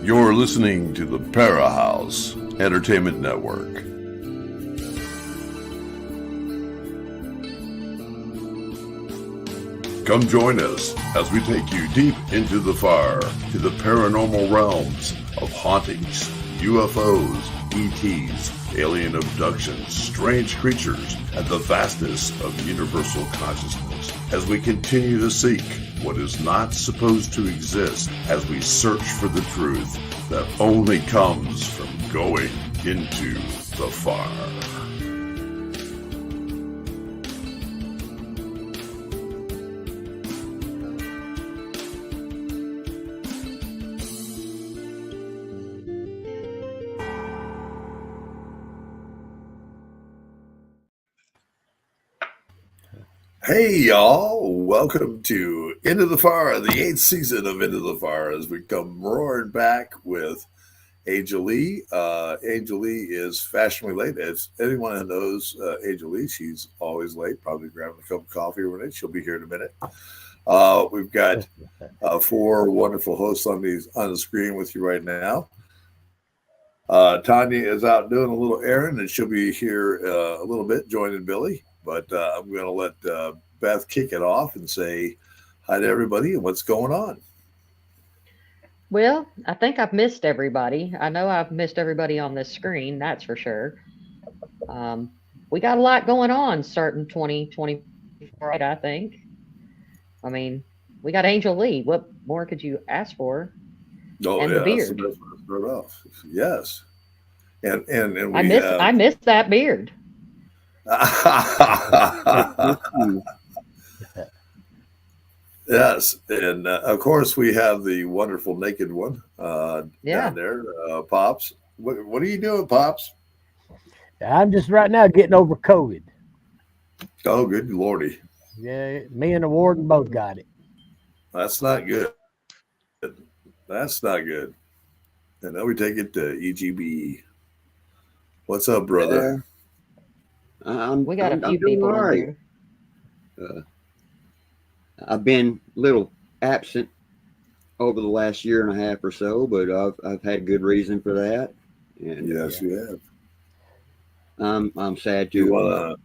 You're listening to the Para House Entertainment Network. Come join us as we take you deep into the fire to the paranormal realms of hauntings, UFOs, ETs, alien abductions, strange creatures, and the vastness of universal consciousness as we continue to seek what is not supposed to exist as we search for the truth that only comes from going into the fire. Hey y'all, welcome to Into the Fire, the 8th season of Into the Fire, as we come roaring back with Angel Leigh. Angel Leigh is fashionably late. As anyone who knows Angel Leigh, she's always late, probably grabbing a cup of coffee or whatever. She'll be here in a minute. We've got 4 wonderful hosts on the screen with you right now. Tonya is out doing a little errand, and she'll be here a little bit, joining Billy. But I'm going to let Beth kick it off and say hi to everybody and what's going on. Well, I think I've missed everybody. I know I've missed everybody on this screen, that's for sure. We got a lot going on starting 2024, I think. I mean, we got Angel Leigh. What more could you ask for? Oh, and yeah, the beard. that's the best way to start off. Yes. And we I miss that beard. Yes, and of course we have the wonderful naked one down there, Pops. What are you doing, Pops? I'm just right now getting over COVID. Oh, good lordy! Yeah, me and the warden both got it. That's not good. That's not good. And now we take it to EGB. What's up, brother? We got a few people in here. I've been a little absent over the last year and a half or so, but I've had good reason for that. And yes, you have. I'm sad to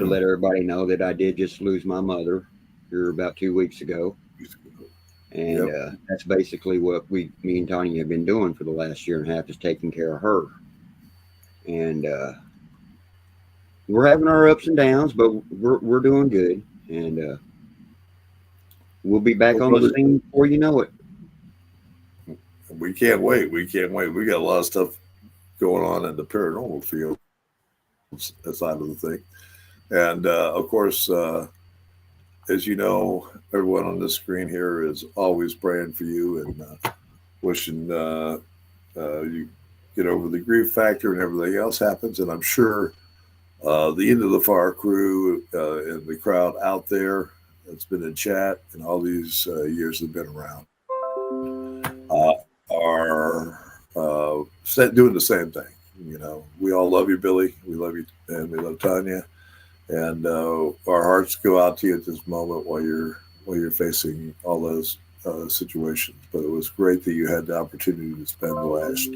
let everybody know that I did just lose my mother here about 2 weeks ago, and that's basically what me and Tonya have been doing for the last year and a half, is taking care of her. And we're having our ups and downs, but we're doing good, and we'll be back on the scene before you know it. We can't wait. We got a lot of stuff going on in the paranormal field side of the thing, and of course, as you know, everyone on this screen here is always praying for you and wishing you get over the grief factor and everything else happens. And I'm sure the End of the Fire crew and the crowd out there that's been in chat and all these years have been around are doing the same thing. You know, we all love you, Billy. We love you, and we love Tonya. And our hearts go out to you at this moment while you're facing all those situations. But it was great that you had the opportunity to spend the last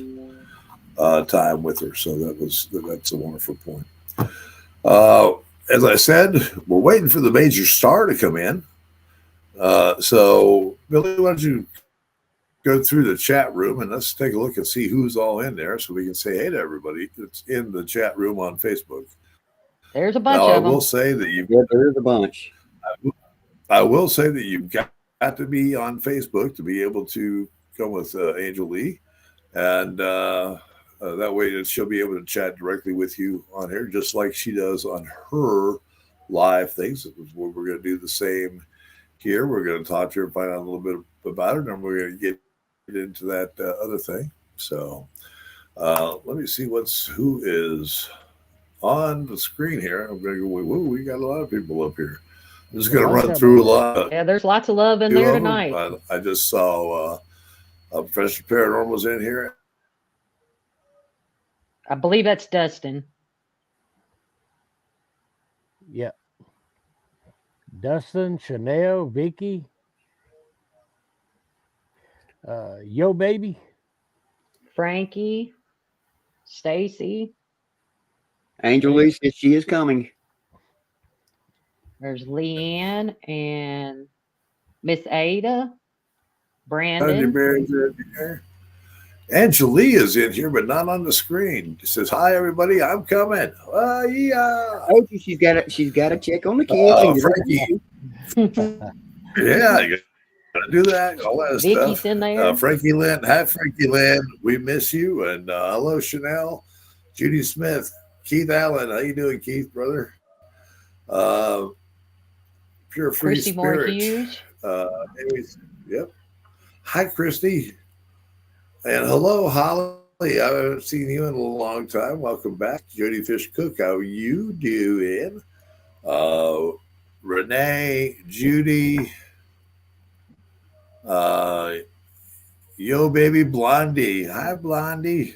time with her. So that's a wonderful point. As I said, we're waiting for the major star to come in. So, Billy, why don't you go through the chat room and let's take a look and see who's all in there so we can say hey to everybody that's in the chat room on Facebook. There's a bunch of them. I will say that there's a bunch. I will say that you've got to be on Facebook to be able to come with Angel Leigh, and that way she'll be able to chat directly with you on here, just like she does on her live things. We're going to do the same here. We're going to talk to her and find out a little bit about her, and we're going to get into that other thing. So let me see who is on the screen here. I'm going to go, whoa, we got a lot of people up here. I'm just going to run through a lot. Yeah, there's lots of love in there tonight. I just saw Professor Paranormal's in here. I believe that's Dustin. Yeah. Dustin, Chanel, Vicky, Yo Baby. Frankie, Stacy. Angel Leigh says she is coming. There's Leanne and Miss Ada, Brandon. Angel Leigh is in here, but not on the screen. She says, "Hi, everybody. I'm coming." Yeah. Oh, she's got to check on the kids. Frankie. Yeah, you gotta do that. All that Vicky's stuff. in there. Frankie Lynn. Hi, Frankie Lynn. We miss you. And hello, Chanel. Judy Smith. Keith Allen. How you doing, Keith, brother? Pure Free Christy Moore Spirit. Hughes. Yep. Hi, Christy. And hello, Holly. I haven't seen you in a long time. Welcome back. Jody Fish Cook. How you doing? Renee, Judy, yo baby Blondie. Hi, Blondie.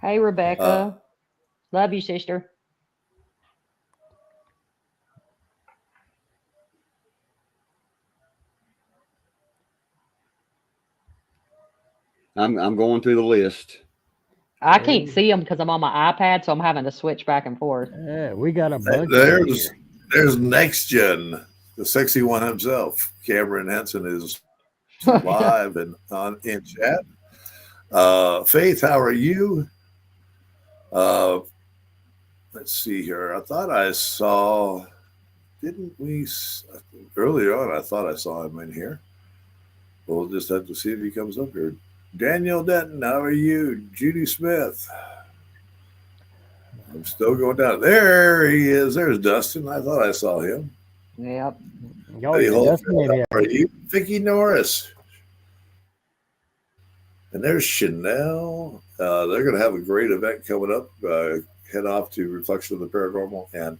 Hey, Rebecca. Love you, sister. I'm going through the list. I can't see them because I'm on my iPad, so I'm having to switch back and forth. Yeah, we got a bunch. There's Next Gen, the sexy one himself. Cameron Henson is live and on in chat. Faith, how are you? Let's see here. I thought I saw, didn't we earlier on? I thought I saw him in here. We'll just have to see if he comes up here. Daniel Denton, how are you? Judy Smith. I'm still going down. There he is. There's Dustin. I thought I saw him. Yep. Dustin, are you? Vicki Norris. And there's Chanel. They're going to have a great event coming up. Head off to Reflection of the Paranormal and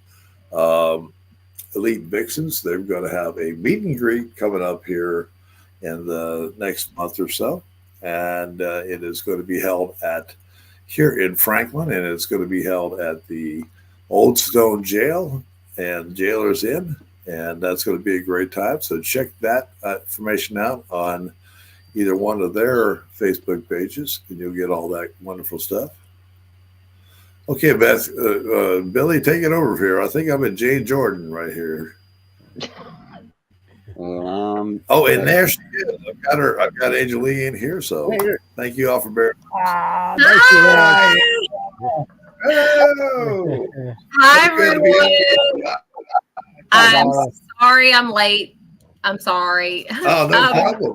Elite Vixens. They're going to have a meet and greet coming up here in the next month or so. And it is going to be held here in Franklin, and it's going to be held at the Old Stone Jail and Jailer's Inn, and that's going to be a great time. So check that information out on either one of their Facebook pages, and you'll get all that wonderful stuff. Okay, Beth, Billy, take it over here. I think I'm in Jane Jordan right here. And there she is. I've got Angel Leigh in here, so thank you all for bearing. Hi, Hi, everyone. I'm sorry I'm late. I'm sorry. Oh, no problem.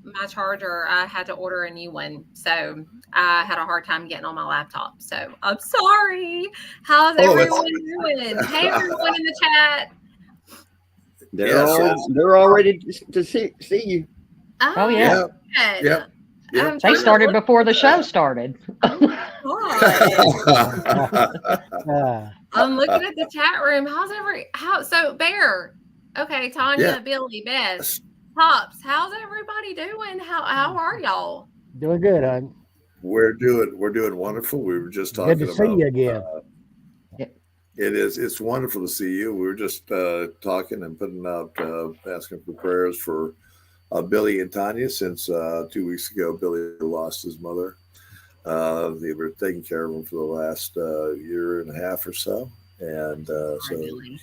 My charger, I had to order a new one. So I had a hard time getting on my laptop. So I'm sorry. How's everyone doing? Hey, everyone in the chat. They're all ready to see you. Oh yeah. Yep. They started before the show started. I'm looking at the chat room. So Bear? Okay, Tonya, Billy, Beth, Pops. How's everybody doing? How are y'all? Doing good, hon. We're doing wonderful. We were just talking good to see you again. It's wonderful to see you. We were just talking and putting out, asking for prayers for Billy and Tonya, since 2 weeks ago Billy lost his mother. They were taking care of him for the last year and a half or so, and so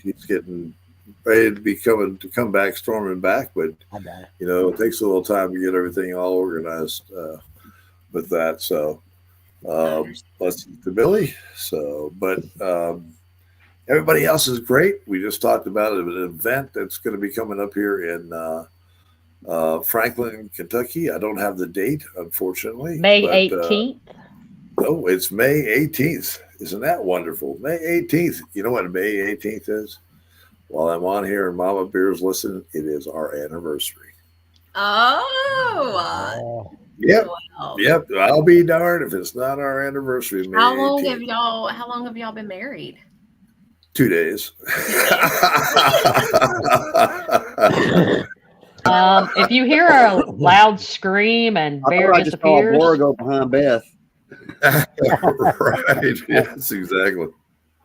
he's getting ready to come back, storming back. But it takes a little time to get everything all organized with that. So blessings to Billy. So, but everybody else is great. We just talked about an event that's going to be coming up here in Franklin, Kentucky. I don't have the date, unfortunately. May 18th. It's May 18th. Isn't that wonderful? May 18th. You know what May 18th is? While I'm on here and Mama Bear's listening, it is our anniversary. Oh. Yep. Wow. Yep. I'll be darned if it's not our anniversary. May how long 18th. How long have y'all been married? 2 days. If you hear a loud scream and Bear disappears, I just saw go behind Beth. Right. Yes, exactly.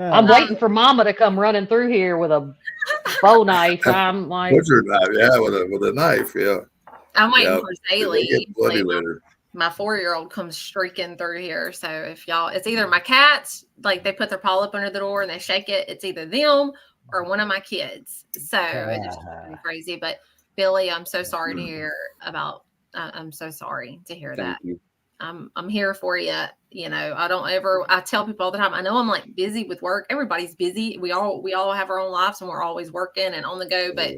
I'm waiting for Mama to come running through here with a bow knife. I'm like, butcher knife, with a knife, yeah. I'm waiting for Zaylee. Get bloody later. My 4-year-old comes streaking through here. So if y'all, it's either my cats, like they put their paw up under the door and they shake it. It's either them or one of my kids. So it's just pretty crazy. But Billy, I'm so sorry to hear about. I'm so sorry to hear that. You. I'm here for you. You know, I tell people all the time, I know I'm like busy with work. Everybody's busy. We all have our own lives and we're always working and on the go. But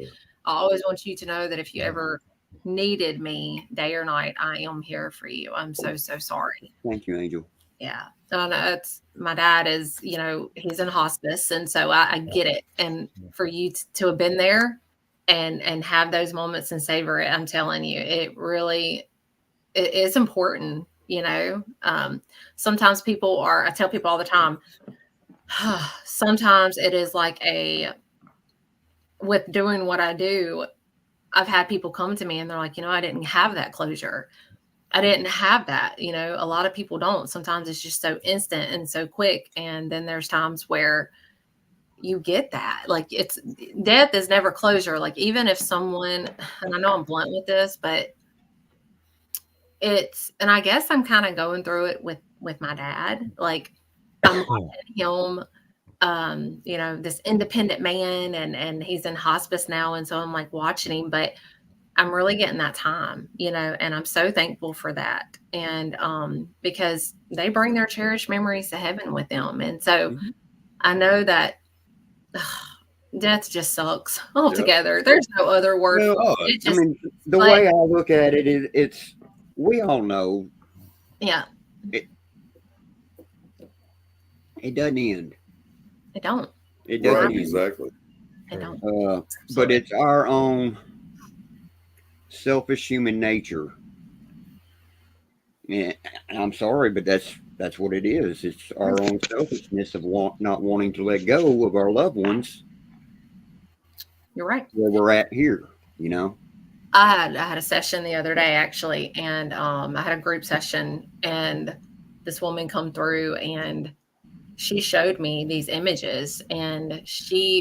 I always want you to know that if you ever needed me day or night, I am here for you. I'm so sorry. Thank you, Angel. Yeah. It's my dad is, you know, he's in hospice. And so I get it. And for you to have been there and have those moments and savor it, I'm telling you, it really is important. You know, sometimes I tell people all the time, sometimes it is like with doing what I do, I've had people come to me and they're like, you know, I didn't have that closure. I didn't have that. You know, a lot of people don't. Sometimes it's just so instant and so quick. And then there's times where you get that. Like death is never closure. Like even if someone, and I know I'm blunt with this, but and I guess I'm kind of going through it with my dad. Like I'm watching him, you know, this independent man and he's in hospice now. And so I'm like watching him, but I'm really getting that time, you know, and I'm so thankful for that. And because they bring their cherished memories to heaven with them. And so I know that death just sucks altogether. There's no other word. Well, I mean, the way I look at it is it's, we all know. Yeah. It doesn't end. It don't. It doesn't end. Exactly. It don't. But it's our own selfish human nature. And I'm sorry, but that's what it is. It's our own selfishness of not wanting to let go of our loved ones. You're right. Where we're at here, you know. I had a session the other day actually, and I had a group session, and this woman come through and she showed me these images, and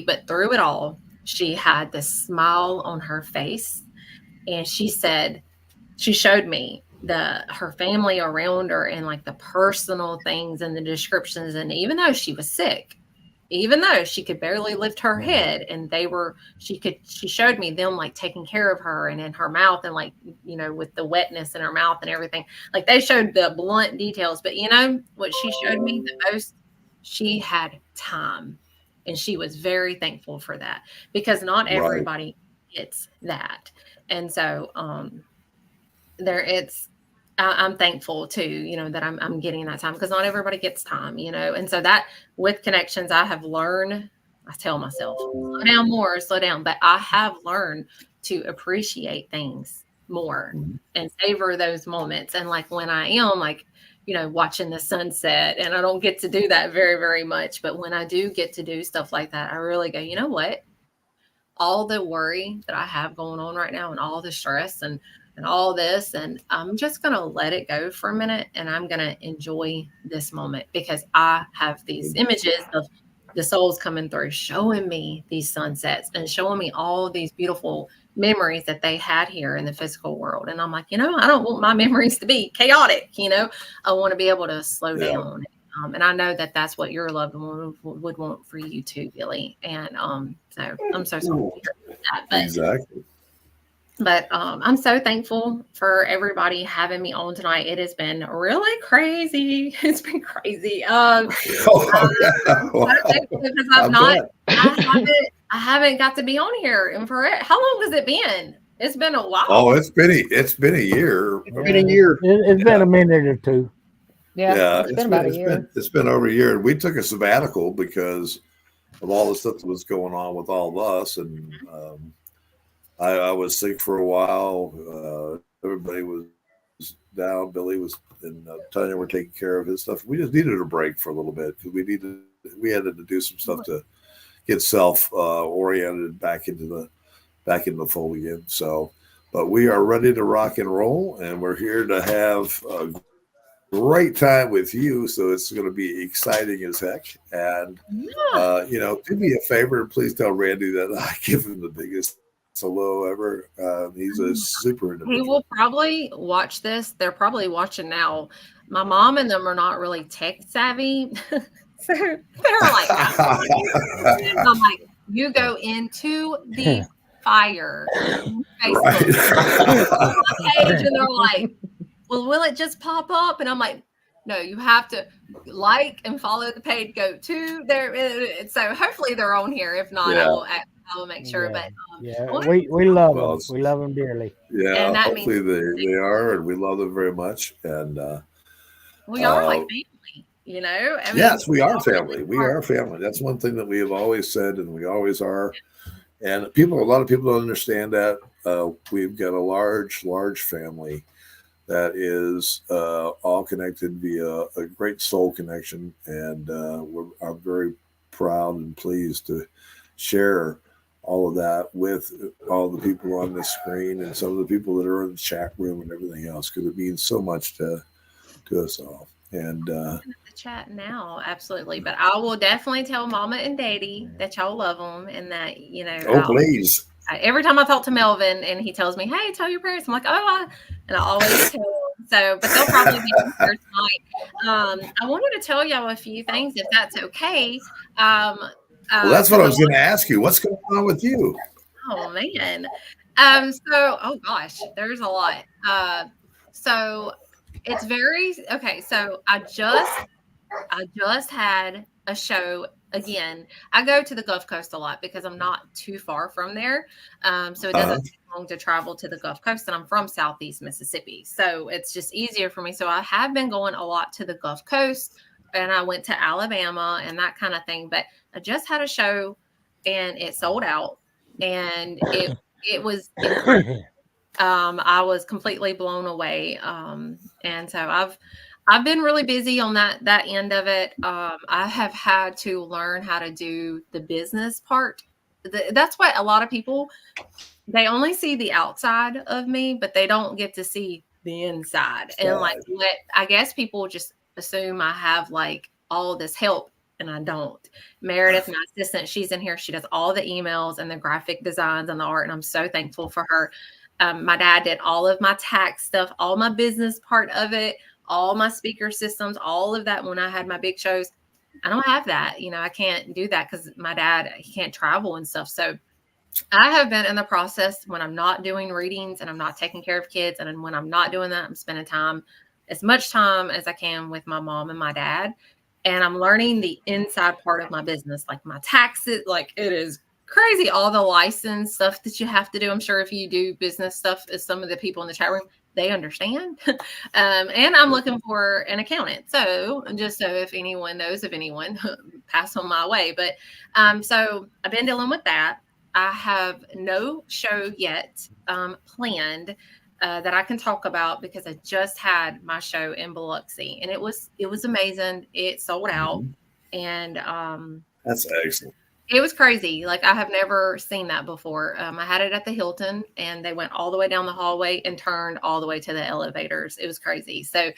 but through it all, she had this smile on her face, and she showed me her family around her and like the personal things and the descriptions, and even though she was sick, even though she could barely lift her head, and she showed me them like taking care of her and in her mouth and like, you know, with the wetness in her mouth and everything, like they showed the blunt details. But you know what she showed me the most? She had time, and she was very thankful for that, because not everybody gets that. And so I'm thankful too, you know, that I'm getting that time, because not everybody gets time, you know. And so that with connections, I have learned, I tell myself, slow down, but I have learned to appreciate things more and savor those moments. And like when I am like, you know, watching the sunset, and I don't get to do that very, very much, but when I do get to do stuff like that, I really go, you know what, all the worry that I have going on right now and all the stress and all this, and I'm just going to let it go for a minute, and I'm going to enjoy this moment, because I have these images of the souls coming through, showing me these sunsets and showing me all these beautiful memories that they had here in the physical world. And I'm like, you know, I don't want my memories to be chaotic. You know, I want to be able to slow down. And I know that that's what your loved one would want for you too, Billy. And so I'm so sorry to hear that. But, exactly. But I'm so thankful for everybody having me on tonight. It has been really crazy. It's been crazy. I'm thankful because I haven't got to be on here. And how long has it been? It's been a while. Oh, it's been a year. It's been a year. It's been a minute or two. Yeah, it's been about a year. It's been over a year. And we took a sabbatical because of all the stuff that was going on with all of us. And I was sick for a while. Everybody was down. Billy was, and Tonya were taking care of his stuff. We just needed a break for a little bit, because we had to do some stuff to get oriented back into the fold again. So, but we are ready to rock and roll, and we're here to have a great time with you. So it's going to be exciting as heck. And you know, do me a favor and please tell Randy that I give him the biggest hello ever. He's a super individual. He will probably watch this. They're probably watching now. My mom and them are not really tech savvy. So they're like, I'm like, you go into the fire on Facebook page, and they're like, well, will it just pop up? And I'm like, no, you have to like and follow the page. Go to there. So hopefully they're on here. If not, Yeah. I will make sure. But we love them. We love them dearly. Yeah, and hopefully they are, and we love them very much. And we are like family, you know. I mean, yes, we are family. We are family. That's one thing that we have always said, and we always are. And a lot of people don't understand that. We've got a large family that is all connected via a great soul connection, and I'm very proud and pleased to share all of that with all the people on the screen and some of the people that are in the chat room and everything else, because it means so much to us all. And the chat now, absolutely. But I will definitely tell Mama and Daddy that y'all love them, and that, you know. Oh, please. Every time I talk to Melvin and he tells me, "Hey, tell your parents," I'm like, and I always tell them. So, but they'll probably be here tonight. I wanted to tell y'all a few things, if that's okay. Well, that's what I was going to ask you. What's going on with you? Oh man. Oh gosh, there's a lot. So it's very okay. So I just had a show again. I go to the Gulf Coast a lot because I'm not too far from there. So it doesn't take long to travel to the Gulf Coast, and I'm from Southeast Mississippi. So it's just easier for me. So I have been going a lot to the Gulf Coast, and I went to Alabama and that kind of thing. But I just had a show and it sold out, and it was I was completely blown away. And so I've been really busy on that end of it. I have had to learn how to do the business part. That's what a lot of people, they only see the outside of me, but they don't get to see the inside. And like what I guess people just assume I have like all this help, and I don't. Meredith, my assistant, she's in here. She does all the emails and the graphic designs and the art, and I'm so thankful for her. My dad did all of my tax stuff, all my business part of it, all my speaker systems, all of that when I had my big shows. I don't have that. You know, I can't do that because my dad, he can't travel and stuff. So I have been in the process when I'm not doing readings and I'm not taking care of kids. And when I'm not doing that, I'm spending as much time as I can with my mom and my dad. And I'm learning the inside part of my business, like my taxes. Like, it is crazy, all the license stuff that you have to do. I'm sure if you do business stuff, as some of the people in the chat room, they understand. And I'm looking for an accountant. So just so if anyone knows of anyone, pass on my way. But so I've been dealing with that. I have no show yet planned that I can talk about, because I just had my show in Biloxi, and it was amazing. It sold out, and that's excellent. It was crazy. Like, I have never seen that before. I had it at the Hilton, and they went all the way down the hallway and turned all the way to the elevators. It was crazy. So,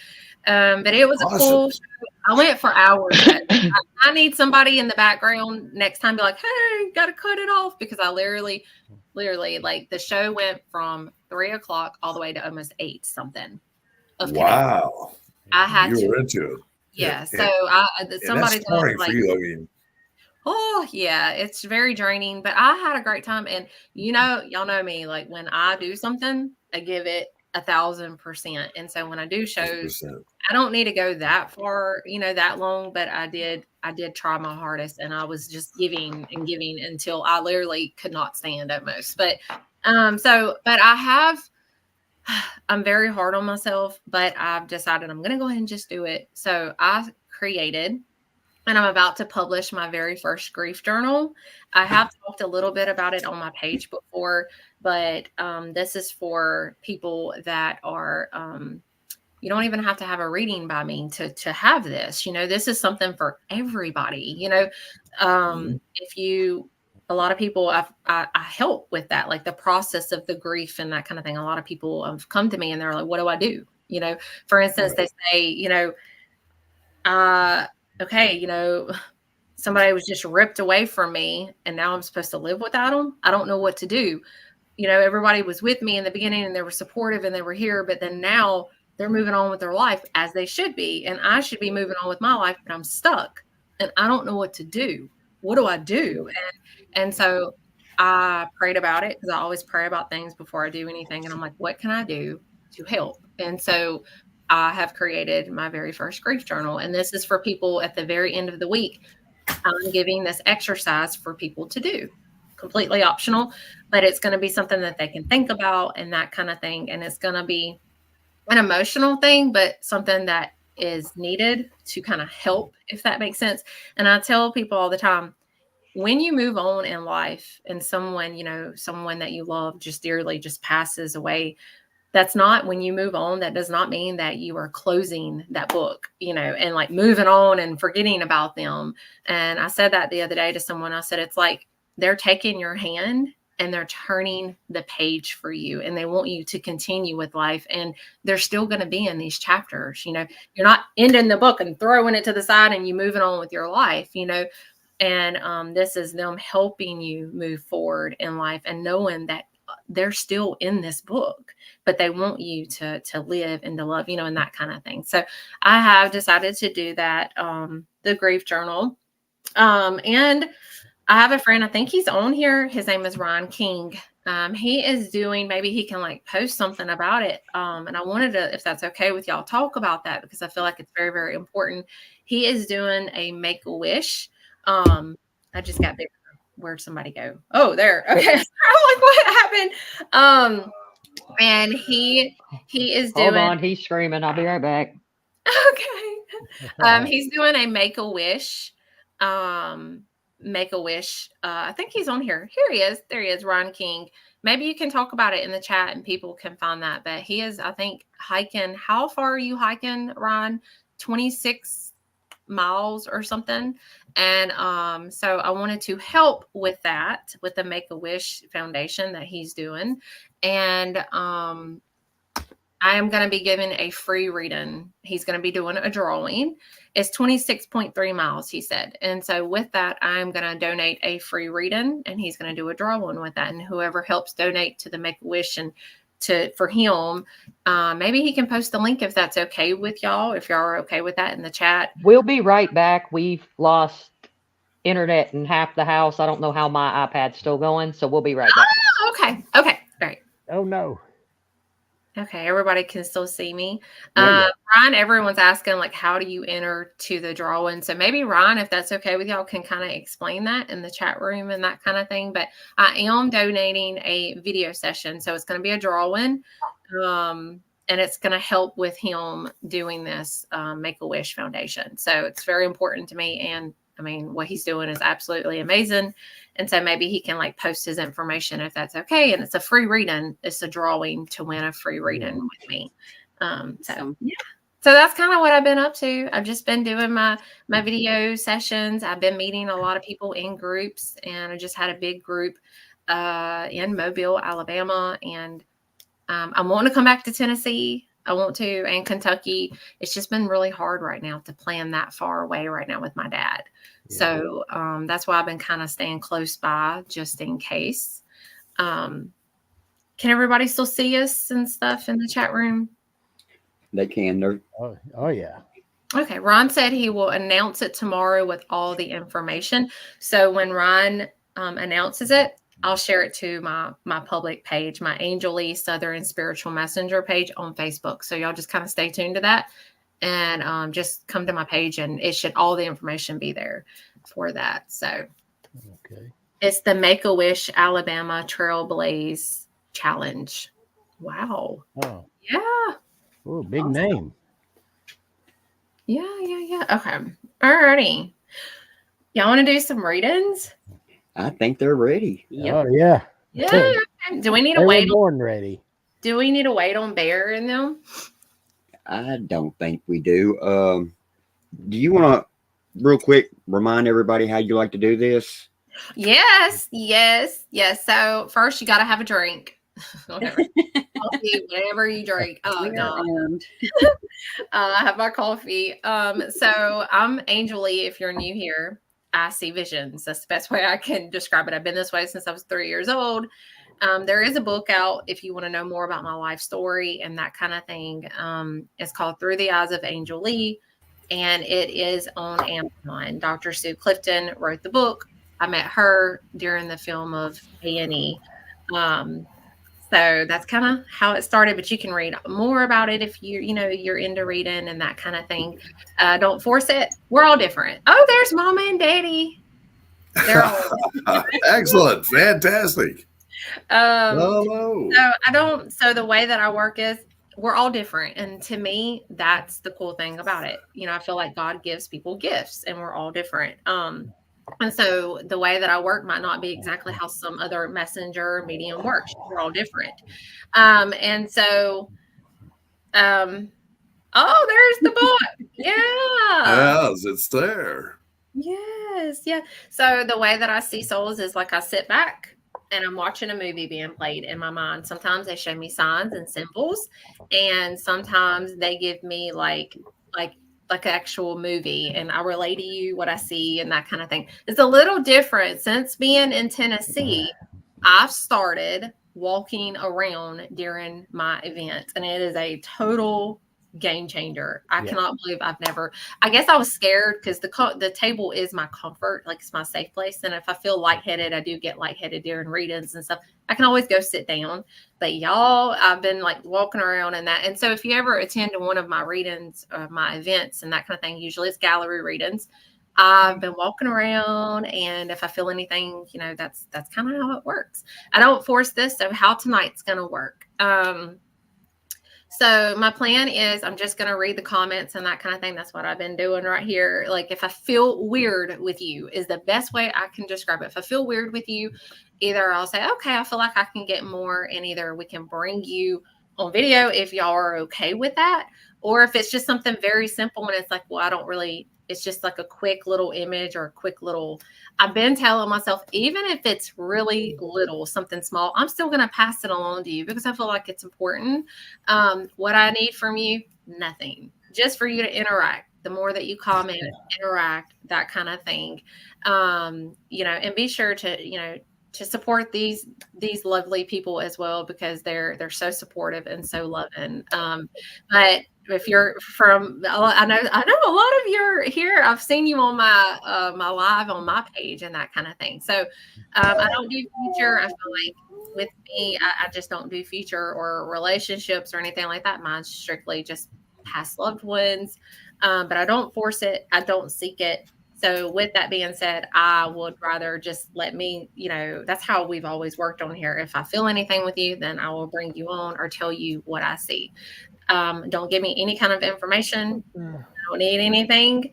but it was a cool show. I went for hours. I need somebody in the background next time, be like, hey, got to cut it off, because I literally, like, the show went from 3:00 all the way to almost 8 something. Wow. I had you were into it. Yeah. And, so somebody that's hard for you. I mean, oh yeah, it's very draining, but I had a great time. And y'all know me, like, when I do something, I give it 1,000%. And so when I do shows, 100%. I don't need to go that far, that long, but I did try my hardest, and I was just giving and giving until I literally could not stand almost. But I'm very hard on myself, but I've decided I'm going to go ahead and just do it. So I created, and I'm about to publish my very first grief journal. I have talked a little bit about it on my page before, but this is for people that are, you don't even have to have a reading by me to have this. This is something for everybody. A lot of people, I help with that, like the process of the grief and that kind of thing. A lot of people have come to me and they're like, what do I do? For instance, they say, okay, somebody was just ripped away from me, and now I'm supposed to live without them. I don't know what to do. everybody was with me in the beginning and they were supportive and they were here, but then now they're moving on with their life as they should be. And I should be moving on with my life, but I'm stuck and I don't know what to do. What do I do? And so I prayed about it, because I always pray about things before I do anything. And I'm like, what can I do to help? And so I have created my very first grief journal. And this is for people at the very end of the week. I'm giving this exercise for people to do, completely optional, but it's going to be something that they can think about and that kind of thing. And it's going to be an emotional thing, but something that is needed to kind of help, if that makes sense. And I tell people all the time, when you move on in life and someone that you love just dearly just passes away, that's not, when you move on, that does not mean that you are closing that book, and like moving on and forgetting about them. And I said that the other day to someone. I said, it's like they're taking your hand and they're turning the page for you, and they want you to continue with life. And they're still going to be in these chapters. You're not ending the book and throwing it to the side and you moving on with your life, And this is them helping you move forward in life and knowing that they're still in this book, but they want you to live and to love, and that kind of thing. So I have decided to do that, the grief journal. And I have a friend, I think he's on here. His name is Ron King. He is doing, maybe he can like post something about it. And I wanted to, if that's okay with y'all, talk about that, because I feel like it's very, very important. He is doing a Make-A-Wish. I just got there. Where'd somebody go? Oh, there. Okay. I'm like, what happened? And he is doing. Hold on, he's screaming. I'll be right back. Okay. He's doing a Make-A-Wish. Make-A-Wish. I think he's on here. Here he is. There he is, Ron King. Maybe you can talk about it in the chat and people can find that. But he is, I think, hiking. How far are you hiking, Ron? 26 miles or something. And so I wanted to help with that, with the Make-A-Wish Foundation that he's doing. And I am going to be giving a free reading. He's going to be doing a drawing. It's 26.3 miles, he said. And so with that, I'm going to donate a free reading, and he's going to do a drawing with that. And whoever helps donate to the Make-A-Wish and for him, maybe he can post the link if that's okay with y'all, if y'all are okay with that in the chat. We'll be right back. We've lost internet in half the house. I don't know how my iPad's still going, so we'll be right back. Oh, okay. All right. Oh no. Okay, everybody can still see me. Yeah. Ryan, everyone's asking, like, how do you enter to the drawing? So maybe Ryan, if that's okay with y'all, can kind of explain that in the chat room and that kind of thing. But I am donating a video session. So it's going to be a drawing. And it's going to help with him doing this Make-A-Wish Foundation. So it's very important to me. And I mean, what he's doing is absolutely amazing. And so maybe he can like post his information if that's okay. And it's a free reading. It's a drawing to win a free reading with me. So that's kind of what I've been up to. I've just been doing my video sessions. I've been meeting a lot of people in groups, and I just had a big group in Mobile, Alabama. And I'm wanting to come back to Tennessee. I want to, and Kentucky. It's just been really hard right now to plan that far away right now with my dad. Yeah. So that's why I've been kind of staying close by just in case. Can everybody still see us and stuff in the chat room? They can. Oh yeah. Okay. Ron said he will announce it tomorrow with all the information. So when Ron announces it, I'll share it to my public page, my Angel Leigh Southern Spiritual Messenger page on Facebook. So y'all just kind of stay tuned to that, and just come to my page, and it should, all the information be there for that. So okay. It's the Make-A-Wish Alabama Trailblaze Challenge. Wow. Oh. Yeah. Oh, big name. Yeah. Okay. Alrighty. Y'all want to do some readings? I think they're ready. Yep. Oh yeah. Yeah. Do we need to wait? Born ready. Do we need to wait on Bear and them? I don't think we do. Do you want to real quick remind everybody how you like to do this? Yes. So first you got to have a drink. Whatever. Coffee, whatever you drink. Oh no. I have my coffee. So I'm Angel Leigh. If you're new here, I see visions. That's the best way I can describe it. I've been this way since I was 3 years old. There is a book out if you want to know more about my life story and that kind of thing. It's called Through the Eyes of Angel Leigh, and it is on Amazon. Dr. Sue Clifton wrote the book. I met her during the film of A&E. So that's kind of how it started, but you can read more about it if you're into reading and that kind of thing. Don't force it. We're all different. Oh, there's Mama and Daddy. They're all excellent. Fantastic. Hello. So the way that I work is we're all different. And to me, that's the cool thing about it. I feel like God gives people gifts and we're all different. And so the way that I work might not be exactly how some other messenger medium works. We're all different. And so, oh, there's the book. Yeah. Yes, it's there. Yes. Yeah. So the way that I see souls is like I sit back and I'm watching a movie being played in my mind. Sometimes they show me signs and symbols, and sometimes they give me like an actual movie, and I relate to you what I see and that kind of thing. It's a little different. Since being in Tennessee, I've started walking around during my events, and it is a total game changer. I cannot believe I guess I was scared because the table is my comfort, like it's my safe place. And if I feel lightheaded, I do get lightheaded during readings and stuff. I can always go sit down. But y'all, I've been like walking around in that. And so if you ever attend one of my readings, my events and that kind of thing, usually it's gallery readings. I've been walking around, and if I feel anything, that's kind of how it works. I don't force this of how tonight's going to work. So my plan is I'm just going to read the comments and that kind of thing. That's what I've been doing right here. Like if I feel weird with you is the best way I can describe it. If I feel weird with you, either I'll say, okay, I feel like I can get more, and either we can bring you on video if y'all are okay with that. Or if it's just something very simple and it's like, well, it's just like a quick little image or a quick little, I've been telling myself, even if it's really little, something small, I'm still going to pass it along to you because I feel like it's important. What I need from you, nothing, just for you to interact. The more that you comment, interact, that kind of thing, and be sure to, to support these lovely people as well, because they're so supportive and so loving. But if you're from, I know a lot of you are here. I've seen you on my my live on my page and that kind of thing. So I don't do future. I feel like with me, I just don't do future or relationships or anything like that. Mine's strictly just past loved ones. But I don't force it. I don't seek it. So with that being said, I would rather just let me, that's how we've always worked on here. If I feel anything with you, then I will bring you on or tell you what I see. Don't give me any kind of information. I don't need anything.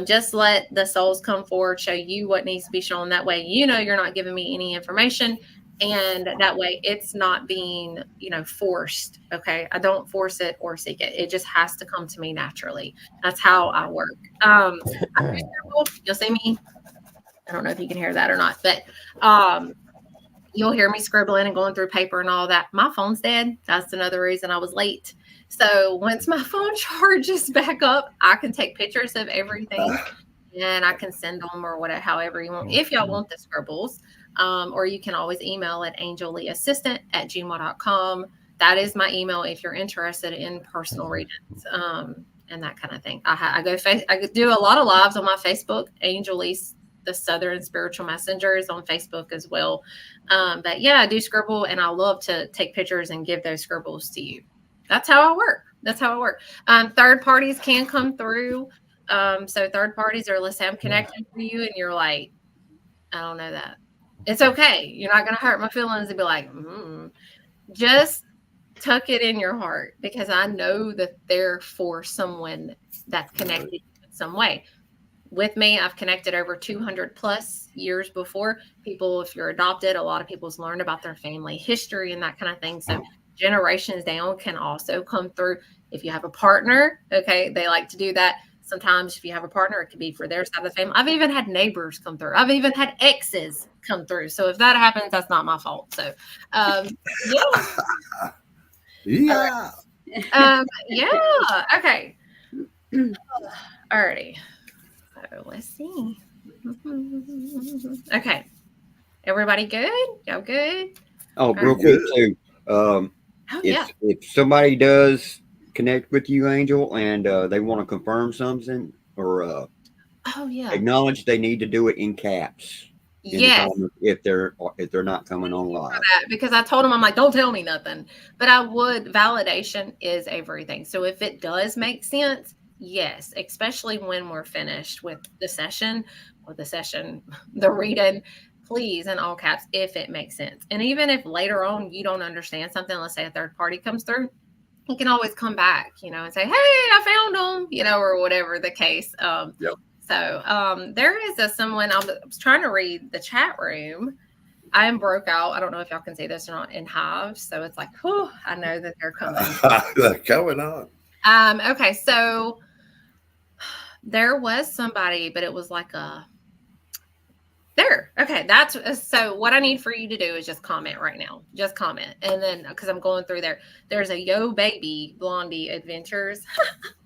Just let the souls come forward, show you what needs to be shown. That way, you're not giving me any information. And that way it's not being, forced. Okay. I don't force it or seek it. It just has to come to me naturally. That's how I work. You'll see me. I don't know if you can hear that or not, but, you'll hear me scribbling and going through paper and all that. My phone's dead. That's another reason I was late. So once my phone charges back up, I can take pictures of everything and I can send them or whatever, however you want. If y'all want the scribbles, or you can always email at angelleassistant@gmail.com. That is my email if you're interested in personal readings and that kind of thing. I do a lot of lives on my Facebook. Angel Leigh, the Southern Spiritual Messenger, is on Facebook as well. But yeah, I do scribble, and I love to take pictures and give those scribbles to you. That's how I work. Third parties can come through. So third parties are, let's say I'm connected to you and you're like, I don't know that. It's okay. You're not going to hurt my feelings and be like, just tuck it in your heart, because I know that they're for someone that's connected in some way. With me, I've connected over 200 plus years before. People, if you're adopted, a lot of people's learned about their family history and that kind of thing. So generations down can also come through. If you have a partner, okay, they like to do that. Sometimes if you have a partner, it could be for their side of the family. I've even had neighbors come through. I've even had exes come through. So if that happens, that's not my fault. So, yeah. Okay. Alrighty. So let's see. Okay. Everybody good? Y'all good? Oh, real quick too. If somebody does connect with you, Angel, and they want to confirm something or acknowledge, they need to do it in caps. Yes. If they're not coming on live. Because I told them, I'm like, don't tell me nothing. But I would, validation is everything. So if it does make sense, yes, especially when we're finished with the session, the reading, please, in all caps, if it makes sense. And even if later on you don't understand something, let's say a third party comes through, you can always come back, and say, hey, I found them, or whatever the case. Yep. So there is someone, I was trying to read the chat room. I am broke out. I don't know if y'all can see this or not in hives. So it's like, whew, I know that they're coming. They're coming on. Okay, so there was somebody, but it was like there. Okay, so what I need for you to do is just comment right now. Just comment. And then, because I'm going through there's a Yo Baby Blondie Adventures.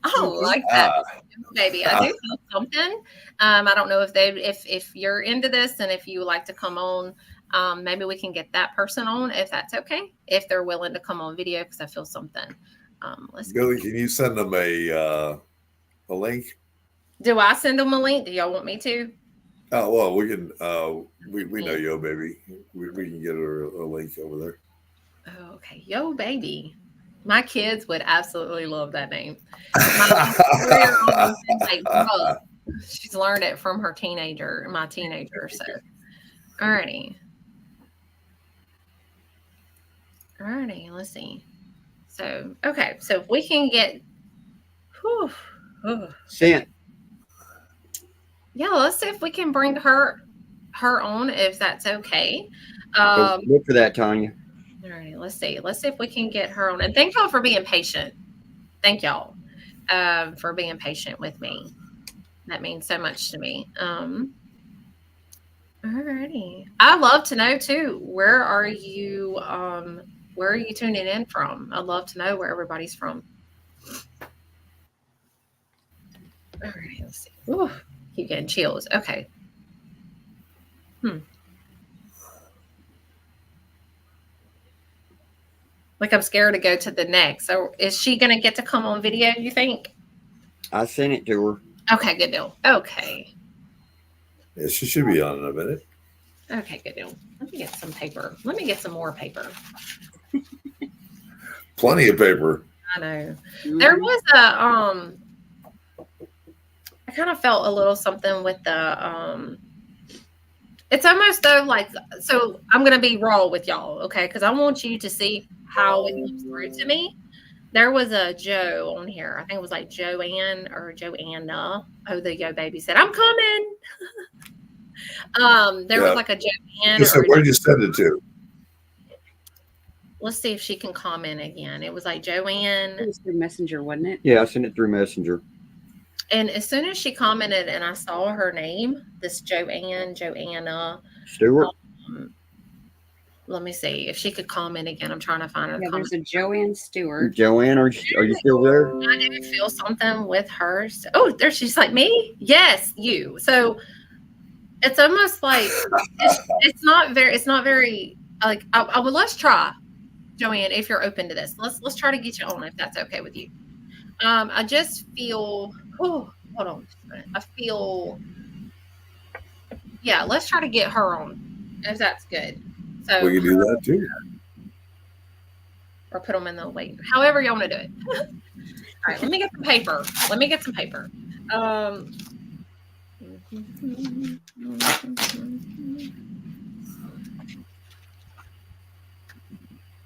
I like that. Yo Baby. I do feel something. I don't know if you're into this and if you like to come on, maybe we can get that person on if that's okay. If they're willing to come on video, because I feel something. Billy, can you send them a link? Do I send them a link? Do y'all want me to? Oh, well, we can, we know Yo Baby. We can get her a link over there. Oh, okay. Yo Baby. My kids would absolutely love that name. She's learned it from my teenager. So, alrighty, let's see. So, okay. So if we can get, Sent. Yeah, let's see if we can bring her on, if that's okay. Look for that, Tonya. All right, let's see. Let's see if we can get her on. And thank y'all for being patient. Thank y'all for being patient with me. That means so much to me. Alrighty. I'd love to know too, where are you tuning in from? I'd love to know where everybody's from. All right, let's see. Ooh, keep getting chills. Okay. Like, I'm scared to go to the next. So is she going to get to come on video, you think? I sent it to her. Okay, good deal. Okay. Yeah, she should be on in a minute. Okay, good deal. Let me get some paper. Let me get some more paper. Plenty of paper. I know. There was I kind of felt a little something with the it's almost though like, so I'm gonna be raw with y'all, okay? Because I want you to see how it comes through to me. There was a Joe on here. I think it was like Joanne or Joanna. Oh, the Yo Baby said, I'm coming. There was like a Joanne. Where did you send it to? Let's see if she can comment again. It was like Joanne. It was through Messenger, wasn't it? Yeah, I sent it through Messenger. And as soon as she commented and I saw her name, this Joanna Stewart. Let me see if she could comment again. I'm trying to find her. Yeah, there's a Joanne Stewart. Joanne, are you still there? I do feel something with her. Oh, there she's like, me? Yes, you. So it's almost like it's not very like I would, let's try, Joanne, if you're open to this. Let's try to get you on if that's okay with you. I just feel, hold on. I feel, yeah, let's try to get her on if that's good. So we can do that too. Or put them in the wait. However you want to do it. All right, let me get some paper.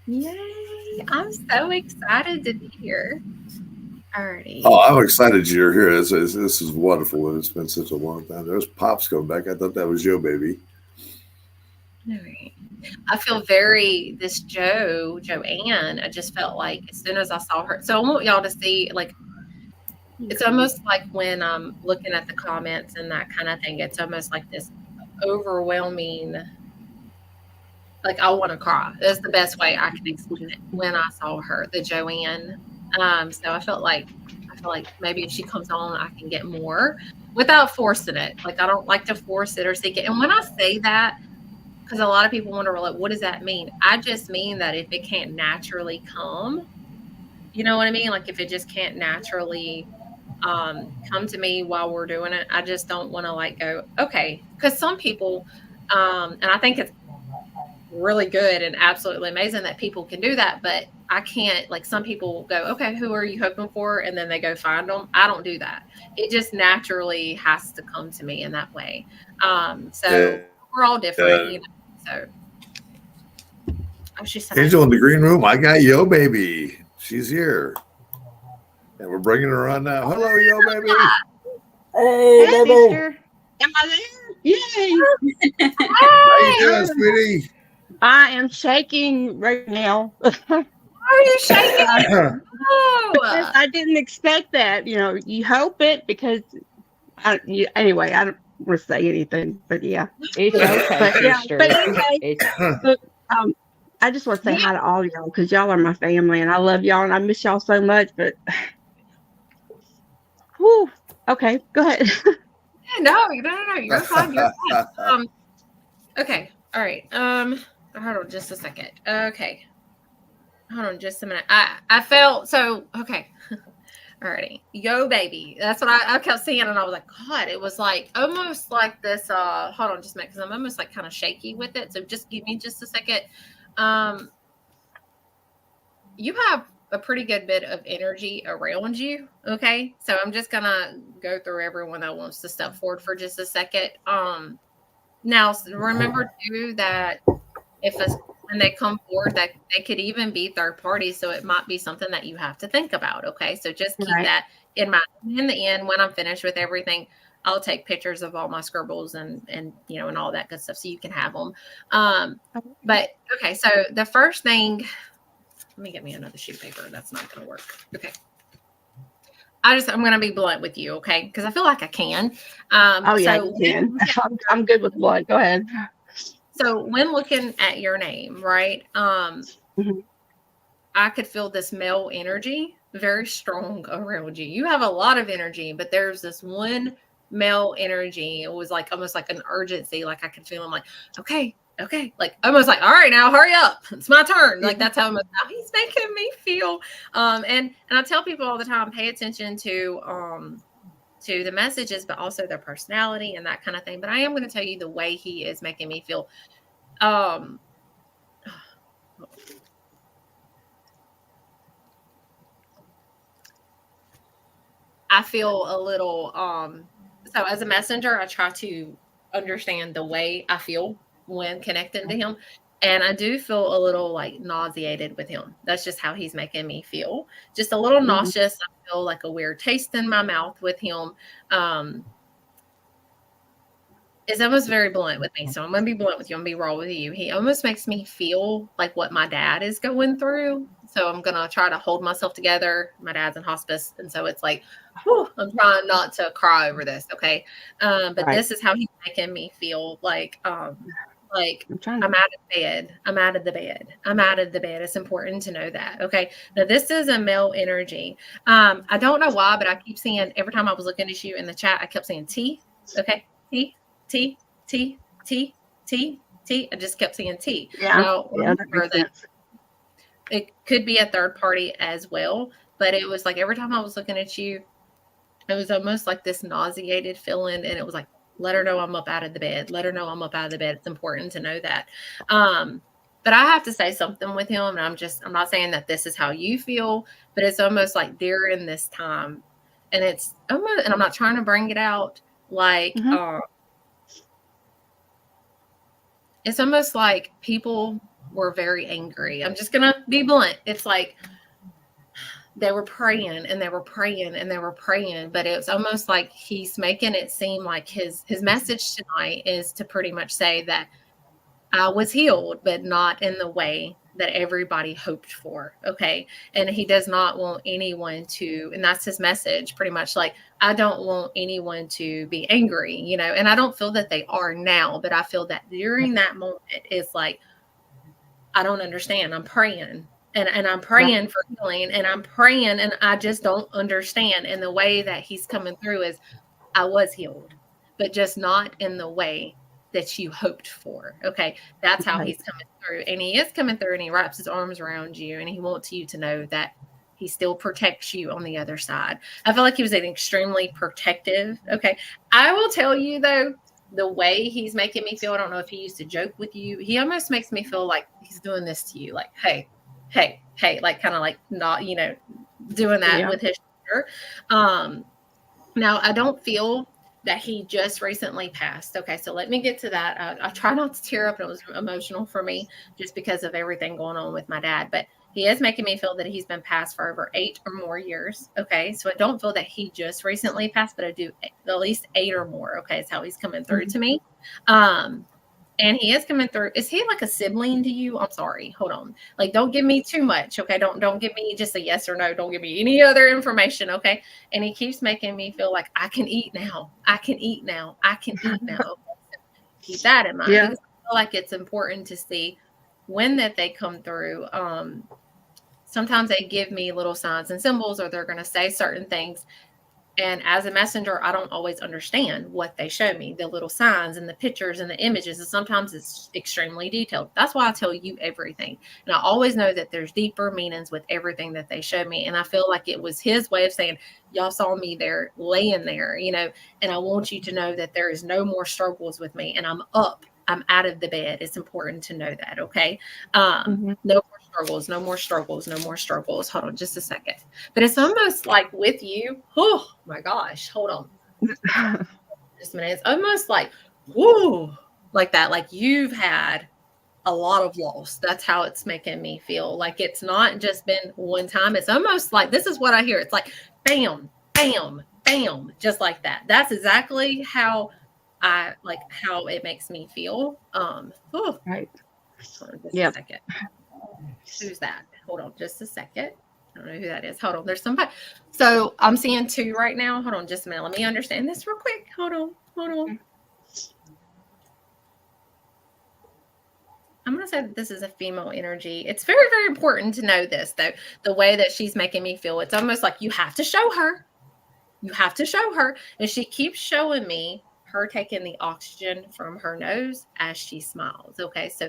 Yay! I'm so excited to be here. Alrighty. Oh, I'm excited you're here. This is wonderful. It's been such a long time. There's Pops coming back. I thought that was Yo Baby. All right. I feel this Joanne, I just felt like as soon as I saw her. So I want y'all to see, like, it's almost like when I'm looking at the comments and that kind of thing, it's almost like this overwhelming, like I want to cry. That's the best way I can explain it. When I saw her, the Joanne. So I feel like maybe if she comes on, I can get more without forcing it. Like, I don't like to force it or seek it. And when I say that, because a lot of people wonder, like, what does that mean? I just mean that if it can't naturally come, you know what I mean? Like if it just can't naturally come to me while we're doing it, I just don't want to like go, okay. Because some people, and I think it's really good and absolutely amazing that people can do that, but I can't. Like some people will go, okay, who are you hoping for? And then they go find them. I don't do that. It just naturally has to come to me in that way. So we're all different, you know. So she said, Angel in the green room. I got Yo Baby. She's here. And we're bringing her on now. Hello, Yo Baby. Hey, baby. Sister. Am I there? Yay. How you doing, sweetie? I am shaking right now. are you shaking? Oh. I didn't expect that. You know, you hope it because anyway, I don't want to say anything, but yeah. It's okay, But yeah, sister. but anyway, It's, I just want to say hi to all y'all because y'all are my family and I love y'all and I miss y'all so much. But, whew, okay, go ahead. No, you're fine. You're fine. Okay, all right. Hold on just a second. Okay, hold on just a minute. I felt so okay. Alrighty, Yo Baby. That's what I kept seeing, and I was like, God, it was like almost like this. Hold on just a minute, because I'm almost like kind of shaky with it. So just give me just a second. You have a pretty good bit of energy around you. Okay. So I'm just going to go through everyone that wants to step forward for just a second. Now remember too, that when they come forward, that they could even be third parties. So it might be something that you have to think about. Okay. So just keep that in mind. In the end, when I'm finished with everything, I'll take pictures of all my scribbles and you know, and all that good stuff. So you can have them. But okay. So the first thing, let me get me another sheet of paper. That's not going to work. Okay. I'm going to be blunt with you. Okay. Because I feel like I can. Oh yeah, you can. I'm good with blood. Go ahead. So when looking at your name, right? I could feel this male energy very strong around you. You have a lot of energy, but there's this one male energy. It was like almost like an urgency. Like I could feel him like, okay, like almost like, all right, now hurry up. It's my turn. Like that's how he's making me feel. And I tell people all the time, pay attention to the messages, but also their personality and that kind of thing. But I am going to tell you the way he is making me feel. I feel a little, so as a messenger, I try to understand the way I feel when connecting to him. And I do feel a little like nauseated with him. That's just how he's making me feel. Just a little nauseous. I feel like a weird taste in my mouth with him. It's almost very blunt with me. So I'm going to be blunt with you. I'm going to be raw with you. He almost makes me feel like what my dad is going through. So I'm going to try to hold myself together. My dad's in hospice. And so it's like, whew, I'm trying not to cry over this. Okay. But this is how he's making me feel like I'm out of bed. I'm out of the bed. I'm out of the bed. It's important to know that. Okay. Now this is a male energy. I don't know why, but I keep seeing every time I was looking at you in the chat, I kept saying T. Okay. T. I just kept saying T. Yeah. Now, remember that it could be a third party as well, but it was like every time I was looking at you, it was almost like this nauseated feeling, and it was like, let her know I'm up out of the bed. Let her know I'm up out of the bed. It's important to know that. But I have to say something with him, and I'm not saying that this is how you feel, but it's almost like during this time, and it's almost, and I'm not trying to bring it out, like, it's almost like people were very angry. I'm just going to be blunt. It's like they were praying and they were praying and they were praying, but it's almost like he's making it seem like his message tonight is to pretty much say that I was healed, but not in the way that everybody hoped for. Okay. And he does not want anyone to, and that's his message pretty much, like, I don't want anyone to be angry, you know, and I don't feel that they are now, but I feel that during that moment, it's like, I don't understand. I'm praying and I'm praying for healing, and I'm praying, and I just don't understand. And the way that he's coming through is I was healed, but just not in the way that you hoped for. Okay. That's how he's coming through. And he is coming through and he wraps his arms around you and he wants you to know that he still protects you on the other side. I feel like he was an extremely protective. Okay. I will tell you though, the way he's making me feel, I don't know if he used to joke with you. He almost makes me feel like he's doing this to you. Like, hey, like kind of like not, you know, doing that with his shoulder. Now I don't feel that he just recently passed. Okay. So let me get to that. I try not to tear up. It was emotional for me just because of everything going on with my dad, but he is making me feel that he's been passed for over 8 or more years. Okay. So I don't feel that he just recently passed, but I do at least 8 or more. Okay. It's how he's coming through to me. And he is coming through. Is he like a sibling to you? I'm sorry. Hold on. Like, don't give me too much. Okay. Don't give me just a yes or no. Don't give me any other information. Okay. And he keeps making me feel like I can eat now. I can eat now. I can eat now. Okay, so keep that in mind. Yeah. Because I feel like it's important to see when that they come through. Sometimes they give me little signs and symbols, or they're going to say certain things. And as a messenger, I don't always understand what they show me, the little signs and the pictures and the images. And sometimes it's extremely detailed. That's why I tell you everything. And I always know that there's deeper meanings with everything that they show me. And I feel like it was his way of saying, y'all saw me there laying there, you know, and I want you to know that there is no more struggles with me. And I'm up. I'm out of the bed. It's important to know that. Okay. No more struggles, no more struggles, no more struggles. Hold on just a second. But it's almost like with you. Oh my gosh. Hold on. Just a minute. It's almost like, whoa, like that. Like you've had a lot of loss. That's how it's making me feel. Like it's not just been one time. It's almost like, this is what I hear. It's like, bam, bam, bam, just like that. That's exactly how how it makes me feel. Right. Hold on just a second. Who's that? Hold on just a second. I don't know who that is. Hold on. There's somebody. So I'm seeing 2 right now. Hold on just a minute. Let me understand this real quick. Hold on. I'm going to say that this is a female energy. It's very, very important to know this, though. The way that she's making me feel, it's almost like you have to show her. You have to show her. And she keeps showing me her taking the oxygen from her nose as she smiles. Okay, so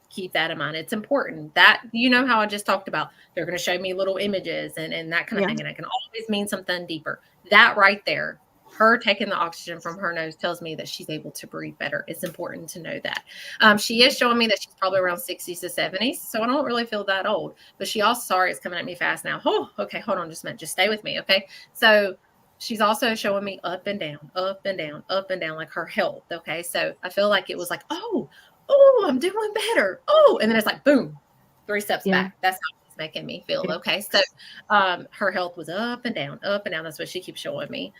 keep that in mind. It's important that, you know how I just talked about, they're going to show me little images and that kind of thing. And it can always mean something deeper. That right there, her taking the oxygen from her nose tells me that she's able to breathe better. It's important to know that. She is showing me that she's probably around 60s to 70s. So I don't really feel that old, but she also, sorry, it's coming at me fast now. Oh, okay. Hold on just a minute. Just stay with me. Okay. So she's also showing me up and down, up and down, up and down, like her health. Okay. So I feel like it was like, oh, I'm doing better. Oh, and then it's like, boom, 3 steps back. That's how she's making me feel. Okay. So her health was up and down, up and down. That's what she keeps showing me.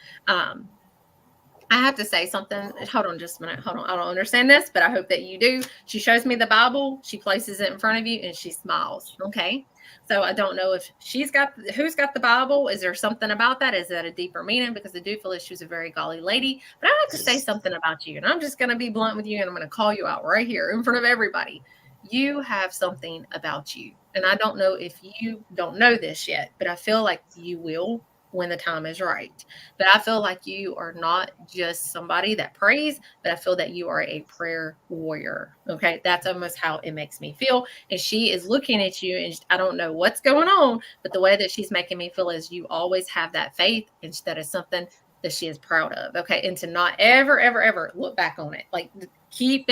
I have to say something. Hold on just a minute. Hold on. I don't understand this, but I hope that you do. She shows me the Bible. She places it in front of you and she smiles. Okay. So I don't know if who's got the Bible. Is there something about that? Is that a deeper meaning? Because I do feel that she was a very golly lady. But I have to say something about you. And I'm just going to be blunt with you. And I'm going to call you out right here in front of everybody. You have something about you. And I don't know if you don't know this yet, but I feel like you will when the time is right. But I feel like you are not just somebody that prays, but I feel that you are a prayer warrior. Okay. That's almost how it makes me feel. And she is looking at you and I don't know what's going on, but the way that she's making me feel is you always have that faith instead of something that she is proud of. Okay. And to not ever, ever, ever look back on it. Like keep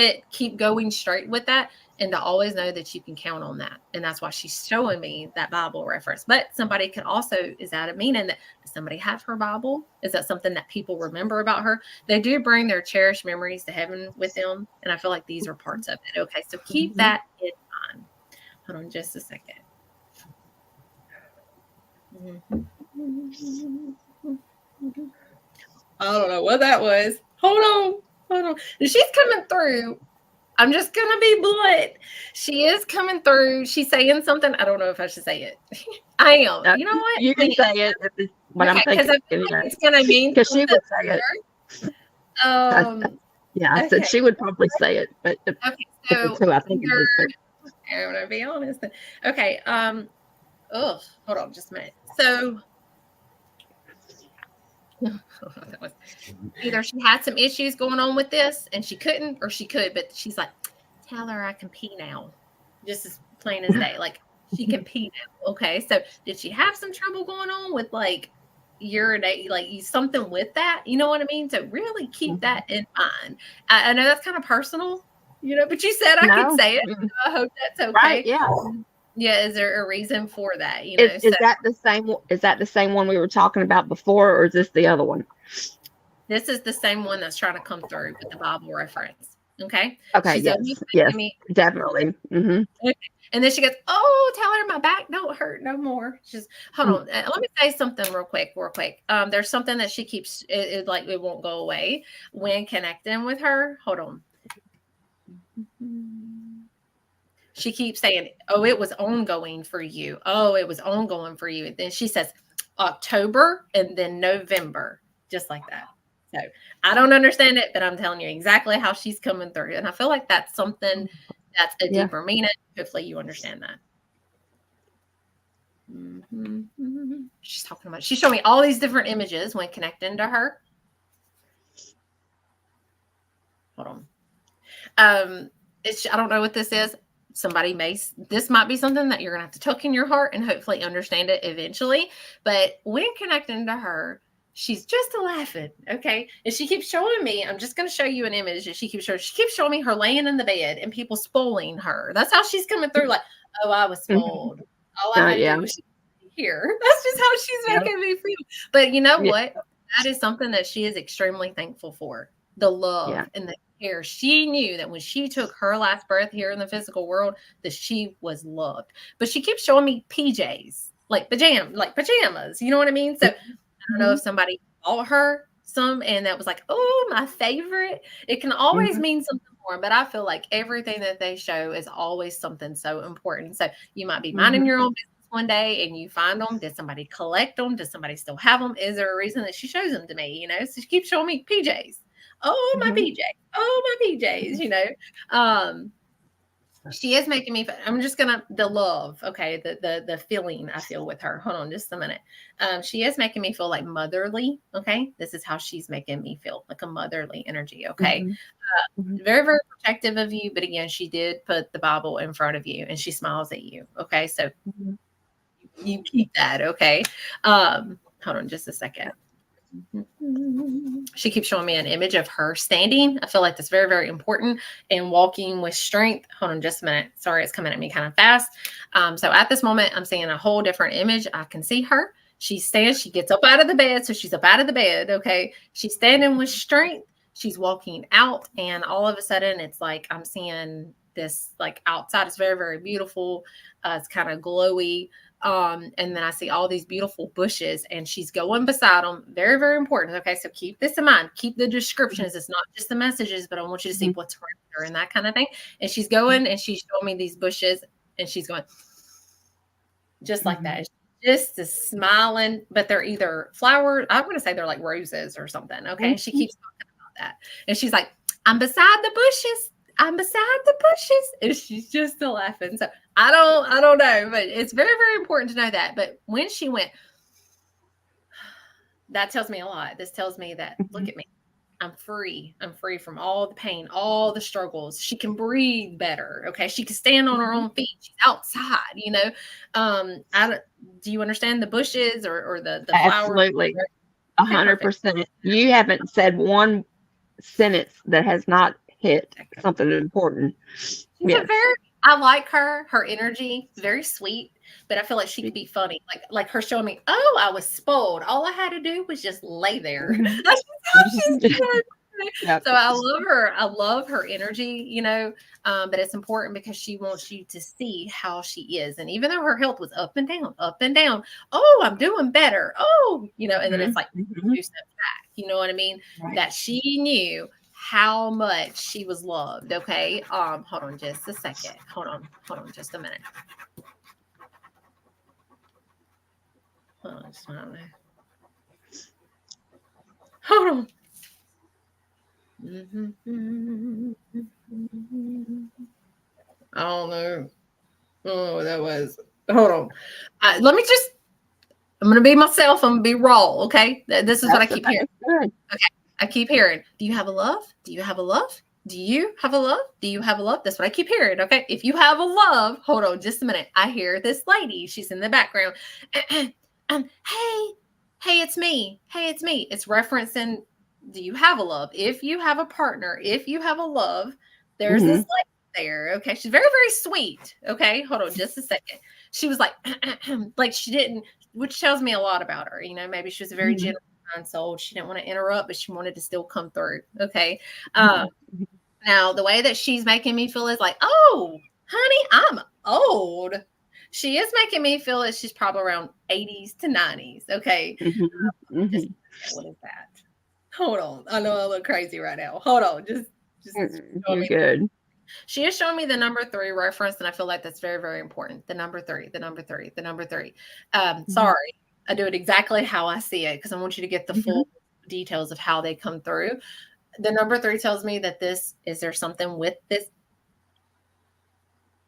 going straight with that. And to always know that you can count on that. And that's why she's showing me that Bible reference. But somebody can also, is that a meaning that does somebody have her Bible? Is that something that people remember about her? They do bring their cherished memories to heaven with them. And I feel like these are parts of it. Okay. So keep that in mind. Hold on just a second. I don't know what that was. Hold on. She's coming through. I'm just going to be blunt. She is coming through. She's saying something. I don't know if I should say it. I am. You know what? You can say it. What I'm thinking. It's going to mean because she would say it. I said she would probably say it, but so who I think it is. I'm going to be honest. Okay. Hold on just a minute. So Either she had some issues going on with this and she couldn't, or she could, but she's like, tell her I can pee now. Just as plain as day. Like, she can pee now. Okay. So did she have some trouble going on with like urinate, like something with that? You know what I mean? So really keep that in mind. I know that's kind of personal, but you said I could say it. So I hope that's okay. Right, yeah. Yeah, is there a reason for that? Is that the same? Is that the same one we were talking about before, or is this the other one? This is the same one that's trying to come through with the Bible reference. Okay. Okay. Yes. Definitely. Mm-hmm. Okay. And then she goes, "Oh, tell her my back don't hurt no more." She's hold on. Let me say something real quick. There's something that she keeps. It won't go away when connecting with her. Hold on. She keeps saying, "Oh, it was ongoing for you. Oh, it was ongoing for you." And then she says October and then November, just like that. So I don't understand it, but I'm telling you exactly how she's coming through. And I feel like that's something that's a deeper meaning. Hopefully you understand that. She's talking about, she's showing me all these different images when connecting to her. Hold on. I don't know what this is. This might be something that you're going to have to tuck in your heart and hopefully understand it eventually. But when connecting to her, she's just laughing. Okay. And she keeps showing me, I'm just going to show you an image that she keeps showing me her laying in the bed and people spoiling her. That's how she's coming through. Like, oh, I was spoiled. All I had to do was here. That's just how she's making me feel. But you know what? That is something that she is extremely thankful for. The love and the care. She knew that when she took her last breath here in the physical world, that she was loved. But she keeps showing me PJs, like pajamas. You know what I mean? So I don't know if somebody bought her some and that was like, oh, my favorite. It can always mean something more, but I feel like everything that they show is always something so important. So you might be minding your own business one day and you find them. Did somebody collect them? Does somebody still have them? Is there a reason that she shows them to me? So she keeps showing me PJs. Oh, my PJ. Oh, my PJs, She is making me, I'm just going to, the love, okay, the feeling I feel with her. Hold on just a minute. She is making me feel like motherly, okay? This is how she's making me feel, like a motherly energy, okay? Very, very protective of you, but again, she did put the Bible in front of you and she smiles at you, okay? So you keep that, okay? Hold on just a second. She keeps showing me an image of her standing. I feel like that's very, very important and walking with strength. Hold on just a minute. Sorry, it's coming at me kind of fast. So at this moment, I'm seeing a whole different image. I can see her. She stands, she gets up out of the bed. So she's up out of the bed. Okay. She's standing with strength. She's walking out. And all of a sudden it's like, I'm seeing this like outside. It's very, very beautiful. It's kind of glowy. And then I see all these beautiful bushes and she's going beside them. Very, very important. Okay. So keep this in mind. Keep the descriptions. It's not just the messages, but I want you to see what's around her and that kind of thing. And she's going and she's showing me these bushes and she's going just like that. Just smiling, but they're either flowers. I'm going to say they're like roses or something. Okay. And she keeps talking about that. And she's like, I'm beside the bushes. I'm beside the bushes. And she's just still laughing. So I don't know, but it's very, very important to know that. But when she went, that tells me a lot. This tells me that, look at me. I'm free. I'm free from all the pain, all the struggles. She can breathe better. Okay. She can stand on her own feet. She's outside, do you understand the bushes or the flowers? Absolutely. 100%. You haven't said one sentence that has not hit something important. I like her energy, very sweet, but I feel like she could be funny. Like her showing me, oh, I was spoiled. All I had to do was just lay there. That's how she's doing. So I love her energy, but it's important because she wants you to see how she is. And even though her health was up and down, oh, I'm doing better. Oh, and then it's like 2 steps back. You know what I mean? Right. That she knew how much she was loved. Okay. Hold on just a second. Hold on just a minute. Hold on just a minute. Hold on. I don't know. Oh, that was. Hold on. Let me just. I'm going to be myself. I'm going to be raw. Okay. This is what I keep hearing. Good. Okay. I keep hearing, do you have a love? Do you have a love? Do you have a love? Do you have a love? That's what I keep hearing. Okay. If you have a love, hold on just a minute. I hear this lady. She's in the background. Hey, it's me. Hey, it's me. It's referencing, do you have a love? If you have a partner, if you have a love, there's this lady there. Okay. She's very, very sweet. Okay. Hold on just a second. She was like, like she didn't, which tells me a lot about her. You know, maybe she was a very gentle soul. She didn't want to interrupt, but she wanted to still come through. Okay. Now the way that she's making me feel is like, oh, honey, I'm old. She is making me feel that she's probably around 80s to 90s. Okay. What is that? Hold on. I know I look crazy right now. Hold on. Just You're good. She is showing me the number 3 reference, and I feel like that's very, very important. The number 3, the number 3, the number 3. Sorry, I do it exactly how I see it because I want you to get the full details of how they come through. The number 3 tells me that is there something with this?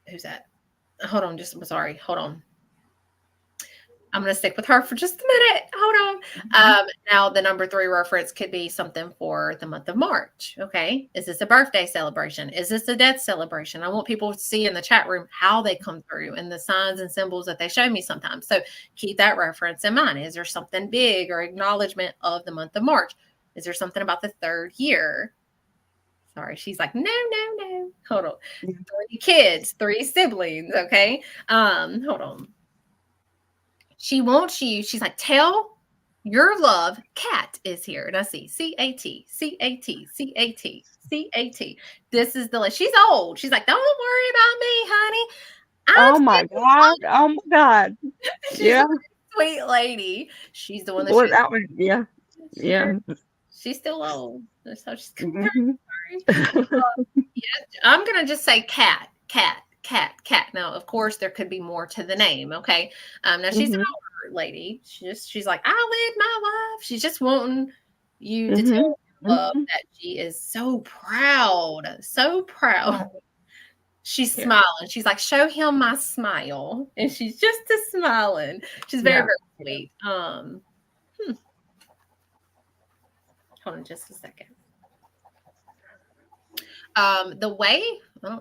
Who's that? Hold on, sorry. Hold on. I'm going to stick with her for just a minute. Hold on. Now, the number 3 reference could be something for the month of March. Okay. Is this a birthday celebration? Is this a death celebration? I want people to see in the chat room how they come through and the signs and symbols that they show me sometimes. So keep that reference in mind. Is there something big or acknowledgement of the month of March? Is there something about the 3rd year? Sorry. She's like, no. Hold on. 3 kids, 3 siblings. Okay. Hold on. She wants you. She's like, tell your love Cat is here. And I see C-A-T, C-A-T, C-A-T, C-A-T. This is she's old. She's like, don't worry about me, honey. Oh my God. She's Yeah. a sweet lady. She's the one that yeah. She's still old. That's how she's sorry. I'm going to just say Cat. Now, of course, there could be more to the name. Okay. Now she's an older lady. She's like, I live my life. She's just wanting you to tell love that she is so proud. She's smiling. She's like, show him my smile. And she's just smiling. She's very, very sweet. Hold on just a second. The way, I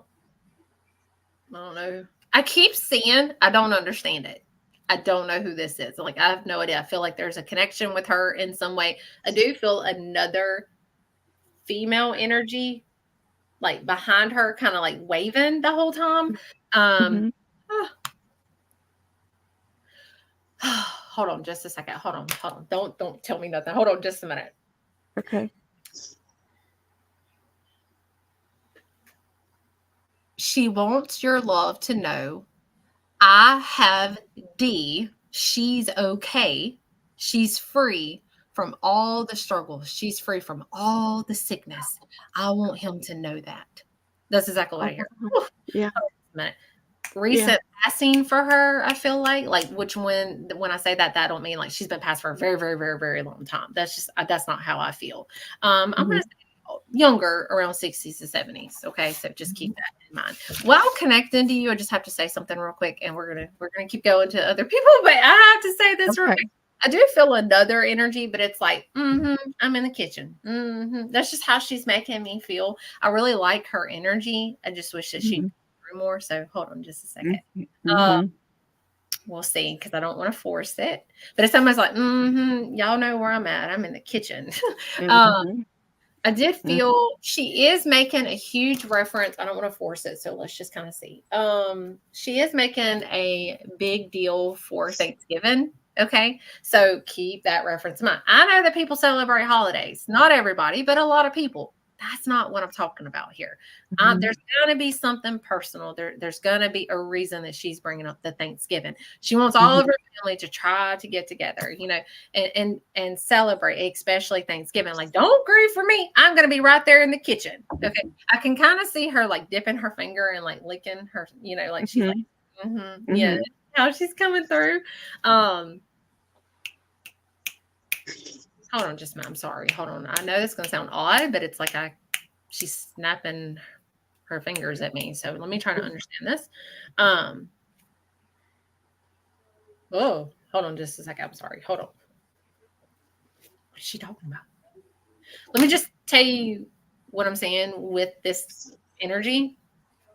don't know. I keep seeing, I don't understand it. I don't know who this is. Like, I have no idea. I feel like there's a connection with her in some way. I do feel another female energy, like behind her, kind of like waving the whole time. Hold on just a second. Hold on. Don't tell me nothing. Hold on just a minute. Okay. She wants your love to know I have D. She's okay. She's free from all the struggles. She's free from all the sickness. I want him to know that. That's exactly what I hear. Yeah. Recent passing for her, I feel like which when I say that I don't mean like she's been passed for a very, very, very, very long time. That's not how I feel. I'm going to say younger, around 60s to 70s. Okay. So just keep that in mind. While connecting to you, I just have to say something real quick and we're going to keep going to other people, but I have to say this real quick. I do feel another energy, but it's like, I'm in the kitchen. That's just how she's making me feel. I really like her energy. I just wish that she'd through more. So hold on just a second. We'll see, because I don't want to force it. But it's almost like, y'all know where I'm at. I'm in the kitchen. I did feel she is making a huge reference. I don't want to force it, so let's just kind of see. She is making a big deal for Thanksgiving. Okay, so keep that reference in mind. I know that people celebrate holidays. Not everybody, but a lot of people. That's not what I'm talking about here. There's going to be something personal. There's going to be a reason that she's bringing up the Thanksgiving. She wants all of her family to try to get together, and celebrate, especially Thanksgiving. Like, don't grieve for me. I'm going to be right there in the kitchen. Okay. I can kind of see her like dipping her finger and like licking her, like she's like, yeah, how she's coming through. Hold on just a minute. I'm sorry. Hold on. I know this is going to sound odd, but it's like she's snapping her fingers at me. So let me try to understand this. Hold on just a second. I'm sorry. Hold on. What is she talking about? Let me just tell you what I'm saying with this energy.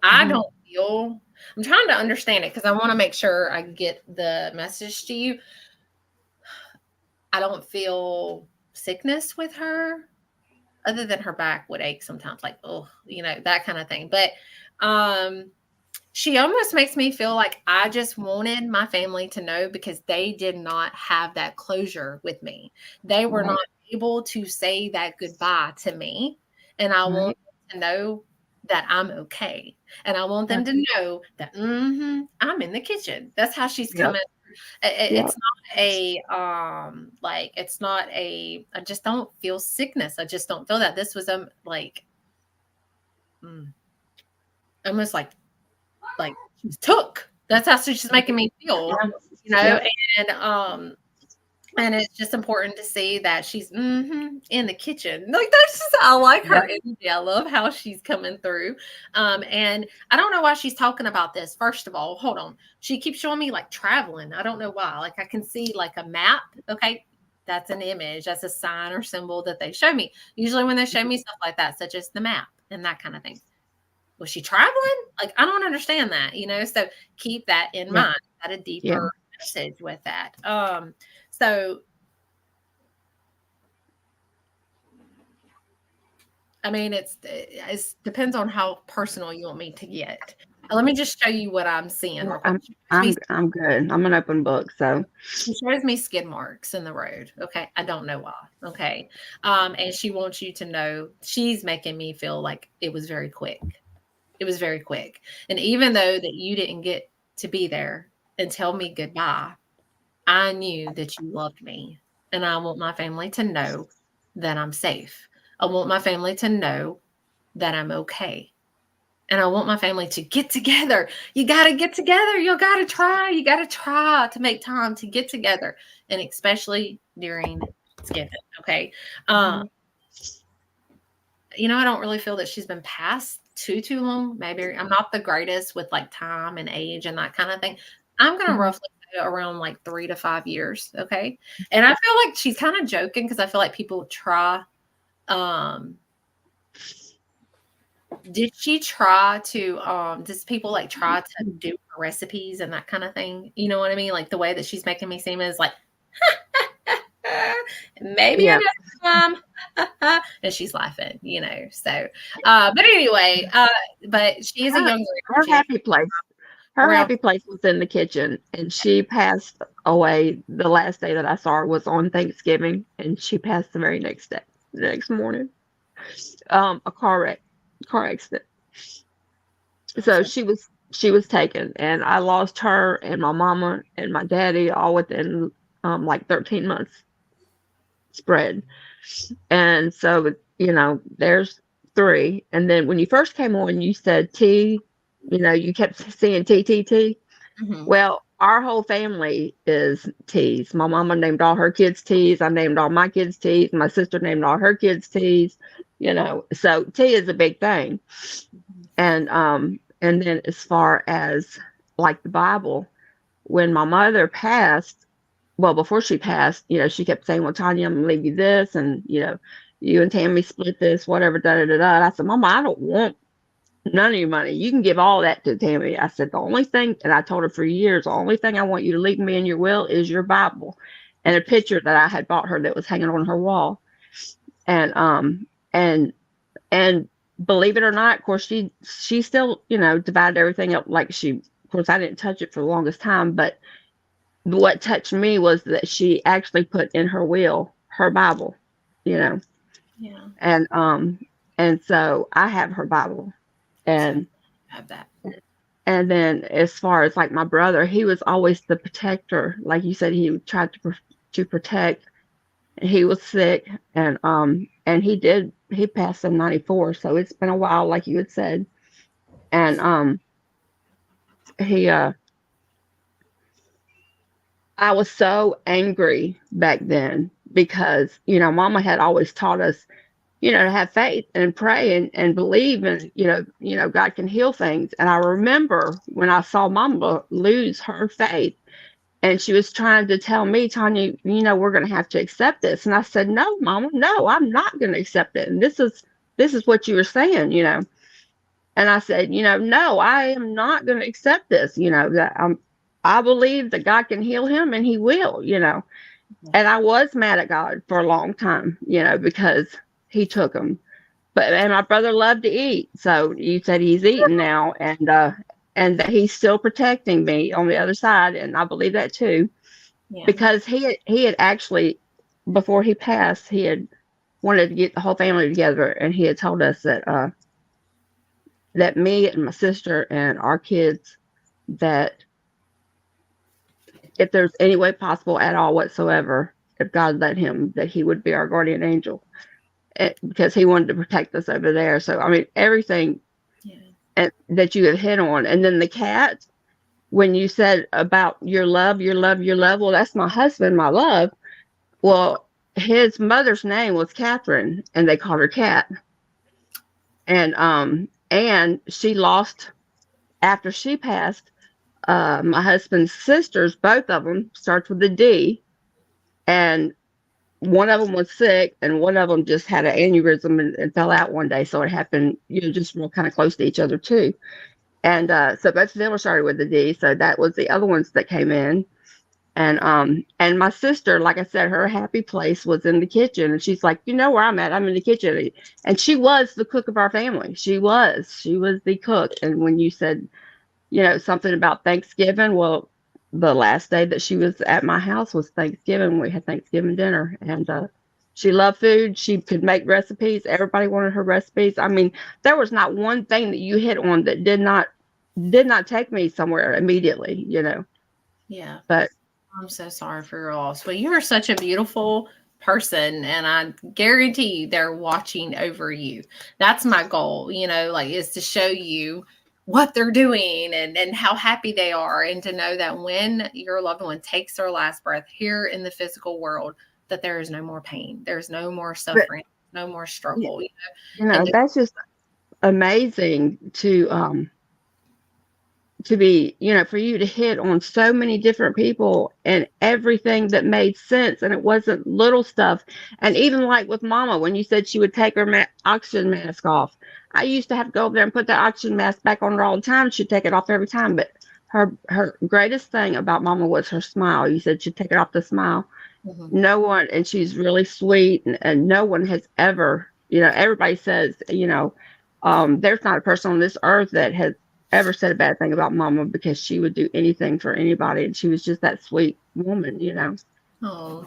I don't feel, I'm trying to understand it because I want to make sure I get the message to you. I don't feel sickness with her other than her back would ache sometimes, like, oh, that kind of thing. But she almost makes me feel like I just wanted my family to know because they did not have that closure with me. They were not able to say that goodbye to me. And I want them to know that I'm okay. And I want them to know that I'm in the kitchen. That's how she's coming. It's not I just don't feel sickness. I just don't feel that. This was almost like she's took. That's how she's making me feel, and it's just important to see that she's in the kitchen. Like that's just, I like her energy. I love how she's coming through. And I don't know why she's talking about this. First of all, hold on. She keeps showing me like traveling. I don't know why. Like I can see like a map. Okay. That's an image. That's a sign or symbol that they show me. Usually when they show me stuff like that, such as the map and that kind of thing. Was she traveling? Like, I don't understand that, so keep that in mind. Got a deeper message with that. So, I mean, it depends on how personal you want me to get. Let me just show you what I'm seeing. I'm good. I'm an open book. So she shows me skid marks in the road. Okay. I don't know why. Okay. And she wants you to know she's making me feel like it was very quick. It was very quick. And even though that you didn't get to be there and tell me goodbye, I knew that you loved me. And I want my family to know that I'm safe. I want my family to know that I'm okay. And I want my family to get together. You got to get together. You got to try. You got to try to make time to get together. And especially during Thanksgiving. Okay. I don't really feel that she's been passed too long. Maybe I'm not the greatest with like time and age and that kind of thing. I'm going to roughly say around like 3 to 5 years. Okay. And I feel like she's kind of joking because I feel like people try. Did she try to, does people like try to do recipes and that kind of thing? You know what I mean? Like the way that she's making me seem is like, maybe another time. And she's laughing, so but anyway, but she is a young her happy place. Her happy place was in the kitchen, and she passed away. The last day that I saw her was on Thanksgiving, and she passed the very next day, the next morning. A car accident. So she was taken, and I lost her and my mama and my daddy all within like 13 months spread. And so, there's 3. And then when you first came on, you said T, you kept saying T. Well, our whole family is T's. My mama named all her kids T's. I named all my kids T's. My sister named all her kids T's, so T is a big thing. And then as far as like the Bible, when my mother passed, well, before she passed, she kept saying, well, Tonya, I'm gonna leave you this, and you and Tammy split this, whatever, And I said, Mama, I don't want none of your money. You can give all that to Tammy. I said, the only thing, and I told her for years, the only thing I want you to leave me in your will is your Bible and a picture that I had bought her that was hanging on her wall. And believe it or not, of course, she still, divided everything up like of course, I didn't touch it for the longest time, but what touched me was that she actually put in her will her Bible, Yeah. And so I have her Bible, and have that. And then as far as like my brother, he was always the protector. Like you said, he tried to protect. He was sick, and he passed in 94, so it's been a while, like you had said. And I was so angry back then because, Mama had always taught us, to have faith and pray and believe, and, God can heal things. And I remember when I saw Mama lose her faith And she was trying to tell me, Tonya, we're going to have to accept this. And I said, no, Mama, no, I'm not going to accept it. And this is what you were saying, And I said, no, I am not going to accept this, that I believe that God can heal him and he will, And I was mad at God for a long time, because he took him. And my brother loved to eat. So you said he's eating now, and that he's still protecting me on the other side. And I believe that too, because he had actually, before he passed, he had wanted to get the whole family together. And he had told us that, that me and my sister and our kids, that if there's any way possible at all whatsoever, if God let him, that he would be our guardian angel, because he wanted to protect us over there. So, I mean, everything that you have hit on. And then the cat, when you said about your love, well, that's my husband, my love. Well, his mother's name was Catherine, and they called her Cat. And she lost, after she passed, my husband's sisters, both of them, starts with a D, and one of them was sick, and one of them just had an aneurysm and fell out one day. So it happened, just real kind of close to each other too. And so both of them were started with a D. So that was the other ones that came in. And my sister, like I said, her happy place was in the kitchen, and she's like, where I'm at? I'm in the kitchen. And she was the cook of our family. She was the cook. And when you said, something about Thanksgiving, well, the last day that she was at my house was Thanksgiving. We had Thanksgiving dinner, and she loved food. She could make recipes. Everybody wanted her recipes. I mean, there was not one thing that you hit on that did not take me somewhere immediately, Yeah. But I'm so sorry for your loss. Well, you are such a beautiful person, and I guarantee they're watching over you. That's my goal, is to show you what they're doing and how happy they are, and to know that when your loved one takes their last breath here in the physical world, that there is no more pain, there's no more suffering, no more struggle. That's just amazing to be, for you to hit on so many different people and everything that made sense, and it wasn't little stuff. And even like with Mama, when you said she would take her oxygen mask off, I used to have to go over there and put that oxygen mask back on her all the time. She'd take it off every time. But her greatest thing about Mama was her smile. You said she'd take it off the smile. Mm-hmm. No one, and she's really sweet, and no one has ever, everybody says, there's not a person on this earth that has ever said a bad thing about Mama, because she would do anything for anybody, and she was just that sweet woman, Oh,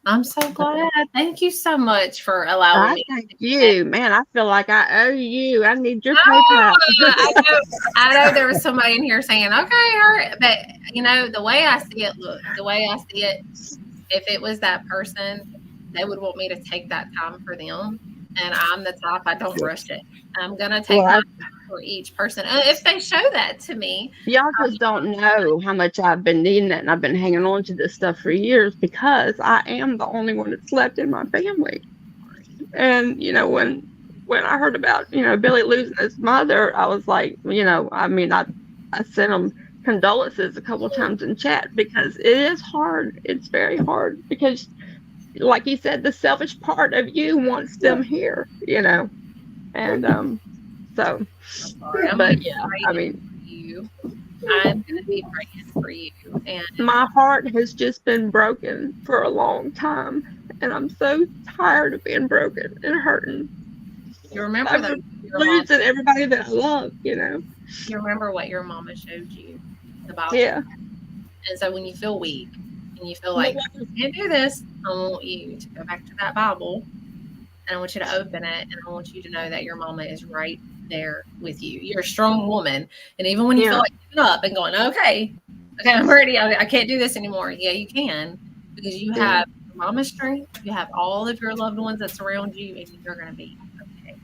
I'm so glad. Thank you so much for allowing me. Thank you, man. I feel like I owe you. I need your PayPal. I know there was somebody in here saying, okay, but the way I see it, if it was that person, they would want me to take that time for them. And I'm the type, I don't rush it. I'm going to take time for each person. If they show that to me. Y'all just don't know how much I've been needing that. And I've been hanging on to this stuff for years, because I am the only one that's left in my family. And, when I heard about, Billy losing his mother, I was like, I sent him condolences a couple of times in chat, because it is hard. It's very hard, because like you said, the selfish part of you wants them here, and so, but yeah, I'm going to be praying for you, and my heart has just been broken for a long time, and I'm so tired of being broken and hurting. You remember that losing everybody that I love, You remember what your mama showed you, the Bible. Yeah. And so when you feel weak and you feel like you can't do this, I want you to go back to that Bible, and I want you to open it, and I want you to know that your mama is right there with you. You're a strong woman, and even when you feel like giving up and going, okay, I'm ready, I can't do this anymore. Yeah, you can, because you have your mama's strength, you have all of your loved ones that surround you, and you're going to be okay.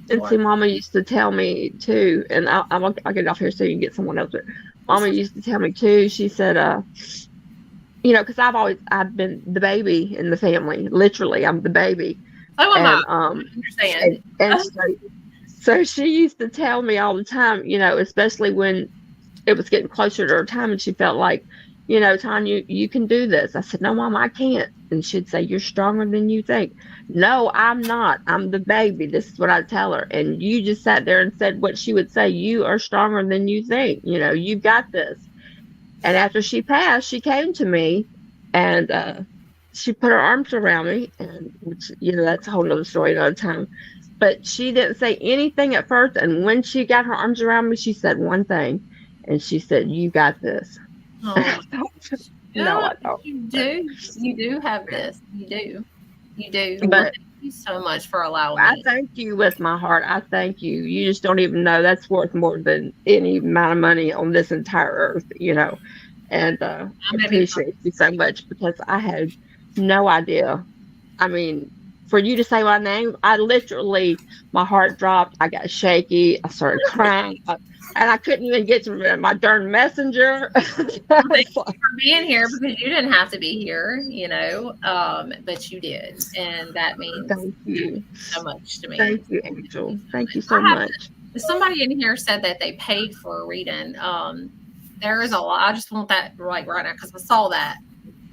And see, Mama used to tell me too, and I'll get off here so you can get someone else. But Mama used to tell me too. She said, because I've been the baby in the family. Literally, I'm the baby. Oh, I understand. And so she used to tell me all the time, especially when it was getting closer to her time, and she felt like, you know, Tonya, you can do this. I said, no, Mom, I can't. And she'd say, you're stronger than you think. No, I'm not. I'm the baby. This is what I tell her. And you just sat there and said what she would say. You are stronger than you think. You know, you got this. And after she passed, she came to me and she put her arms around me. And, which, you know, that's a whole nother story another time. But she didn't say anything at first. And when she got her arms around me, she said one thing. And she said, you got this. Oh, No, I don't. You do. You do have this. You do. You do. But thank you so much for allowing I me. thank you with my heart. I thank you. You just don't even know that's worth more than any amount of money on this entire earth, you know. And I appreciate you so much because I had no idea. I mean, for you to say my name, I literally, my heart dropped. I got shaky. I started crying. And I couldn't even get to my darn messenger. Thank you for being here because you didn't have to be here, you know, but you did. And that means thank you so much to me. Thank you, Angel. Thank you so much. Somebody in here said that they paid for a reading. There is a lot. I just want that like right now because I saw that.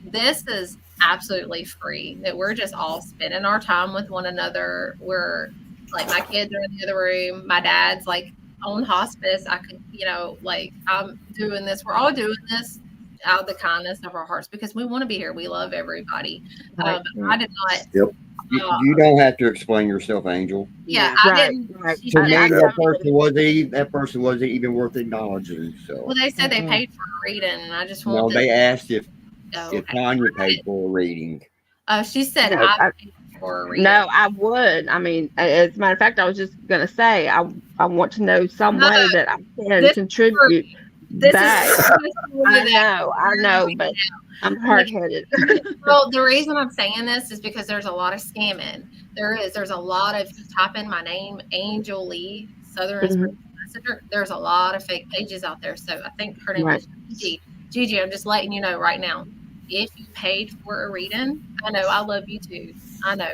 This is absolutely free. That we're just all spending our time with one another. We're like my kids are in the other room. My dad's like on hospice. I could, you know, like I'm doing this. We're all doing this out of the kindness of our hearts because we want to be here. We love everybody. I did not. Yep. You don't have to explain yourself, Angel. Yeah, Right, I didn't. right. She To said, me, that person wasn't even worth acknowledging. So. well, they said they paid for a reading, and I just No, wanted. they asked if Okay. Tonya paid for a reading. She said No, I paid for a reading. No, I would. I mean, as a matter of fact, I was just gonna say I want to know some way that I can contribute back. I know, but I'm hard-headed. Well, the reason I'm saying this is because there's a lot of scamming. There's a lot of, you type in my name, Angel Leigh, Southern Inspiration Messenger. There's a lot of fake pages out there. So I think her name is Gigi. Gigi, I'm just letting you know right now. If you paid for a reading, I know I love you too. I know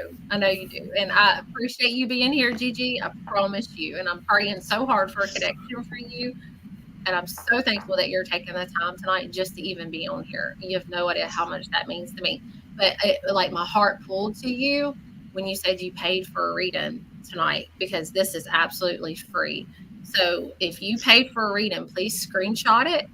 you do. And I appreciate you being here, Gigi. I promise you. And I'm praying so hard for a connection for you. And I'm so thankful that you're taking the time tonight just to even be on here. You have no idea how much that means to me. But like my heart pulled to you when you said you paid for a reading tonight because this is absolutely free. So if you paid for a reading, please screenshot it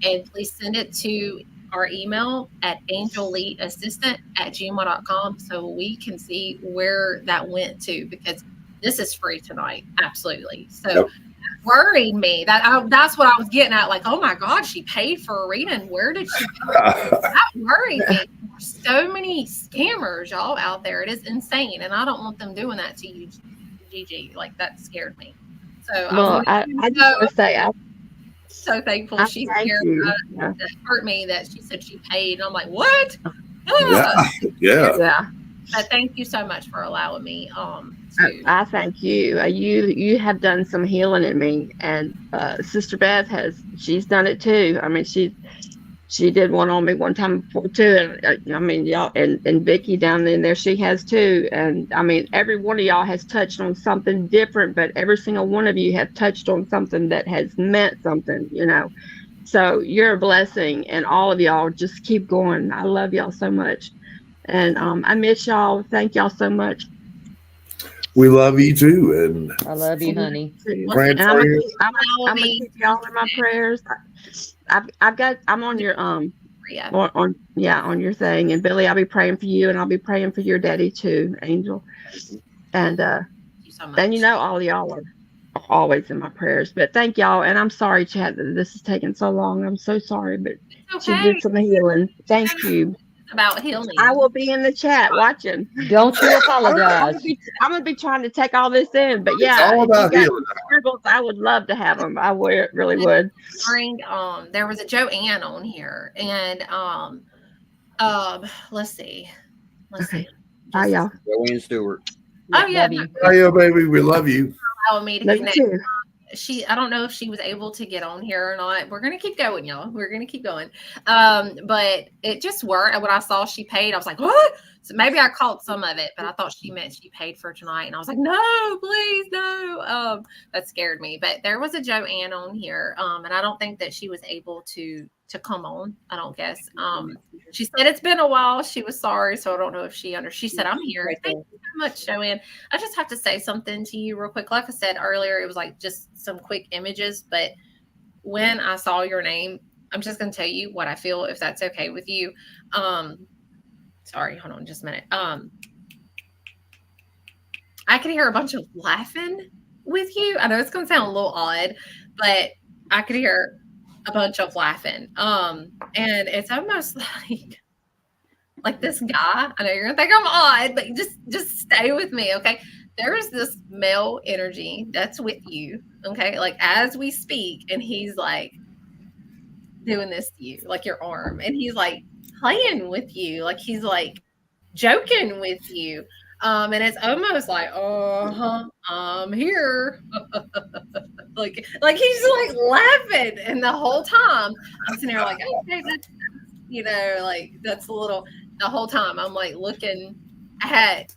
and please send it to our email at angelleighassistant@gmail.com so we can see where that went to because this is free tonight. Absolutely. So worried me that's what I was getting at. Like, oh my God, she paid for a reading. Where did she pay? That worried me. There's so many scammers, y'all, out there. It is insane. And I don't want them doing that to you, Gigi. Like, that scared me. So I just want to say I'm so thankful she's here. It hurt me that she said she paid. And I'm like, what? Yeah. But thank you so much for allowing me I thank you. You have done some healing in me, and Sister Beth she's done it too. I mean, she did one on me one time before too, and I mean, y'all and Vicky down in there, she has too. And I mean, every one of y'all has touched on something different, but every single one of you have touched on something that has meant something, you know. So you're a blessing, and all of y'all just keep going. I love y'all so much, and I miss y'all. Thank y'all so much. We love you too, and I love you, honey. Praying for you. I'm gonna keep y'all in my prayers. I'm on your on your thing, and Billy, I'll be praying for you, and I'll be praying for your daddy too, Angel. And then you know all y'all are always in my prayers. But thank y'all, and I'm sorry, Chad, that this has taken so long. I'm so sorry, but she did some healing. Thank you. About healing. I will be in the chat watching. Don't you apologize. I'm gonna be trying to take all this in, but yeah, it's all about healing. I would love to have them. I really would. There was a Joanne on here, and let's see. Hi, y'all. Joanne Stewart. Oh yeah, Hiya, baby. We love you. Allow me to connect. I don't know if she was able to get on here or not. We're going to keep going, y'all. We're going to keep going. But it just worked. And when I saw she paid, I was like, what? So maybe I caught some of it, but I thought she meant she paid for tonight. And I was like, no, please, no. That scared me. But there was a Joanne on here. And I don't think that she was able to to come on. I don't guess. She said it's been a while. She was sorry, so I don't know if she She said, I'm here. Thank you so much, Joanne. I just have to say something to you real quick. Like I said earlier, it was like just some quick images, but when I saw your name, I'm just going to tell you what I feel, if that's okay with you. Sorry, hold on just a minute. I could hear a bunch of laughing with you. I know it's going to sound a little odd, but I could hear a bunch of laughing. And it's almost like this guy. I know you're going to think I'm odd, but just stay with me, okay? There's this male energy that's with you, okay? Like as we speak, and he's like doing this to you, like your arm, and he's like playing with you, like he's like joking with you. And it's almost like, I'm here. like he's like laughing, and the whole time I'm sitting there like, okay, that's like that's a little. The whole time I'm like looking at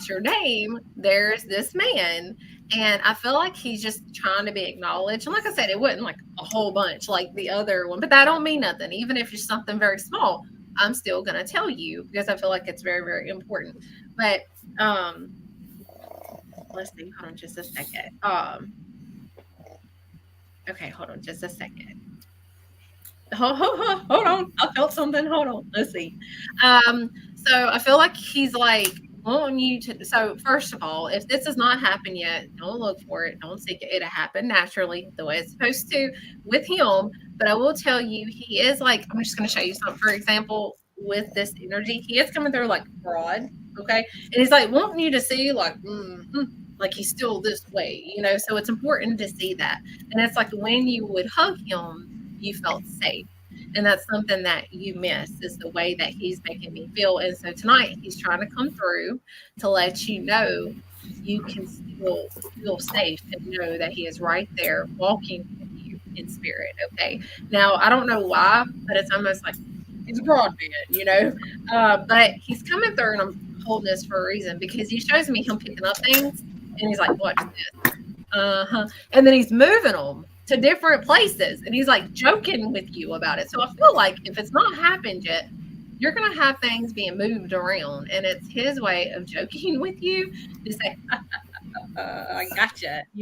your name. There's this man, and I feel like he's just trying to be acknowledged. And like I said, it wasn't like a whole bunch like the other one, but that don't mean nothing. Even if it's something very small, I'm still going to tell you because I feel like it's very, very important. But let's see. Hold on just a second. Okay, hold on just a second. Hold on. I felt something. Hold on. Let's see. So I feel like he's like wanting you to. So first of all, if this has not happened yet, don't look for it. Don't seek it. It'll happen naturally the way it's supposed to with him. But I will tell you, he is like, I'm just going to show you something. For example, with this energy, he is coming through like broad. Okay. And he's like wanting you to see like, like he's still this way, so it's important to see that. And it's like when you would hug him, you felt safe. And that's something that you miss, is the way that he's making me feel. And so tonight he's trying to come through to let you know you can still feel safe and know that he is right there walking with you in spirit. Okay. Now, I don't know why, but it's almost like he's a broad man, but he's coming through, and I'm holding this for a reason, because he shows me him picking up things, and he's like, watch this. And then he's moving them to different places, and he's like joking with you about it. So I feel like if it's not happened yet, you're going to have things being moved around, and it's his way of joking with you to say, I gotcha, so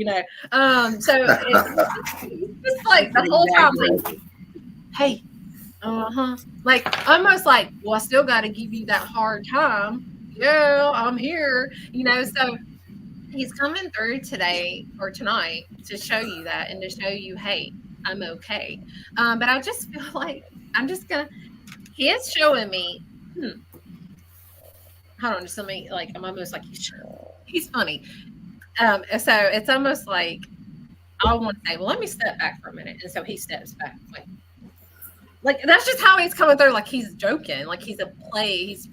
it's just like the whole time, like, hey, like almost like, well, I still got to give you that hard time. Yeah, I'm here, so he's coming through today or tonight to show you that, and to show you, hey, I'm okay. But I just feel like he is showing me, hold on, just let me, like, I'm almost like, he's funny. So it's almost like, I want to say, well, let me step back for a minute. And so he steps back. Like that's just how he's coming through. Like he's joking, like he's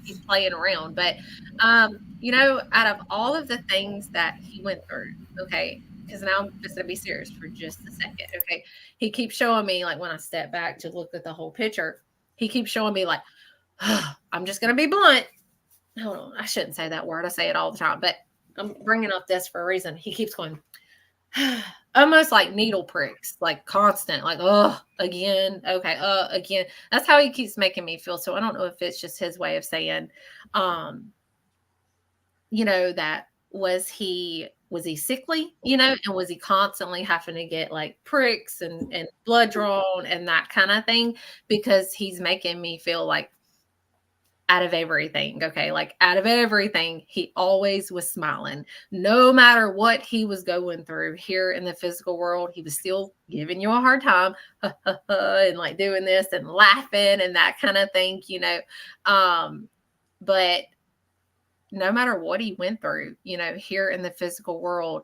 he's playing around. But, out of all of the things that he went through, okay, because now I'm just going to be serious for just a second. Okay. He keeps showing me, like, when I step back to look at the whole picture, he keeps showing me like, I'm just going to be blunt. Hold on. I shouldn't say that word. I say it all the time, but I'm bringing up this for a reason. He keeps going, almost like needle pricks, like constant, like, again. Okay. Again. That's how he keeps making me feel. So I don't know if it's just his way of saying, that was he sickly, and was he constantly having to get like pricks and blood drawn and that kind of thing? Because he's making me feel like out of everything, okay, like out of everything, he always was smiling. No matter what he was going through here in the physical world, he was still giving you a hard time and like doing this and laughing and that kind of thing, but no matter what he went through, here in the physical world,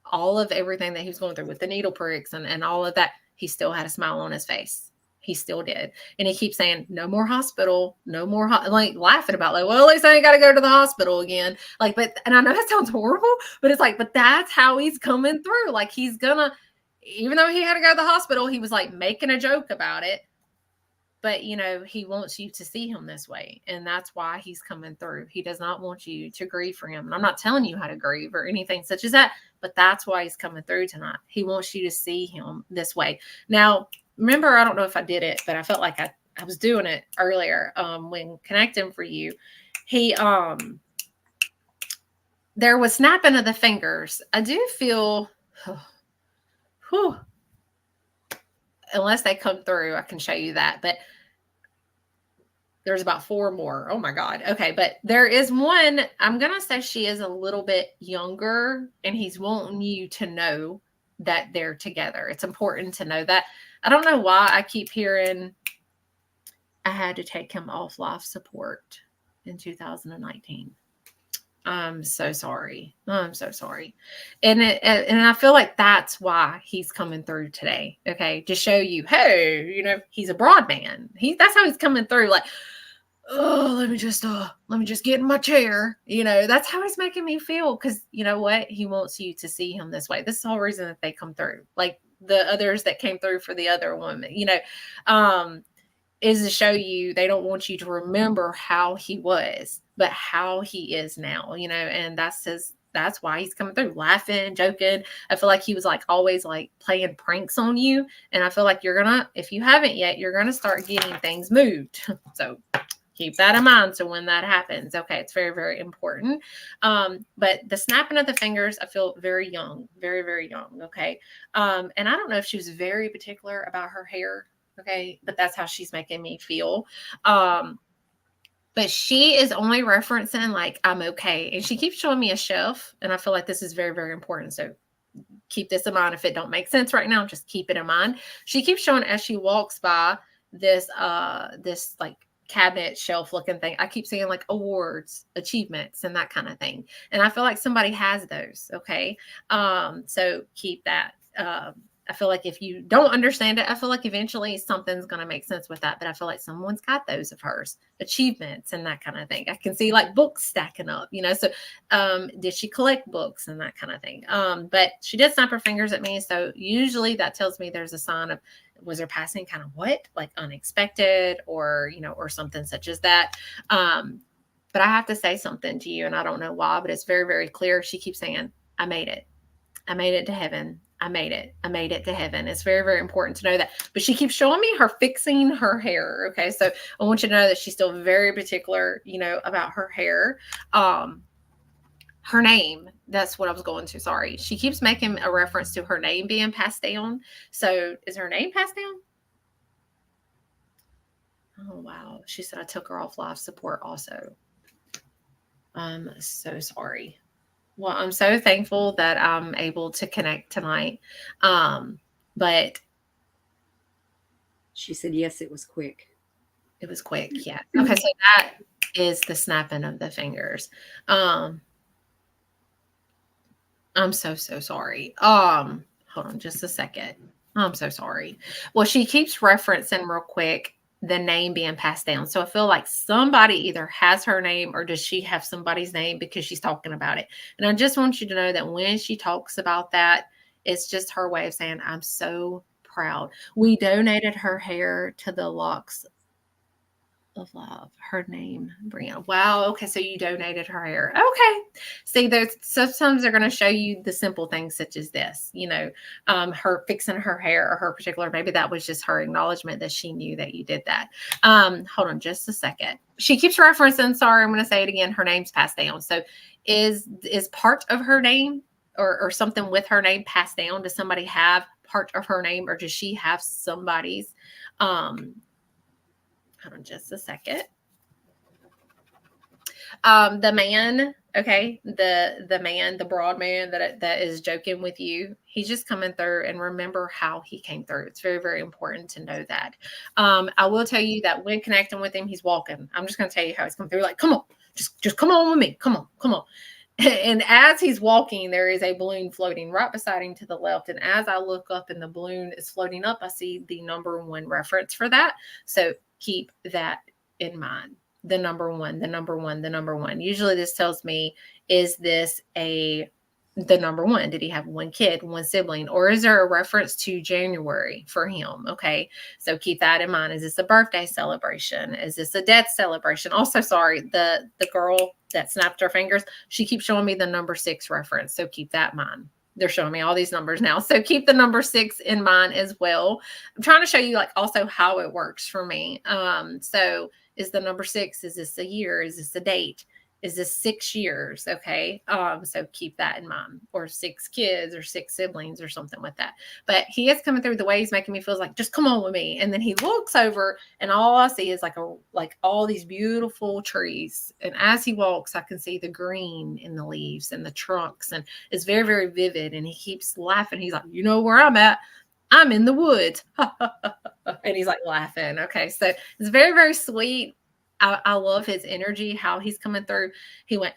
all of everything that he was going through with the needle pricks and all of that, he still had a smile on his face. He still did. And he keeps saying, no more hospital, no more, like laughing about like, well, at least I ain't got to go to the hospital again. Like, and I know that sounds horrible, but it's like, but that's how he's coming through. Like he's gonna, even though he had to go to the hospital, he was like making a joke about it. But, he wants you to see him this way. And that's why he's coming through. He does not want you to grieve for him. And I'm not telling you how to grieve or anything such as that, but that's why he's coming through tonight. He wants you to see him this way. Now, remember, I don't know if I did it, but I felt like I was doing it earlier when connecting for you. He there was snapping of the fingers. I do feel whew, unless they come through, I can show you that. But there's about 4 more. Oh my God. Okay. But there is one, I'm going to say she is a little bit younger, and he's wanting you to know that they're together. It's important to know that. I don't know why I keep hearing I had to take him off life support in 2019. I'm so sorry. I'm so sorry. And I feel like that's why he's coming through today. Okay. To show you, hey, you know, he's a broad man. That's how he's coming through. Like, oh, let me just get in my chair. You know, that's how he's making me feel. Cause you know what? He wants you to see him this way. This is the whole reason that they come through. Like the others that came through for the other woman, you know, is to show you they don't want you to remember how he was, but how he is now, you know, and that's why he's coming through laughing, joking. I feel like he was like always like playing pranks on you. And I feel like if you haven't yet, you're going to start getting things moved. So keep that in mind. So when that happens, okay, it's very, very important. But the snapping of the fingers, I feel very young, very, very young. Okay. And I don't know if she was very particular about her hair. Okay. But that's how she's making me feel. But she is only referencing like, I'm okay. And she keeps showing me a shelf. And I feel like this is very, very important. So keep this in mind. If it don't make sense right now, just keep it in mind. She keeps showing as she walks by this like cabinet shelf looking thing. I keep seeing like awards, achievements, and that kind of thing. And I feel like somebody has those. Okay. So keep that. I feel like if you don't understand it, I feel like eventually something's going to make sense with that. But I feel like someone's got those of hers, achievements and that kind of thing. I can see like books stacking up, you know. So did she collect books and that kind of thing? But she did snap her fingers at me. So usually that tells me there's a sign of, was her passing kind of what? Like unexpected or, you know, or something such as that. But I have to say something to you, and I don't know why, but it's very, very clear. She keeps saying, I made it. I made it to heaven. I made it. I made it to heaven. It's very, very important to know that. But she keeps showing me her fixing her hair. Okay. So I want you to know that she's still very particular, you know, about her hair. Her name, that's what I was going to. Sorry. She keeps making a reference to her name being passed down. So is her name passed down? Oh, wow. She said I took her off life support also. I'm so sorry. Well, I'm so thankful that I'm able to connect tonight. But she said, yes, it was quick. It was quick. Yeah. Okay. So that is the snapping of the fingers. I'm so sorry. Hold on just a second. I'm so sorry. Well, she keeps referencing real quick the name being passed down. So I feel like somebody either has her name or does she have somebody's name because she's talking about it. And I just want you to know that when she talks about that, it's just her way of saying, I'm so proud. We donated her hair to the Locks of Love. Her name, Brianna. Wow. Okay. So you donated her hair. Okay. See, there's sometimes they're going to show you the simple things such as this, you know, her fixing her hair or her particular, maybe that was just her acknowledgement that she knew that you did that. Hold on just a second. She keeps referencing, sorry, I'm going to say it again. Her name's passed down. So is part of her name or something with her name passed down? Does somebody have part of her name or does she have somebody's, hold on just a second. The man, okay, the man, the broad man that is joking with you, he's just coming through, and remember how he came through. It's very, very important to know that. I will tell you that when connecting with him, he's walking. I'm just going to tell you how he's coming through. Like, come on, just come on with me. Come on. And as he's walking, there is a balloon floating right beside him to the left. And as I look up and the balloon is floating up, I see the number 1 reference for that. So keep that in mind. The number one. Usually this tells me, is this the number 1? Did he have 1 kid, 1 sibling, or is there a reference to January for him? Okay. So keep that in mind. Is this a birthday celebration? Is this a death celebration? Also, sorry, the girl that snapped her fingers, she keeps showing me the number 6 reference. So keep that in mind. they're showing me all these numbers now. So keep the number 6 in mind as well. I'm trying to show you like also how it works for me. So is the number 6, is this a year? Is this a date? Is this 6 years? Okay. So keep that in mind, or 6 kids or 6 siblings or something with that. But he is coming through the way he's making me feel like, just come on with me. And then he looks over and all I see is like all these beautiful trees. And as he walks, I can see the green in the leaves and the trunks, and it's very, very vivid. And he keeps laughing. He's like, you know where I'm at? I'm in the woods. And he's like laughing. Okay. So it's very, very sweet. I love his energy, how he's coming through. He went,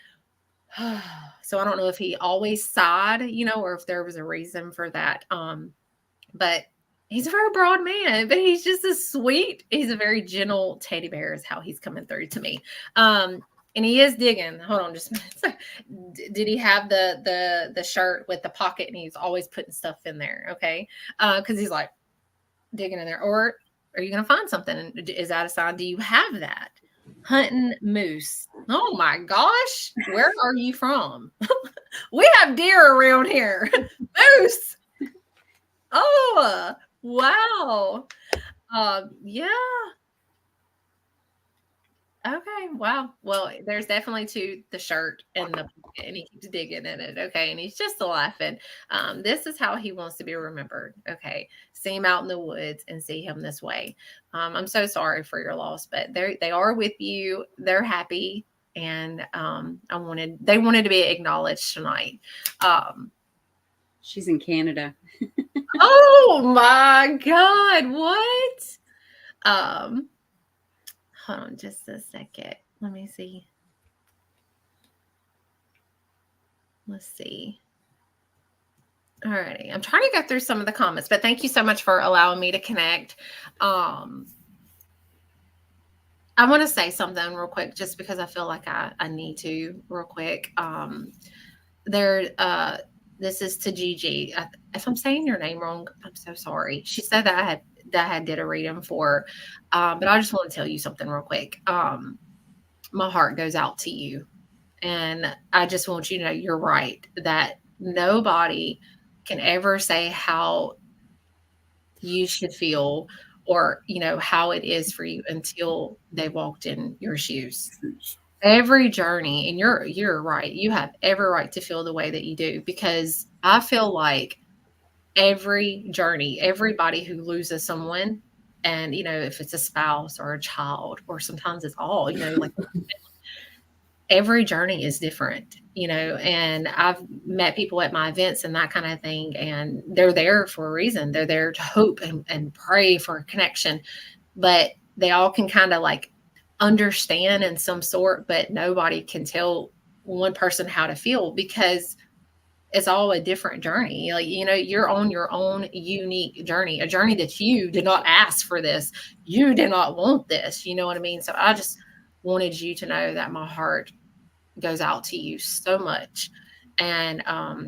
so I don't know if he always sighed, or if there was a reason for that. But he's a very broad man, but he's just as sweet. He's a very gentle teddy bear is how he's coming through to me. And he is digging. Hold on just a minute. Did he have the shirt with the pocket and he's always putting stuff in there? Okay. Because he's like digging in there. Or are you going to find something? Is that a sign? Do you have that? Hunting moose. Oh my gosh. Where are you from? We have deer around here. Moose. Oh, wow. Yeah. Okay. Wow. Well, there's definitely to the shirt and he keeps digging in it. Okay. And he's just laughing. This is how he wants to be remembered. Okay. See him out in the woods and see him this way. I'm so sorry for your loss, but they are with you. They're happy. And they wanted to be acknowledged tonight. She's in Canada. Oh my God. What? Hold on just a second. Let me see. Let's see. All righty. I'm trying to go through some of the comments, but thank you so much for allowing me to connect. I want to say something real quick, just because I feel like I need to real quick. This is to Gigi. If I'm saying your name wrong, I'm so sorry. She said that I had did a reading for, but I just want to tell you something real quick. My heart goes out to you, and I just want you to know you're right, that nobody can ever say how you should feel or, how it is for you until they walked in your shoes. Every journey, and you're right. You have every right to feel the way that you do, because I feel like every journey, everybody who loses someone, and if it's a spouse or a child, or sometimes it's all, like every journey is different, and I've met people at my events and that kind of thing, and they're there for a reason. They're there to hope and pray for a connection, but they all can kind of like understand in some sort, but nobody can tell one person how to feel, because it's all a different journey. Like, you're on your own unique journey, a journey that you did not ask for this. You did not want this. You know what I mean? So I just wanted you to know that my heart goes out to you so much. And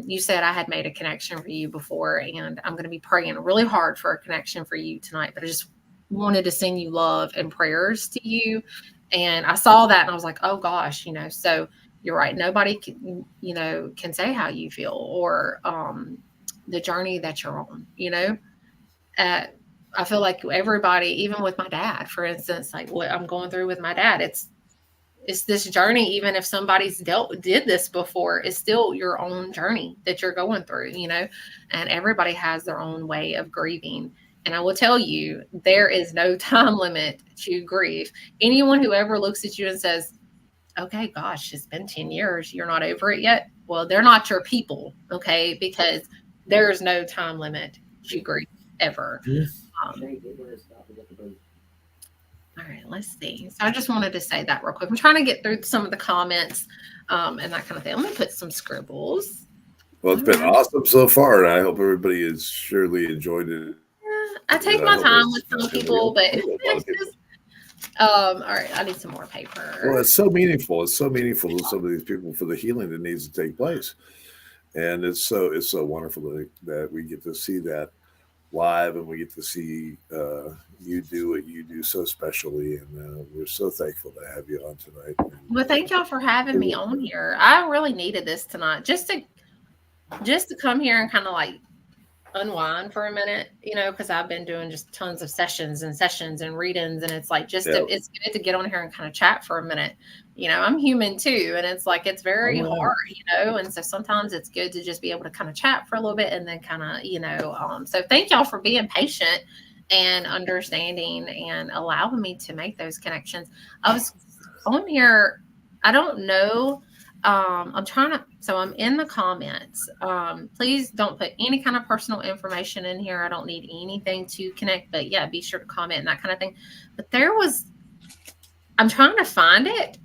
you said I had made a connection for you before, and I'm going to be praying really hard for a connection for you tonight, but I just wanted to send you love and prayers to you. And I saw that and I was like, oh gosh, so you're right. Nobody can, can say how you feel or the journey that you're on, I feel like everybody, even with my dad, for instance, like what I'm going through with my dad, it's this journey. Even if somebody's did this before, it's still your own journey that you're going through, and everybody has their own way of grieving. And I will tell you, there is no time limit to grief. Anyone who ever looks at you and says, okay, gosh, it's been 10 years, you're not over it yet. Well, they're not your people, okay? Because there's no time limit to grief ever. All right, let's see. So I just wanted to say that real quick. I'm trying to get through some of the comments and that kind of thing. Let me put some scribbles. Well, it's been awesome so far, and I hope everybody has surely enjoyed it. I take my time with some people, but it's just, all right, I need some more paper. Well, it's so meaningful. It's so meaningful to some of these people for the healing that needs to take place. And it's so wonderful that we get to see that live, and we get to see you do what you do so specially. And we're so thankful to have you on tonight. Well, thank y'all for having me on here. I really needed this tonight, just to just to come here and kind of like unwind for a minute, you know, because I've been doing just tons of sessions and readings, and it's like it's good to get on here and kind of chat for a minute. You know, I'm human too, and it's like it's very hard, you know, and so sometimes it's good to just be able to kind of chat for a little bit and then kind of, you know, so thank y'all for being patient and understanding and allowing me to make those connections. I was on here, I don't know. I'm in the comments. Please don't put any kind of personal information in here. I don't need anything to connect, but yeah, be sure to comment and that kind of thing. But I'm trying to find it.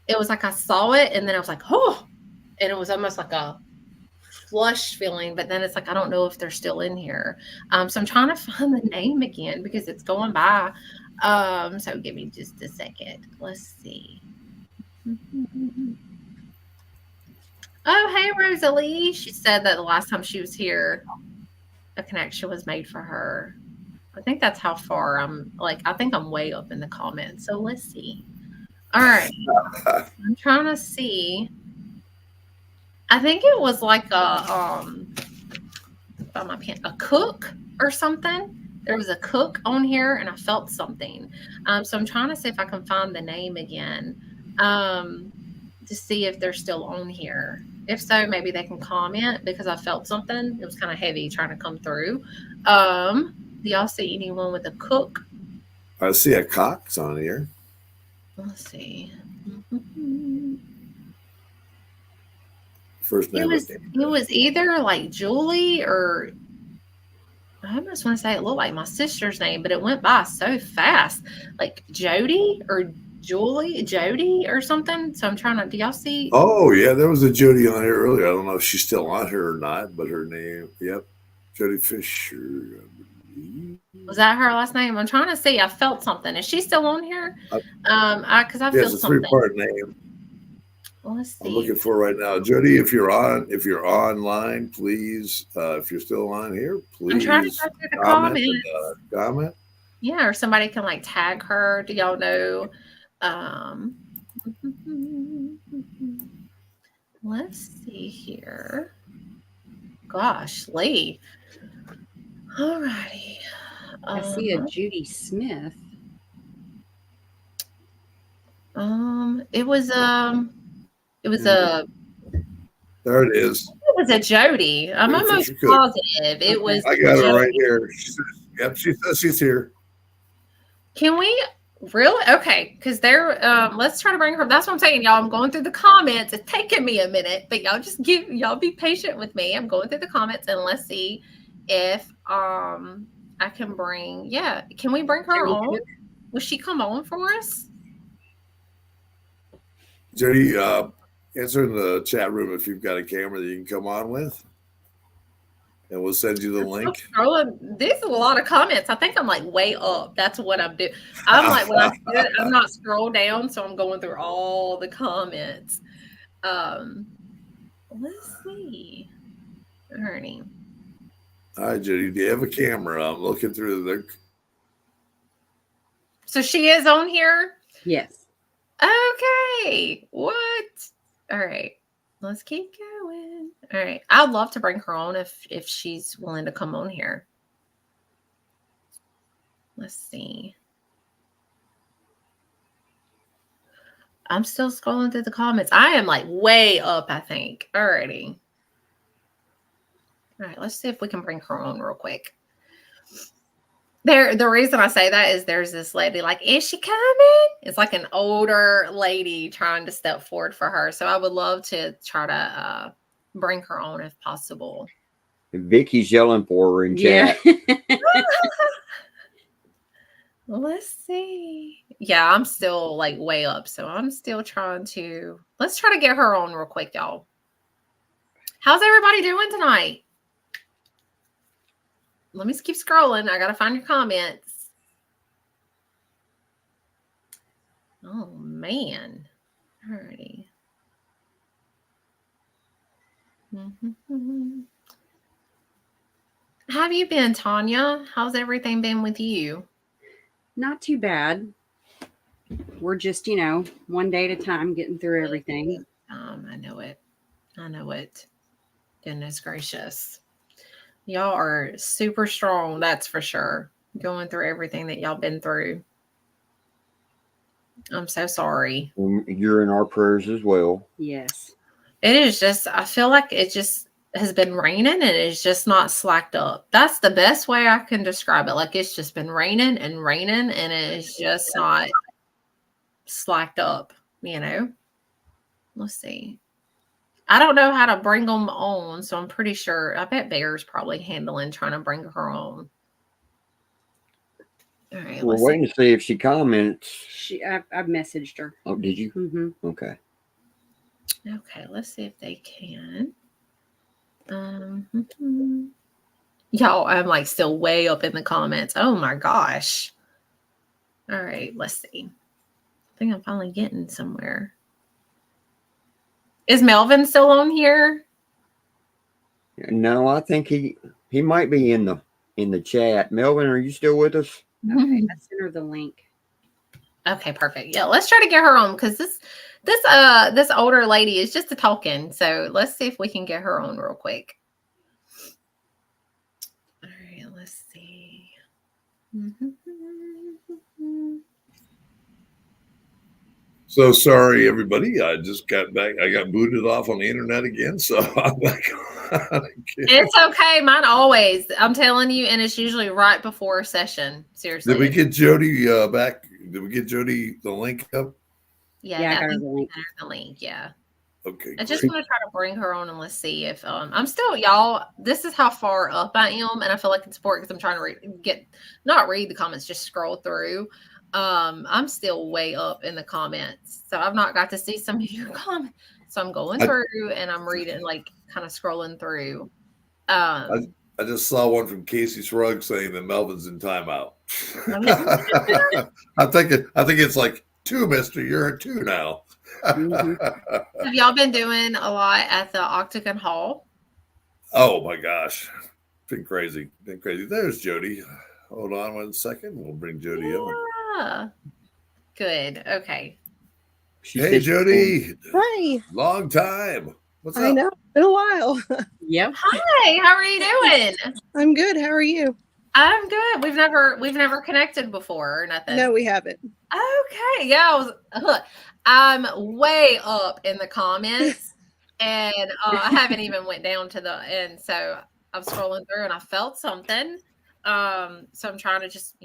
It was like I saw it and then I was like, oh, and it was almost like a flush feeling, but then it's like I don't know if they're still in here. So I'm trying to find the name again because it's going by. So give me just a second. Let's see. Oh, hey, Rosalie. She said that the last time she was here, a connection was made for her. I think that's how far I think I'm way up in the comments. So let's see. All right. I'm trying to see. I think it was like a cook or something. There was a cook on here and I felt something. So I'm trying to see if I can find the name again to see if they're still on here. If so, maybe they can comment because I felt something. It was kind of heavy trying to come through. Do y'all see anyone with a cook? I see a Cox on here. Let's see. First name. It was either like Julie or I almost want to say it looked like my sister's name, but it went by so fast. Like Jody or Jody or something. So I'm trying to, do y'all see? Oh, yeah, there was a Jody on here earlier. I don't know if she's still on here or not, but her name, yep, Jody Fisher. Was that her last name? I'm trying to see. I felt something. Is she still on here? Because I feel something. It's a 3-part name. Well, let's see. I'm looking for right now, Jody. If you're online, please. If you're still on here, please. I'm trying to go through the comments. Comment. Yeah, or somebody can like tag her. Do y'all know? Let's see here. Gosh, Leigh. All righty. I see a Judy Smith. It was there it is. It was a Jody. I'm almost positive. It was. I got her right here. She says she's here. Can we really? Okay, because they're let's try to bring her. That's what I'm saying, y'all. I'm going through the comments. It's taking me a minute, but y'all be patient with me. I'm going through the comments and let's see if I can bring. Yeah, can we bring her on? Will she come on for us? Jody, answer in the chat room if you've got a camera that you can come on with. And we'll send you the link. There's a lot of comments. I think I'm like way up. That's what I'm doing. I'm like, I'm not scroll down, so I'm going through all the comments. Let's see. Ernie. All right, Jody, do you have a camera? I'm looking through the. So she is on here? Yes. Okay. What? All right. Let's keep going. All right. I'd love to bring her on if she's willing to come on here. Let's see. I'm still scrolling through the comments. I am like way up, I think. Alrighty. All right. Let's see if we can bring her on real quick. The reason I say that is there's this lady like, is she coming? It's like an older lady trying to step forward for her. So I would love to try to bring her on if possible. Vicky's yelling for her in chat. Let's see. Yeah, I'm still like way up. So I'm still trying to, let's try to get her on real quick, y'all. How's everybody doing tonight? Let me keep scrolling. I got to find your comments. Oh, man. All righty. How have you been, Tonya? How's everything been with you? Not too bad. We're just, one day at a time getting through everything. I know it. I know it. Goodness gracious. Y'all are super strong, that's for sure. Going through everything that y'all been through. I'm so sorry. You're in our prayers as well. Yes. It is just, I feel like it just has been raining and it's just not slacked up. That's the best way I can describe it. Like it's just been raining and it is just not slacked up, you know? Let's see. I don't know how to bring them on, so I'm pretty sure. I bet Bear's probably trying to bring her on. All right, We're waiting to see if she comments. I've messaged her. Oh, did you? Mm-hmm. Okay. Okay, let's see if they can. Y'all, I'm like still way up in the comments. Oh my gosh. All right, let's see. I think I'm finally getting somewhere. Is Melvin still on here? No, I think he might be in the chat. Melvin, are you still with us? Okay, I sent her the link. Okay, perfect. Yeah, let's try to get her on because this older lady is just a talking. So let's see if we can get her on real quick. All right, let's see. So sorry, everybody. I just got back. I got booted off on the internet again. So I'm like, it's okay. Mine always. I'm telling you, and it's usually right before a session. Seriously. Did we get Jody back? Did we get Jody the link up? Yeah, I got the link. Yeah. Okay. I just want to try to bring her on and let's see if I'm still, y'all. This is how far up I am, and I feel like it's important because I'm trying to not read the comments, just scroll through. I'm still way up in the comments, so I've not got to see some of your comments. So I'm going through and I'm reading, like kind of scrolling through. I just saw one from Casey Srugg saying that Melvin's in timeout. I think it's like 2, mister. You're at 2 now. Have y'all been doing a lot at the Octagon Hall? Oh my gosh. Been crazy. There's Jody. Hold on 1 second. We'll bring Jody up. Yeah. Good. Okay. Hey, Jody. Hi. Long time. What's up? I know. Been a while. Yep. Hi. How are you doing? I'm good. How are you? I'm good. We've never connected before or nothing. No, we haven't. Okay. Yeah. I'm way up in the comments and I haven't even went down to the end. So I'm scrolling through and I felt something. So I'm trying to just,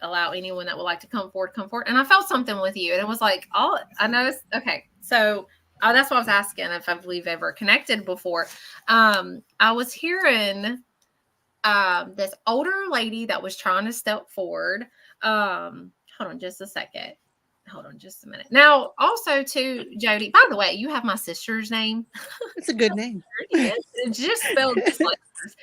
allow anyone that would like to come forward. And I felt something with you and it was like, I know. Okay. So that's what I was asking if we've ever connected before. I was hearing this older lady that was trying to step forward. Hold on just a second. Hold on just a minute. Now, also too, Jody, by the way, you have my sister's name. It's a good name. It's just spelled just like yours.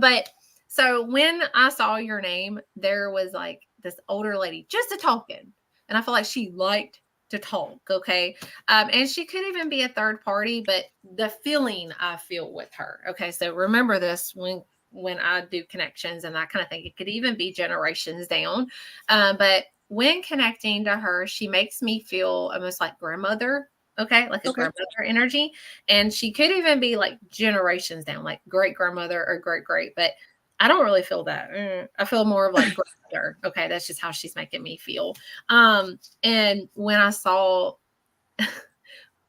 But so when I saw your name, there was like this older lady just a talking. And I feel like she liked to talk. Okay. And she could even be a third party, but the feeling I feel with her. Okay. So remember this when I do connections and that kind of thing, it could even be generations down. But when connecting to her, she makes me feel almost like grandmother. Okay. Like a grandmother energy. And she could even be like generations down, like great grandmother or great, but I don't really feel that. I feel more of like grandmother. Okay. That's just how she's making me feel. And when I saw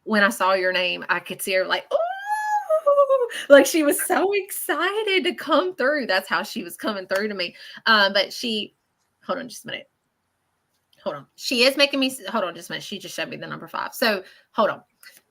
your name, I could see her like, oh, like she was so excited to come through. That's how she was coming through to me. But hold on just a minute. Hold on. She is making me, hold on just a minute. She just showed me the number 5. So hold on.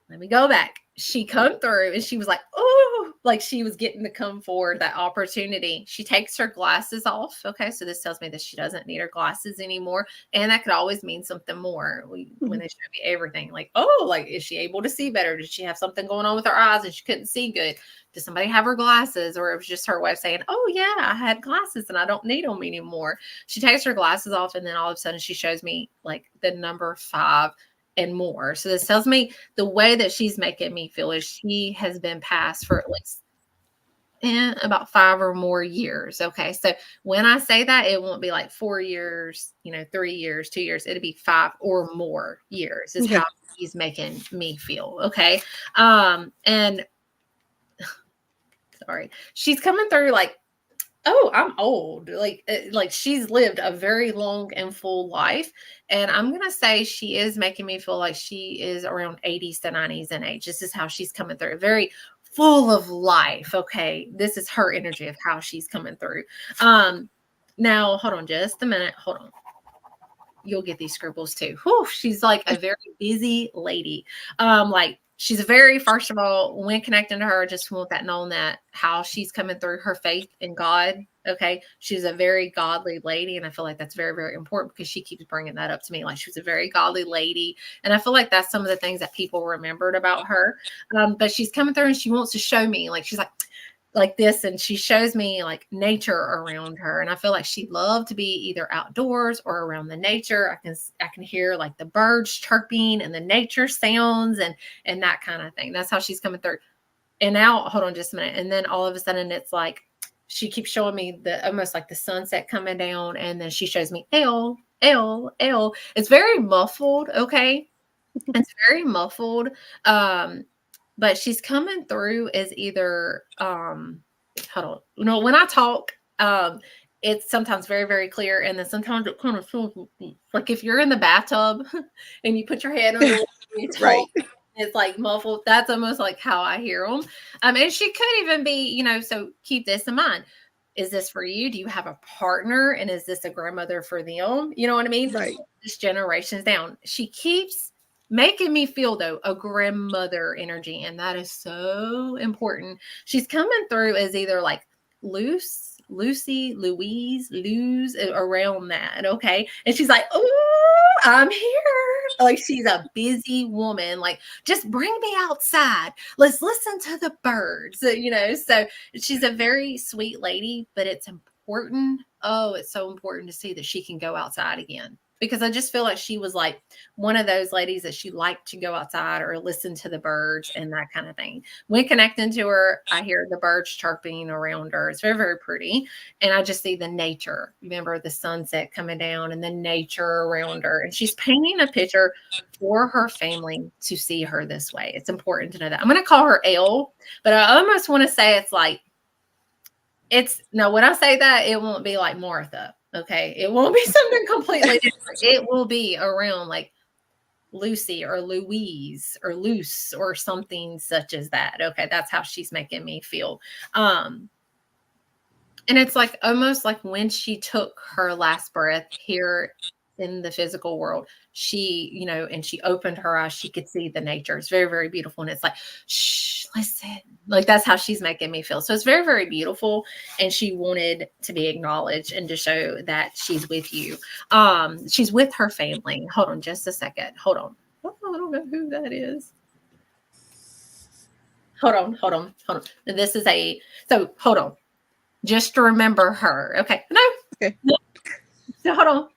Let me go back. She come through and she was like, oh, like she was getting to come forward, that opportunity. She takes her glasses off. Okay. So this tells me that she doesn't need her glasses anymore. And that could always mean something more when they show me everything. Like, oh, like, is she able to see better? Did she have something going on with her eyes and she couldn't see good? Did somebody have her glasses? Or it was just her way of saying, oh yeah, I had glasses and I don't need them anymore. She takes her glasses off and then all of a sudden she shows me like the number 5 and more. So this tells me the way that she's making me feel is she has been passed for at least about 5 or more years. Okay. So when I say that, it won't be like 4 years, 3 years, 2 years. It'll be 5 or more years is how she's making me feel. Okay. And sorry. She's coming through like, oh, I'm old. Like she's lived a very long and full life. And I'm going to say she is making me feel like she is around 80s to 90s in age. This is how she's coming through. Very full of life. Okay. This is her energy of how she's coming through. Now hold on just a minute. Hold on. You'll get these scribbles too. Whew, she's like a very busy lady. Like she's very, first of all, when connecting to her, I just want that known that how she's coming through her faith in God. Okay. She's a very godly lady. And I feel like that's very, very important because she keeps bringing that up to me. Like she was a very godly lady. And I feel like that's some of the things that people remembered about her. But she's coming through and she wants to show me, like, she's like this, and she shows me like nature around her, and I feel like she loved to be either outdoors or around the nature. I can hear like the birds chirping and the nature sounds and that kind of thing. That's how she's coming through. And now hold on just a minute, and then all of a sudden it's like she keeps showing me the almost like the sunset coming down, and then she shows me L. It's very muffled. Okay, it's very muffled. But she's coming through as either, hold on. No, when I talk, it's sometimes very, very clear. And then sometimes it kind of feels like if you're in the bathtub and you put your head under and you talk, Right. it's like muffled. That's almost like how I hear them. And she could even be, so keep this in mind. Is this for you? Do you have a partner? And is this a grandmother for them? You know what I mean? Right. This generations down. She keeps making me feel though a grandmother energy, and that is so important. She's coming through as either like Lucy, Louise, Luz, around that. Okay. And she's like, oh, I'm here. Like she's a busy woman. Like, just bring me outside. Let's listen to the birds, so she's a very sweet lady, but it's important. Oh, it's so important to see that she can go outside again. Because I just feel like she was like one of those ladies that she liked to go outside or listen to the birds and that kind of thing. When connecting to her, I hear the birds chirping around her. It's very, very pretty. And I just see the nature. Remember the sunset coming down and the nature around her. And she's painting a picture for her family to see her this way. It's important to know that. I'm going to call her Elle, but I almost want to say it's like, when I say that, it won't be like Martha. Okay. It won't be something completely different. It will be around like Lucy or Louise or Luce or something such as that. Okay. That's how she's making me feel. And it's like almost like when she took her last breath here in the physical world, she, and she opened her eyes, she could see the nature. It's very, very beautiful. And it's like, shh, listen. Like that's how she's making me feel. So it's very, very beautiful. And she wanted to be acknowledged and to show that she's with you. She's with her family. Hold on just a second. Hold on. Oh, I don't know who that is. Hold on. And this is so hold on. Just to remember her. Okay. No. Okay. No. So hold on.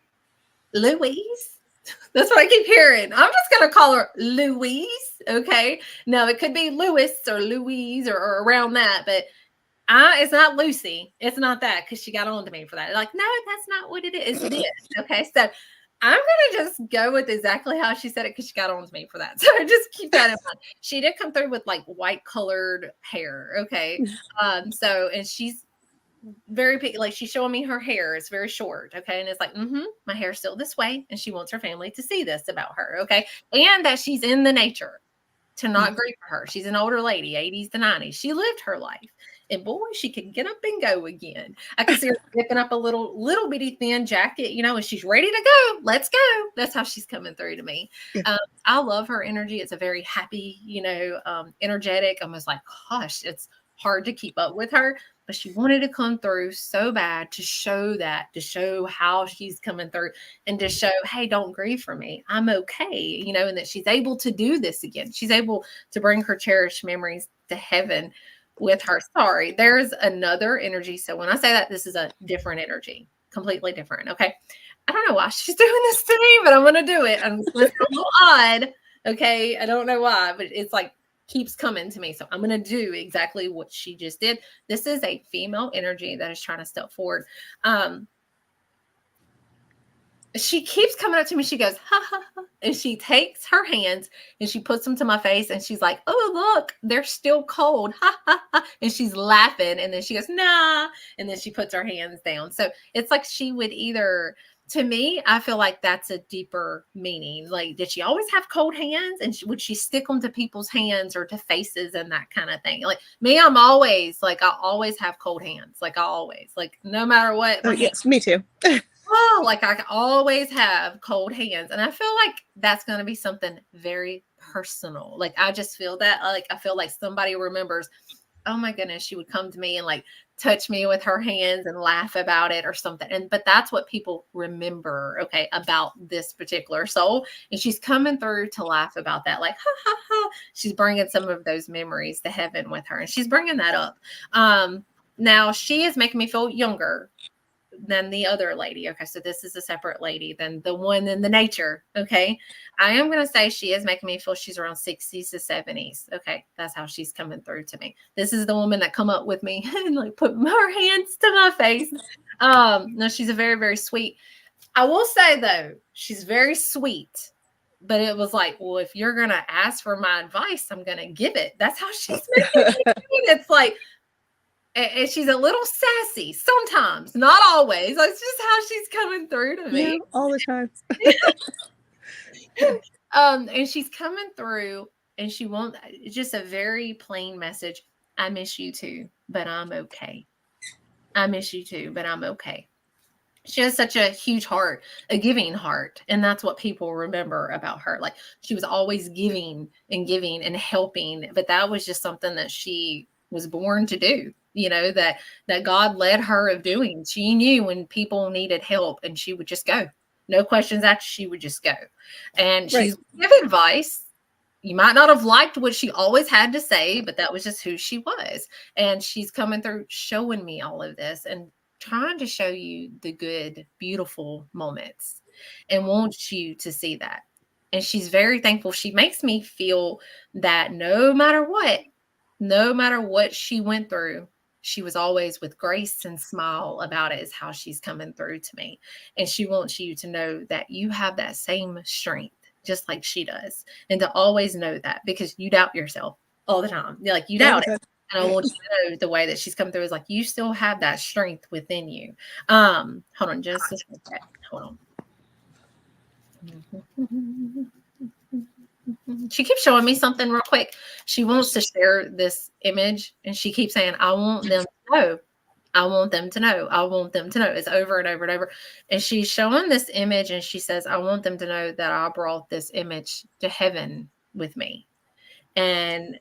Louise. That's what I keep hearing. I'm just going to call her Louise. Okay. Now it could be Louis or Louise or around that, but it's not Lucy. It's not that because she got on to me for that. Like, no, that's not what it is. It is. Okay. So I'm going to just go with exactly how she said it because she got on to me for that. So just keep that in mind. She did come through with like white colored hair. Okay. And she's very like she's showing me her hair. It's very short. Okay. And it's like, my hair's still this way. And she wants her family to see this about her. Okay. And that she's in the nature to not grieve for her. She's an older lady, 80s to 90s. She lived her life. And boy, she can get up and go again. I can see her picking up a little bitty thin jacket, and she's ready to go. Let's go. That's how she's coming through to me. I love her energy. It's a very happy, energetic, almost like, gosh, it's hard to keep up with her. But she wanted to come through so bad to show how she's coming through and to show, hey, don't grieve for me. I'm okay, and that she's able to do this again. She's able to bring her cherished memories to heaven with her. Sorry, there's another energy. So when I say that, this is a different energy, completely different. Okay. I don't know why she's doing this to me, but I'm going to do it. It's a little odd. Okay. I don't know why, but it's like, keeps coming to me. So I'm going to do exactly what she just did. This is a female energy that is trying to step forward. she keeps coming up to me. She goes, ha, ha, ha. And she takes her hands and she puts them to my face. And she's like, oh, look, they're still cold. Ha, ha, ha. And she's laughing. And then she goes, nah. And then she puts her hands down. So it's like she would either, to me, I feel like that's a deeper meaning. Like, did she always have cold hands? And would she stick them to people's hands or to faces and that kind of thing? Like me, I'm always like, I always have cold hands. Like I always, like no matter what. Oh, yes, me too. Oh, like I always have cold hands. And I feel like that's going to be something very personal. Like I just feel that, like I feel like somebody remembers, oh my goodness, she would come to me and like touch me with her hands and laugh about it or something. And but that's what people remember, okay, about this particular soul. And she's coming through to laugh about that, like ha ha ha. She's bringing some of those memories to heaven with her, and she's bringing that up. Now she is making me feel younger than the other lady. Okay, so this is a separate lady than the one in the nature. Okay, I am going to say she is making me feel she's around 60s to 70s. Okay, that's how she's coming through to me. This is the woman that come up with me and like put her hands to my face. No, she's a very, very sweet. I will say though, she's very sweet. But it was like, well, if you're going to ask for my advice, I'm going to give it. That's how she's making me. It's like, and she's a little sassy sometimes, not always. That's just how she's coming through to me. Yeah, all the time. And she's coming through and she won't, it's just a very plain message. I miss you too, but I'm okay. I miss you too, but I'm okay. She has such a huge heart, a giving heart. And that's what people remember about her. Like she was always giving and helping, but that was just something that she was born to do. You know, that God led her of doing. She knew when people needed help and she would just go. No questions asked, she would just go. And she's giving advice. You might not have liked what she always had to say, but that was just who she was. And she's coming through showing me all of this and trying to show you the good, beautiful moments and wants you to see that. And she's very thankful. She makes me feel that no matter what she went through, she was always with grace and smile about it is how she's coming through to me. And she wants you to know that you have that same strength, just like she does. And to always know that because you doubt yourself all the time. You're like, you doubt it. And I want you to know the way that she's come through is like, you still have that strength within you. Hold on just a second. Hold on. She keeps showing me something real quick. She wants to share this image and she keeps saying, I want them to know. I want them to know. I want them to know. It's over and over and over. And she's showing this image and she says, I want them to know that I brought this image to heaven with me. And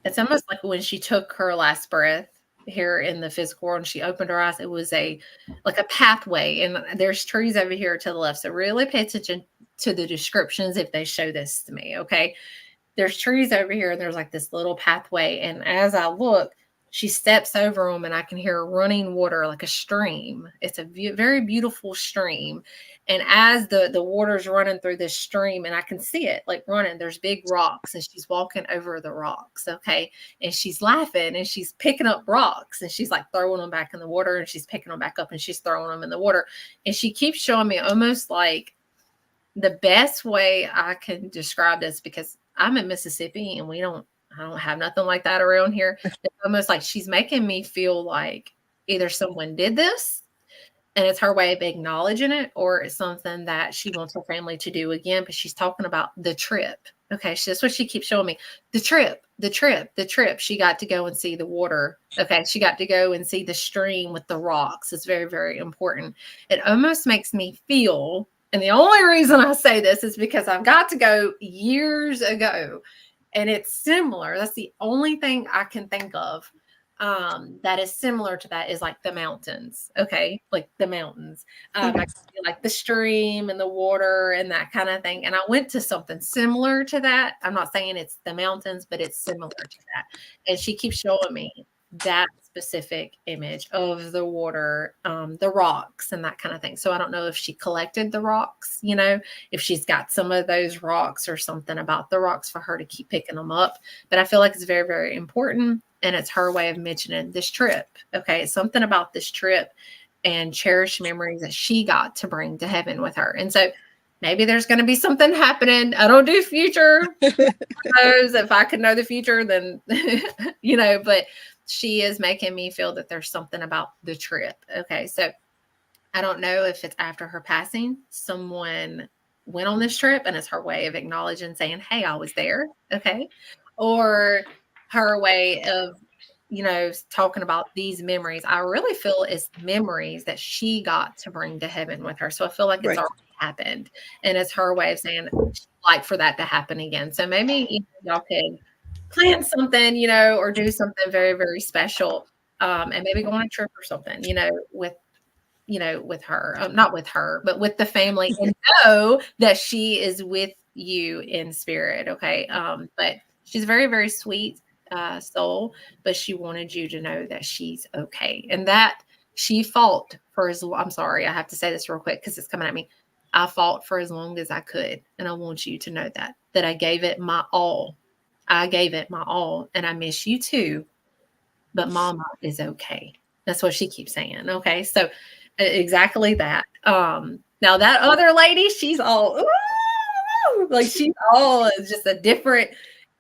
it's almost like when she took her last breath here in the physical world and she opened her eyes, it was like a pathway. And there's trees over here to the left. So really pay attention to the descriptions if they show this to me. Okay. There's trees over here. And there's like this little pathway. And as I look, she steps over them and I can hear running water like a stream. It's a very beautiful stream. And as the water's running through this stream and I can see it like running, there's big rocks and she's walking over the rocks. Okay. And she's laughing and she's picking up rocks and she's like throwing them back in the water and she's picking them back up and she's throwing them in the water. And she keeps showing me almost like the best way I can describe this because I'm in Mississippi and I don't have nothing like that around here. It's almost like she's making me feel like either someone did this and it's her way of acknowledging it, or it's something that she wants her family to do again. But she's talking about the trip. Okay. That's what she keeps showing me. The trip. She got to go and see the water. Okay. She got to go and see the stream with the rocks. It's very, very important. It almost makes me feel, and the only reason I say this is because I've got to go years ago. And it's similar. That's the only thing I can think of that is similar to that is like the mountains. Okay. Like the mountains. I can see like the stream and the water and that kind of thing. And I went to something similar to that. I'm not saying it's the mountains, but it's similar to that. And she keeps showing me that specific image of the water, the rocks and that kind of thing. So I don't know if she collected the rocks, if she's got some of those rocks or something about the rocks for her to keep picking them up. But I feel like it's very, very important. And it's her way of mentioning this trip. Okay. It's something about this trip and cherish memories that she got to bring to heaven with her. And so maybe there's going to be something happening. I don't do future. If I could know the future, then, but she is making me feel that there's something about the trip. Okay. So I don't know if it's after her passing, someone went on this trip and it's her way of acknowledging, saying, hey, I was there. Okay. Or her way of, talking about these memories. I really feel it's memories that she got to bring to heaven with her. So I feel like it's already happened. And it's her way of saying, she'd like for that to happen again. So maybe y'all could plan something, or do something very, very special. And maybe go on a trip or something, with her, not with her, but with the family, and know that she is with you in spirit. Okay. But she's very, very sweet soul, but she wanted you to know that she's okay, and that she fought for I'm sorry, I have to say this real quick because it's coming at me. I fought for as long as I could, and I want you to know that I gave it my all. I gave it my all, and I miss you too, but Mama is okay. That's what she keeps saying. Okay, so exactly that. Now that other lady, she's all ooh, like she's all just a different.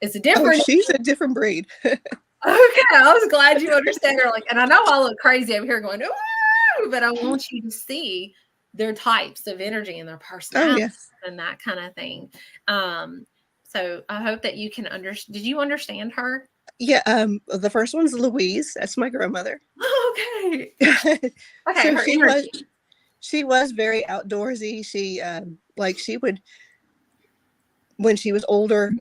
It's a different. Oh, she's a different breed. Okay, I was glad you understand her. Like, and I know I look crazy over here going, ooh, but I want you to see their types of energy and their personality and that kind of thing. So I hope that you can understand. Did you understand her? Yeah. The first one's Louise. That's my grandmother. Okay. Okay. So she was very outdoorsy. She would, when she was older,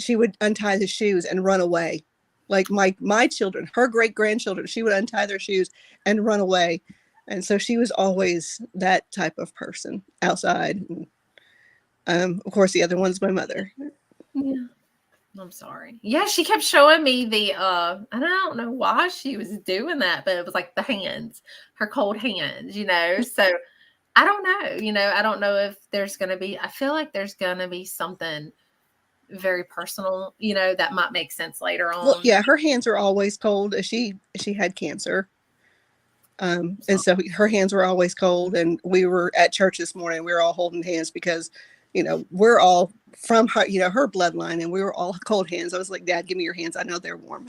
she would untie the shoes and run away. Like my children, her great grandchildren, she would untie their shoes and run away. And so she was always that type of person outside. And, of course, the other one's my mother. Yeah. I'm sorry. Yeah, she kept showing me the I don't know why she was doing that, but it was like the hands, her cold hands, So I don't know, I don't know if there's going to be, I feel like there's going to be something very personal, that might make sense later on. Well, yeah, her hands are always cold. She had cancer. And so her hands were always cold, and we were at church this morning. We were all holding hands because, we're all from her, her bloodline, and we were all cold hands. I was like, Dad, give me your hands. I know they're warm.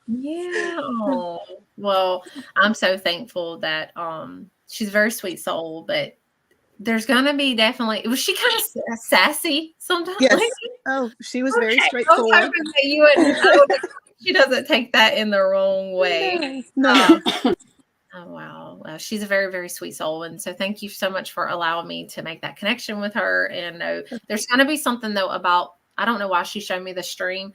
Yeah. Oh, well, I'm so thankful that she's a very sweet soul, but there's gonna be definitely. Was she kind of sassy sometimes? Yes. Oh, she was very straightforward. I was hoping that you wouldn't. She doesn't take that in the wrong way. No. Oh, wow. Well, she's a very, very sweet soul. And so thank you so much for allowing me to make that connection with her. And there's going to be something, though, about, I don't know why she showed me the stream.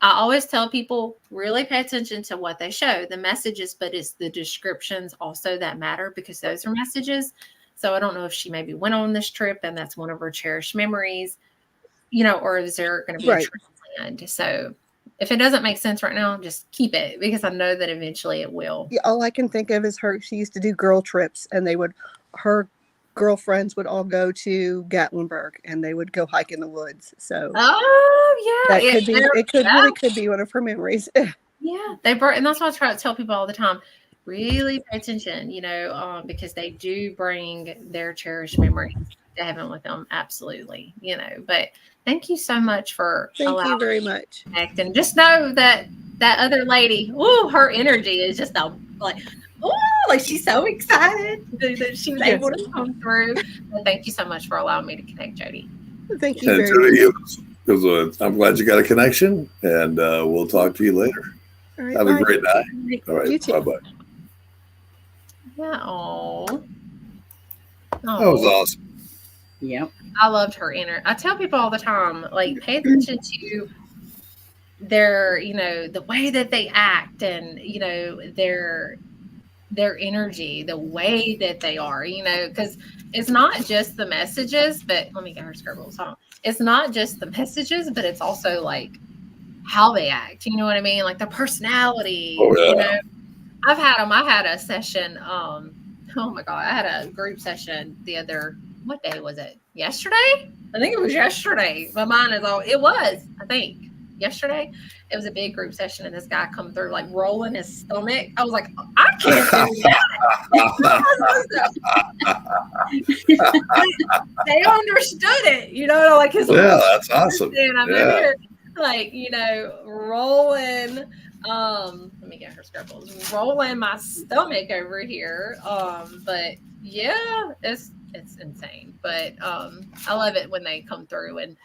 I always tell people, really pay attention to what they show, the messages, but it's the descriptions also that matter, because those are messages. So I don't know if she maybe went on this trip and that's one of her cherished memories, or is there going to be a trip planned? So if it doesn't make sense right now, just keep it, because I know that eventually it will. Yeah, all I can think of is she used to do girl trips, and her girlfriends would all go to Gatlinburg, and they would go hike in the woods. So it could be one of her memories. Yeah, and that's what I try to tell people all the time. Really pay attention, because they do bring their cherished memories to heaven with them. Absolutely, but thank you so much for thank you very much. And just know that other lady, her energy is just like she's so excited that she was able to come through. But thank you so much for allowing me to connect, Jody. Thank you very much. I'm glad you got a connection, and we'll talk to you later. All right, have a great night. All right, bye-bye. Yeah. Oh, that was awesome. Yep. I loved her energy. I tell people all the time, like, pay attention to their, the way that they act, and, their energy, the way that they are, because it's not just the messages, but let me get her scribble song. It's not just the messages, but it's also like how they act. You know what I mean? Like the personality. Oh, yeah. I had a session. Oh my God, I had a group session what day was it? Yesterday? I think it was yesterday. My mind is it was, I think. yesterday. It was a big group session, and this guy come through like rolling his stomach. I was like, I can't do that. They understood it, like his that's awesome. I'm over here, like, rolling. Let me get her scribbles. Rolling my stomach over here. But yeah, it's insane. But I love it when they come through and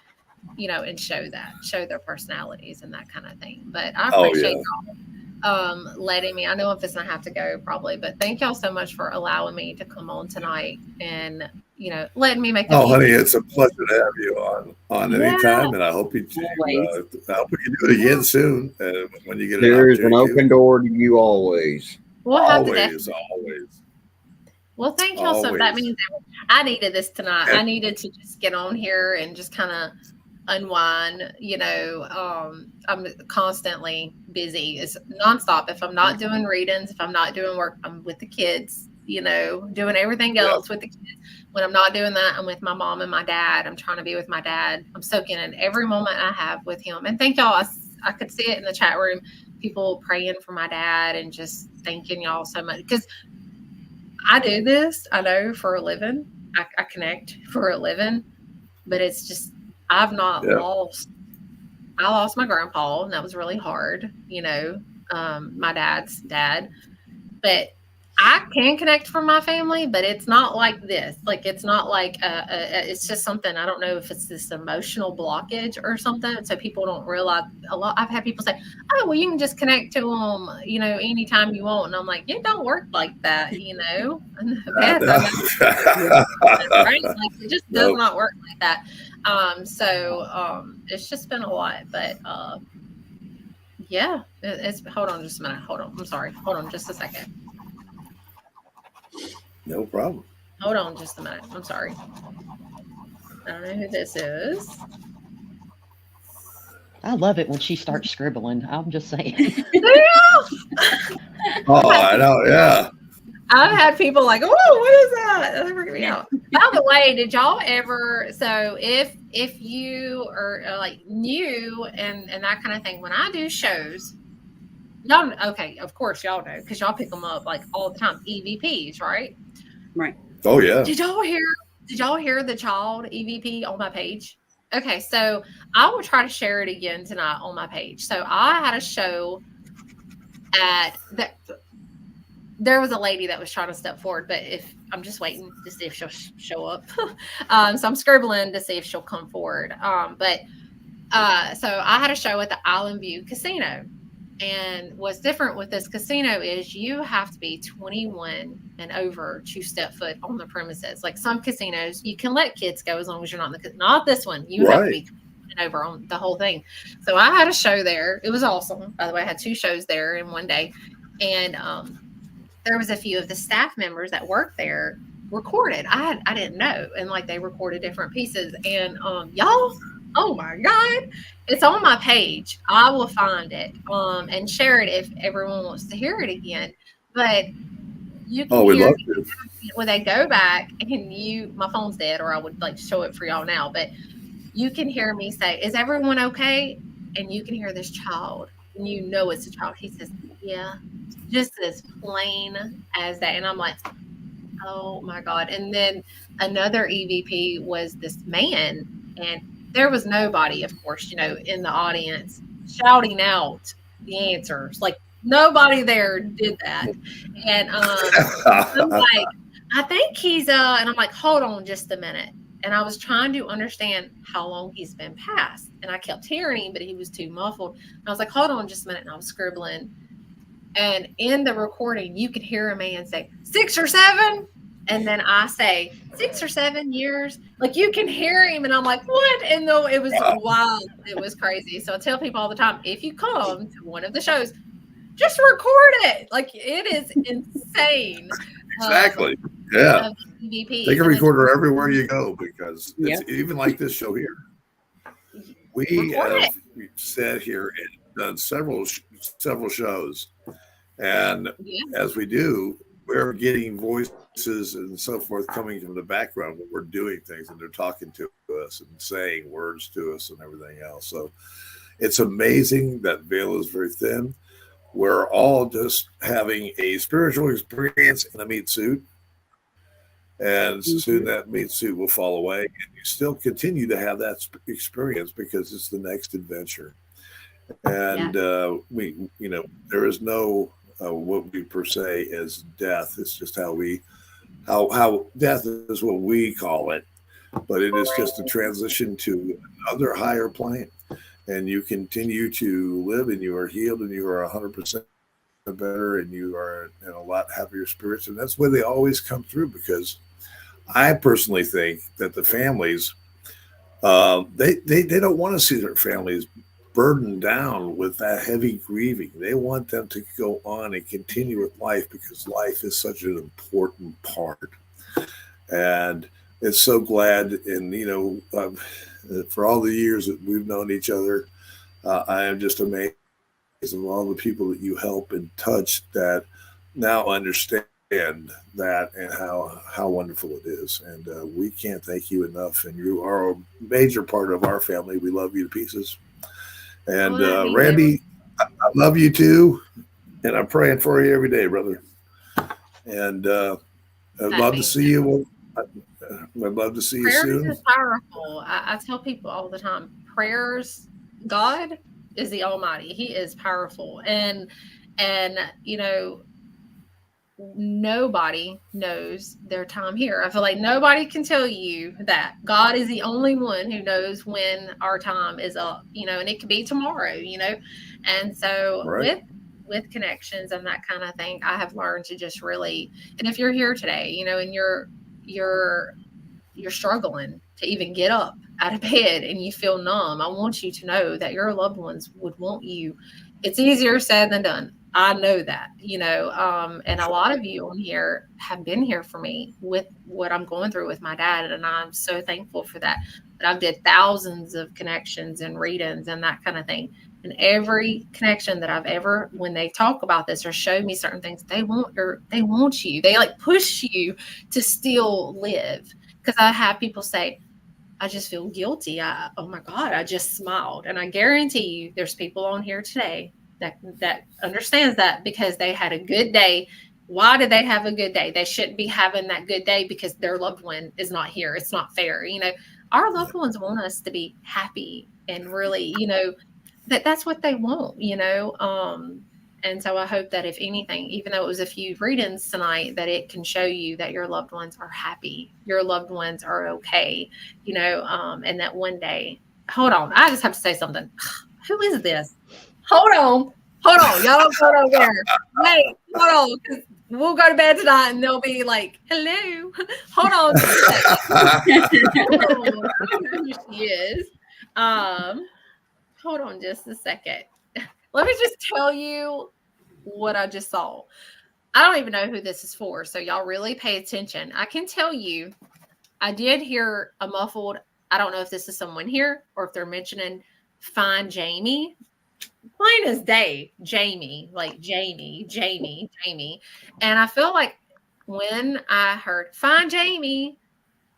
and show their personalities and that kind of thing. But I appreciate y'all letting me. I know I'm just gonna have to go probably, but thank y'all so much for allowing me to come on tonight and letting me make. Honey, it's a pleasure to have you on anytime, and I hope I hope we can do it again soon. When you get there's an open door to you always. Always. Well, thank y'all so much. That means I needed this tonight. I needed to just get on here and just kind of unwind. I'm constantly busy. It's nonstop. If I'm not doing readings, if I'm not doing work, I'm with the kids, doing everything else with the kids. When I'm not doing that, I'm with my mom and my dad. I'm trying to be with my dad. I'm soaking in every moment I have with him. And thank y'all. I could see it in the chat room, people praying for my dad and just thanking y'all so much. Because I do this, I know, for a living. I connect for a living. But it's just, I've not lost. I lost my grandpa, and that was really hard, my dad's dad. But I can connect for my family, but it's not like this. Like, it's not like, it's just something, I don't know if it's this emotional blockage or something. So people don't realize I've had people say, oh, well, you can just connect to them, anytime you want. And I'm like, it don't work like that, Right? Like, it just does not work like that. It's just been a lot, but, yeah, hold on just a minute. Hold on. I'm sorry. Hold on just a second. No problem. Hold on just a minute. I'm sorry. I don't know who this is. I love it when she starts scribbling. I'm just saying. I know. Yeah. I've had people like, oh, what is that? That freaked me out. By the way, did y'all ever? So if you are like new and that kind of thing, when I do shows, y'all okay? Of course, y'all know because y'all pick them up like all the time. EVPs, right? Right. Oh yeah. Did y'all hear the child EVP on my page? Okay, so I will try to share it again tonight on my page. So I had a show at that. There was a lady that was trying to step forward, but I'm just waiting to see if she'll show up. So I'm scribbling to see if she'll come forward. So I had a show at the Island View Casino. And what's different with this casino is you have to be 21 and over to step foot on the premises. Like some casinos, you can let kids go as long as you're not in the not this one. You have to be 21 and over on the whole thing. So I had a show there. It was awesome. By the way, I had 2 shows there in one day. And there was a few of the staff members that worked there recorded. I didn't know. And like they recorded different pieces. And y'all, oh my God, it's on my page. I will find it and share it if everyone wants to hear it again. But you can we love to. When they go back and my phone's dead, or I would like show it for y'all now, but you can hear me say, is everyone okay? And you can hear this child, and it's a child. He says, yeah, just as plain as that. And I'm like, oh my God. And then another EVP was this man, and there was nobody, of course, in the audience shouting out the answers. Like nobody there did that. And I'm like, I think he's and I'm like, hold on just a minute. And I was trying to understand how long he's been passed. And I kept hearing him, but he was too muffled. And I was like, hold on just a minute. And I was scribbling. And in the recording, you could hear a man say 6 or 7. And then I say 6 or 7 years, like you can hear him. And I'm like, what? And no, it was wild. It was crazy. So I tell people all the time, if you come to one of the shows, just record it. Like it is insane. Exactly. Yeah. EVP. Take a recorder everywhere you go because it's even like this show here. We have sat here and done several shows. And as we do, we're getting voices and so forth coming from the background when we're doing things and they're talking to us and saying words to us and everything else. So It's amazing that veil is very thin. We're all just having a spiritual experience in a meat suit. And soon that meat suit will fall away, and you still continue to have that experience because it's the next adventure. And there is no what we per se as death. It's just how death is what we call it, but it is just a transition to another higher plane, and you continue to live, and you are healed, and you are 100% better, and you are in a lot happier spirits, and that's where they always come through. Because I personally think that the families, they don't want to see their families burdened down with that heavy grieving. They want them to go on and continue with life, because life is such an important part. And it's so glad, and for all the years that we've known each other, I am just amazed of all the people that you help and touch that now understand that and how wonderful it is. And we can't thank you enough. And you are a major part of our family. We love you to pieces. And Randy, I love you too. And I'm praying for you every day, brother. And I'd love to see you. I'd love to see you soon. Prayers is powerful. I tell people all the time, prayers, God is the Almighty. He is powerful. And nobody knows their time here. I feel like nobody can tell you that. God is the only one who knows when our time is up, and it could be tomorrow, And so with connections and that kind of thing, I have learned to just really, and if you're here today, and you're struggling to even get up out of bed and you feel numb, I want you to know that your loved ones would want you. It's easier said than done. I know that, and a lot of you on here have been here for me with what I'm going through with my dad. And I'm so thankful for that. But I've did thousands of connections and readings and that kind of thing. And every connection that I've ever, when they talk about this or show me certain things, they want you. They like push you to still live. Because I have people say, I just feel guilty. Oh my God, I just smiled. And I guarantee you there's people on here today that understands that because they had a good day. Why did they have a good day? They shouldn't be having that good day because their loved one is not here. It's not fair. Our loved ones want us to be happy and really, that's what they want, and so I hope that if anything, even though it was a few readings tonight, that it can show you that your loved ones are happy, your loved ones are okay, and that one day, hold on, I just have to say something. Who is this? Hold on. Y'all don't go nowhere. Wait, hold on. 'Cause we'll go to bed tonight and they'll be like, hello. Hold on. I don't know who she is. Hold on just a second. Let me just tell you what I just saw. I don't even know who this is for, so y'all really pay attention. I can tell you, I did hear a muffled, I don't know if this is someone here or if they're mentioning Find Jamie. Plain as day, Jamie, like Jamie. And I feel like when I heard Find Jamie,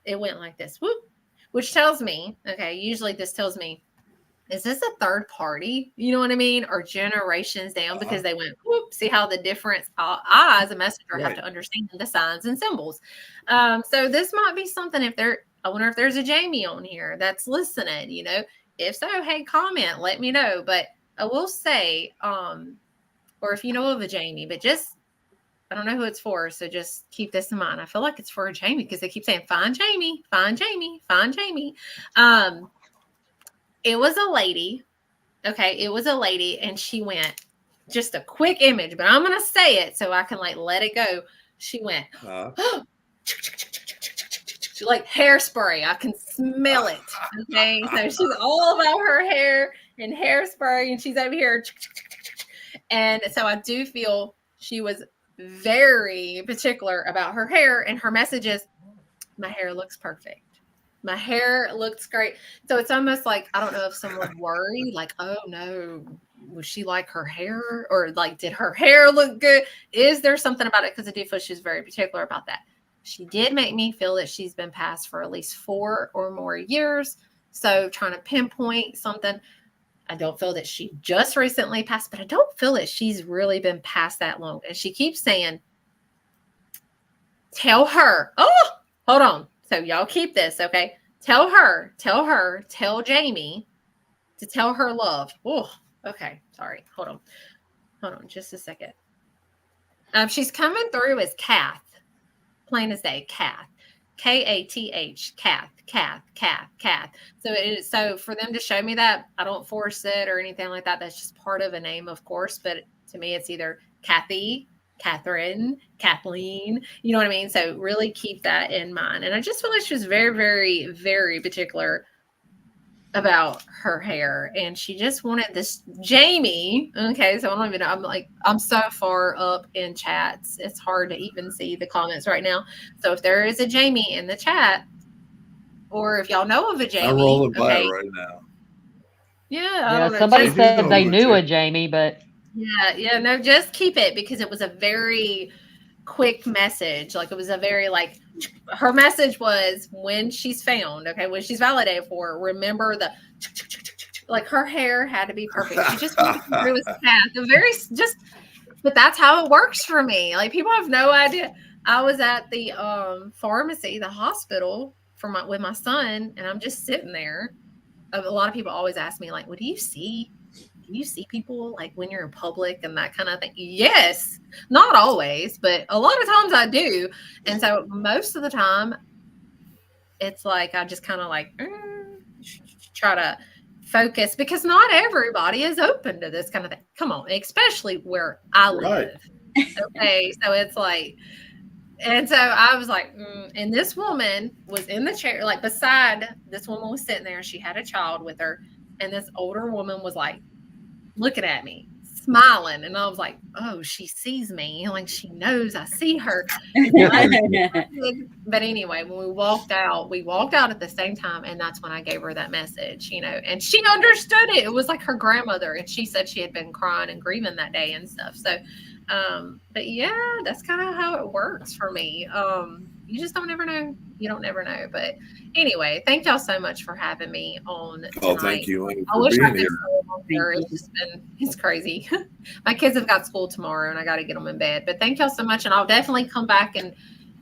it went like this, whoop, which tells me, okay, usually this tells me, is this a third party? You know what I mean? Or generations down because they went, whoop, see how the difference, I as a messenger have to understand the signs and symbols. So this might be something I wonder if there's a Jamie on here that's listening, If so, hey, comment, let me know. But I will say, or if you know of a Jamie, but I don't know who it's for. So just keep this in mind. I feel like it's for a Jamie because they keep saying, find Jamie, find Jamie, find Jamie. It was a lady. Okay. It was a lady and she went, just a quick image, but I'm going to say it so I can let it go. She went, like hairspray. I can smell it. Okay. So she's all about her hair and hairspray and she's over here. And so I do feel she was very particular about her hair and her messages. My hair looks perfect. My hair looks great. So it's almost like, I don't know if someone worried, like, oh no, was she like her hair? Or like, did her hair look good? Is there something about it? Because I do feel she's very particular about that. She did make me feel that she's been passed for at least 4 or more years. So trying to pinpoint something. I don't feel that she just recently passed, but I don't feel that she's really been past that long. And she keeps saying, tell her. Oh, hold on. So y'all keep this, okay? Tell Jamie to tell her love. Oh, okay. Sorry. Hold on just a second. She's coming through as Kath. Plain as day, Kath. Kath, Kath. So for them to show me that, I don't force it or anything like that. That's just part of a name, of course. But to me, it's either Kathy, Catherine, Kathleen. You know what I mean? So really keep that in mind. And I just feel like she was very, very, very particular about her hair, and she just wanted this Jamie. Okay, so I don't even know. I'm so far up in chats, it's hard to even see the comments right now. So if there is a Jamie in the chat, or if y'all know of a Jamie, I'm rolling by okay, it right now. Yeah, I don't know. Somebody Just, said they knew a Jamie, but no, just keep it, because it was a very quick message. Like, it was a very, like, her message was, when she's found, okay, when she's validated for, remember the, like, her hair had to be perfect. She just wanted to do his path. But that's how it works for me. Like, people have no idea. I was at the pharmacy, the hospital with my son, and I'm just sitting there. A lot of people always ask me, like, what do you see? Do you see people, like, when you're in public and that kind of thing? Yes, not always, but a lot of times I do. And so most of the time, it's like I just kind of like try to focus, because not everybody is open to this kind of thing. Come on, especially where I live. Okay, so it's like, and so I was like, and this woman was in the chair, like, beside this woman was sitting there, and she had a child with her, and this older woman was like looking at me, smiling, and I was like, oh, she sees me, like, she knows I see her. But anyway, when we walked out at the same time, and that's when I gave her that message, and she understood it. It was like her grandmother, and she said she had been crying and grieving that day and stuff. So but yeah, that's kind of how it works for me. You just don't ever know. You don't never know. But anyway, thank y'all so much for having me on tonight. Oh, thank you. I wish I could stay longer. It's crazy. My kids have got school tomorrow, and I got to get them in bed. But thank y'all so much, and I'll definitely come back and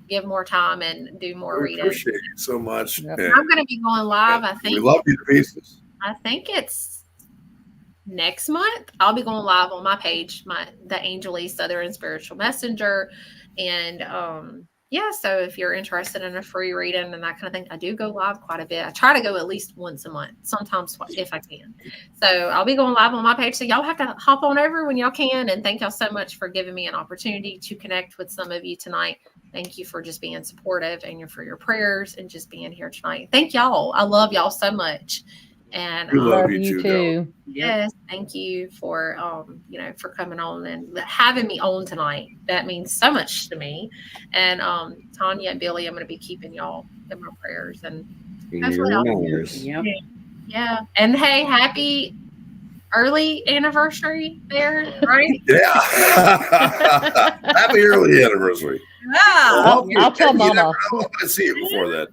give more time and do more reading. Appreciate you so much. Yep. I'm going to be going live. I think we love you to pieces. I think it's next month. I'll be going live on my page, the Angel Leigh Southern Spiritual Messenger, and yeah. So if you're interested in a free reading and that kind of thing, I do go live quite a bit. I try to go at least once a month, sometimes if I can. So I'll be going live on my page. So y'all have to hop on over when y'all can. And thank y'all so much for giving me an opportunity to connect with some of you tonight. Thank you for just being supportive and for your prayers and just being here tonight. Thank y'all. I love y'all so much. And we love you too. Yes, thank you for for coming on and having me on tonight. That means so much to me. And Tonya and Billy, I'm going to be keeping y'all in my prayers, and yeah. And hey, happy early anniversary there, right? Yeah. Happy early anniversary. Yeah. I'll tell Mama. I want to see it before that.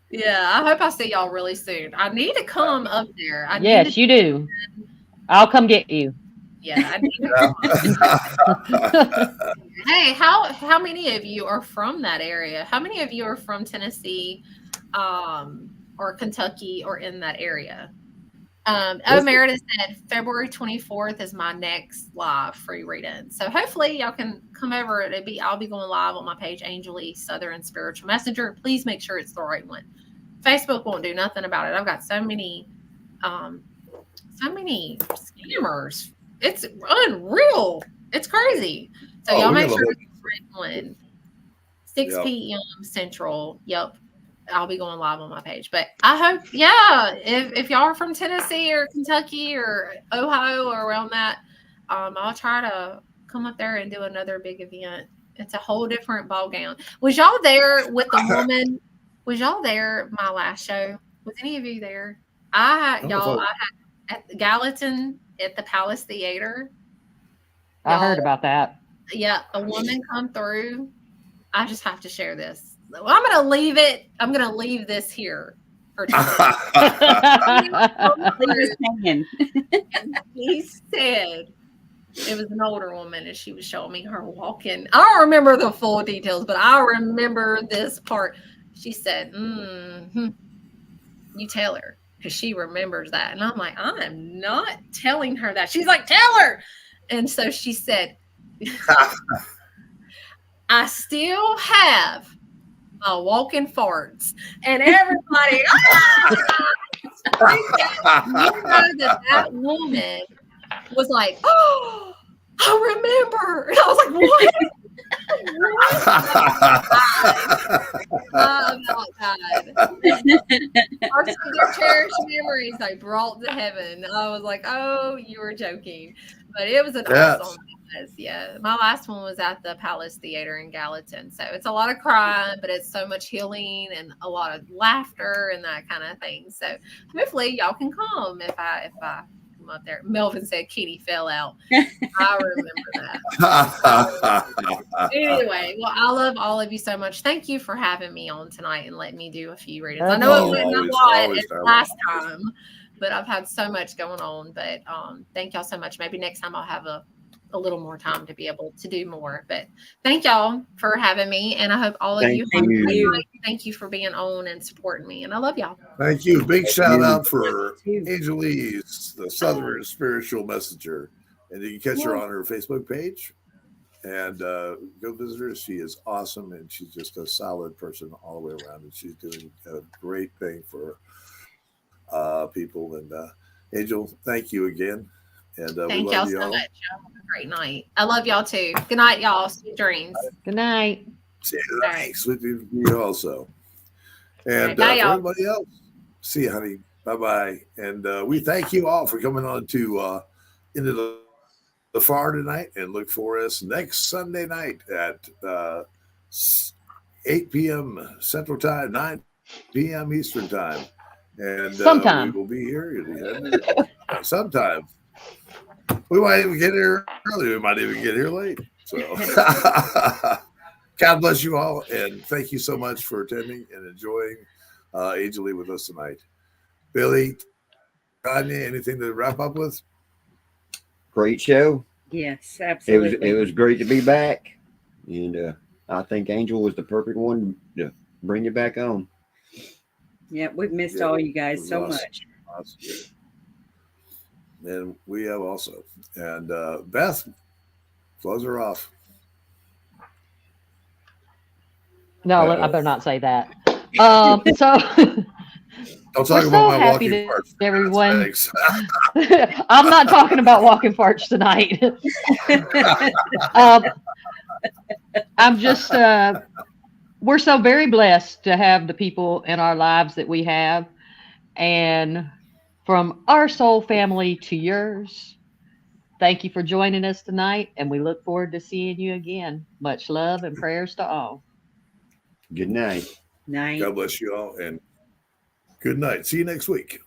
Yeah, I hope I see y'all really soon. I need to come up there. Yes, you do. I'll come get you. Yeah, I need to come. Hey, how many of you are from that area? How many of you are from Tennessee, or Kentucky, or in that area? Meredith said February 24th is my next live free reading. So hopefully y'all can come over. I'll be going live on my page, Angel Leigh Southern Spiritual Messenger. Please make sure it's the right one. Facebook won't do nothing about it. I've got so many scammers. It's unreal. It's crazy. So y'all make sure it's the right one. 6 p.m. Central. Yep. I'll be going live on my page. But I hope, if y'all are from Tennessee or Kentucky or Ohio or around that, I'll try to come up there and do another big event. It's a whole different ball gown. Was y'all there with the woman? Was y'all there my last show? Was any of you there? I had at Gallatin at the Palace Theater. I heard about that. Yeah, a woman come through. I just have to share this. Well, I'm going to leave this here. her children. And he said it was an older woman, and she was showing me her walking. I don't remember the full details, but I remember this part. She said, you tell her, because she remembers that. And I'm like, I'm not telling her that. She's like, tell her. And so she said, I still have my walking farts. And everybody, you know that woman was like, oh, I remember. And I was like, what? Oh God. Are some of their cherished memories I brought to heaven. I was like, oh, you were joking. But it was an awesome place. Yeah. My last one was at the Palace Theater in Gallatin. So it's a lot of crying, but it's so much healing and a lot of laughter and that kind of thing. So hopefully y'all can come if I come up there. Melvin said Kitty fell out. I remember that. Anyway, well, I love all of you so much. Thank you for having me on tonight and letting me do a few readings. I know it wasn't a lot as last time, but I've had so much going on. But thank y'all so much. Maybe next time I'll have a little more time to be able to do more. But thank y'all for having me, and I hope all of you have a great night. Thank you for being on and supporting me, and I love y'all. Thank you. Big shout out for Angel Leigh, the Southern Spiritual Messenger, and you can catch her on her Facebook page. And go visit her. She is awesome, and she's just a solid person all the way around, and she's doing a great thing for people. And Angel, thank you again. And thank y'all so much. Y'all have a great night. I love y'all too. Good night, y'all. Sweet dreams. Good night. See you tonight. Sweet dreams for you also. And for everybody else, see you, honey. Bye-bye. And we thank you all for coming on to Into the Far tonight, and look for us next Sunday night at 8 p.m. Central Time, 9 p.m. Eastern Time. And sometime we will be here sometime. We might even get here early. We might even get here late. So God bless you all, and thank you so much for attending and enjoying Angel Leigh with us tonight. Billy, Tonya, anything to wrap up with? Great show. Yes, absolutely. It was great to be back, and I think Angel was the perfect one to bring you back on. Yeah, we've missed all you guys so much. Awesome. And we have also. And Beth, close her off. No, I better not say that. So don't talk about my walking farts. Everyone, I'm not talking about walking farts tonight. I'm just, we're so very blessed to have the people in our lives that we have. And from our soul family to yours, thank you for joining us tonight. And we look forward to seeing you again. Much love and prayers to all. Good night. Night. God bless you all, and good night. See you next week.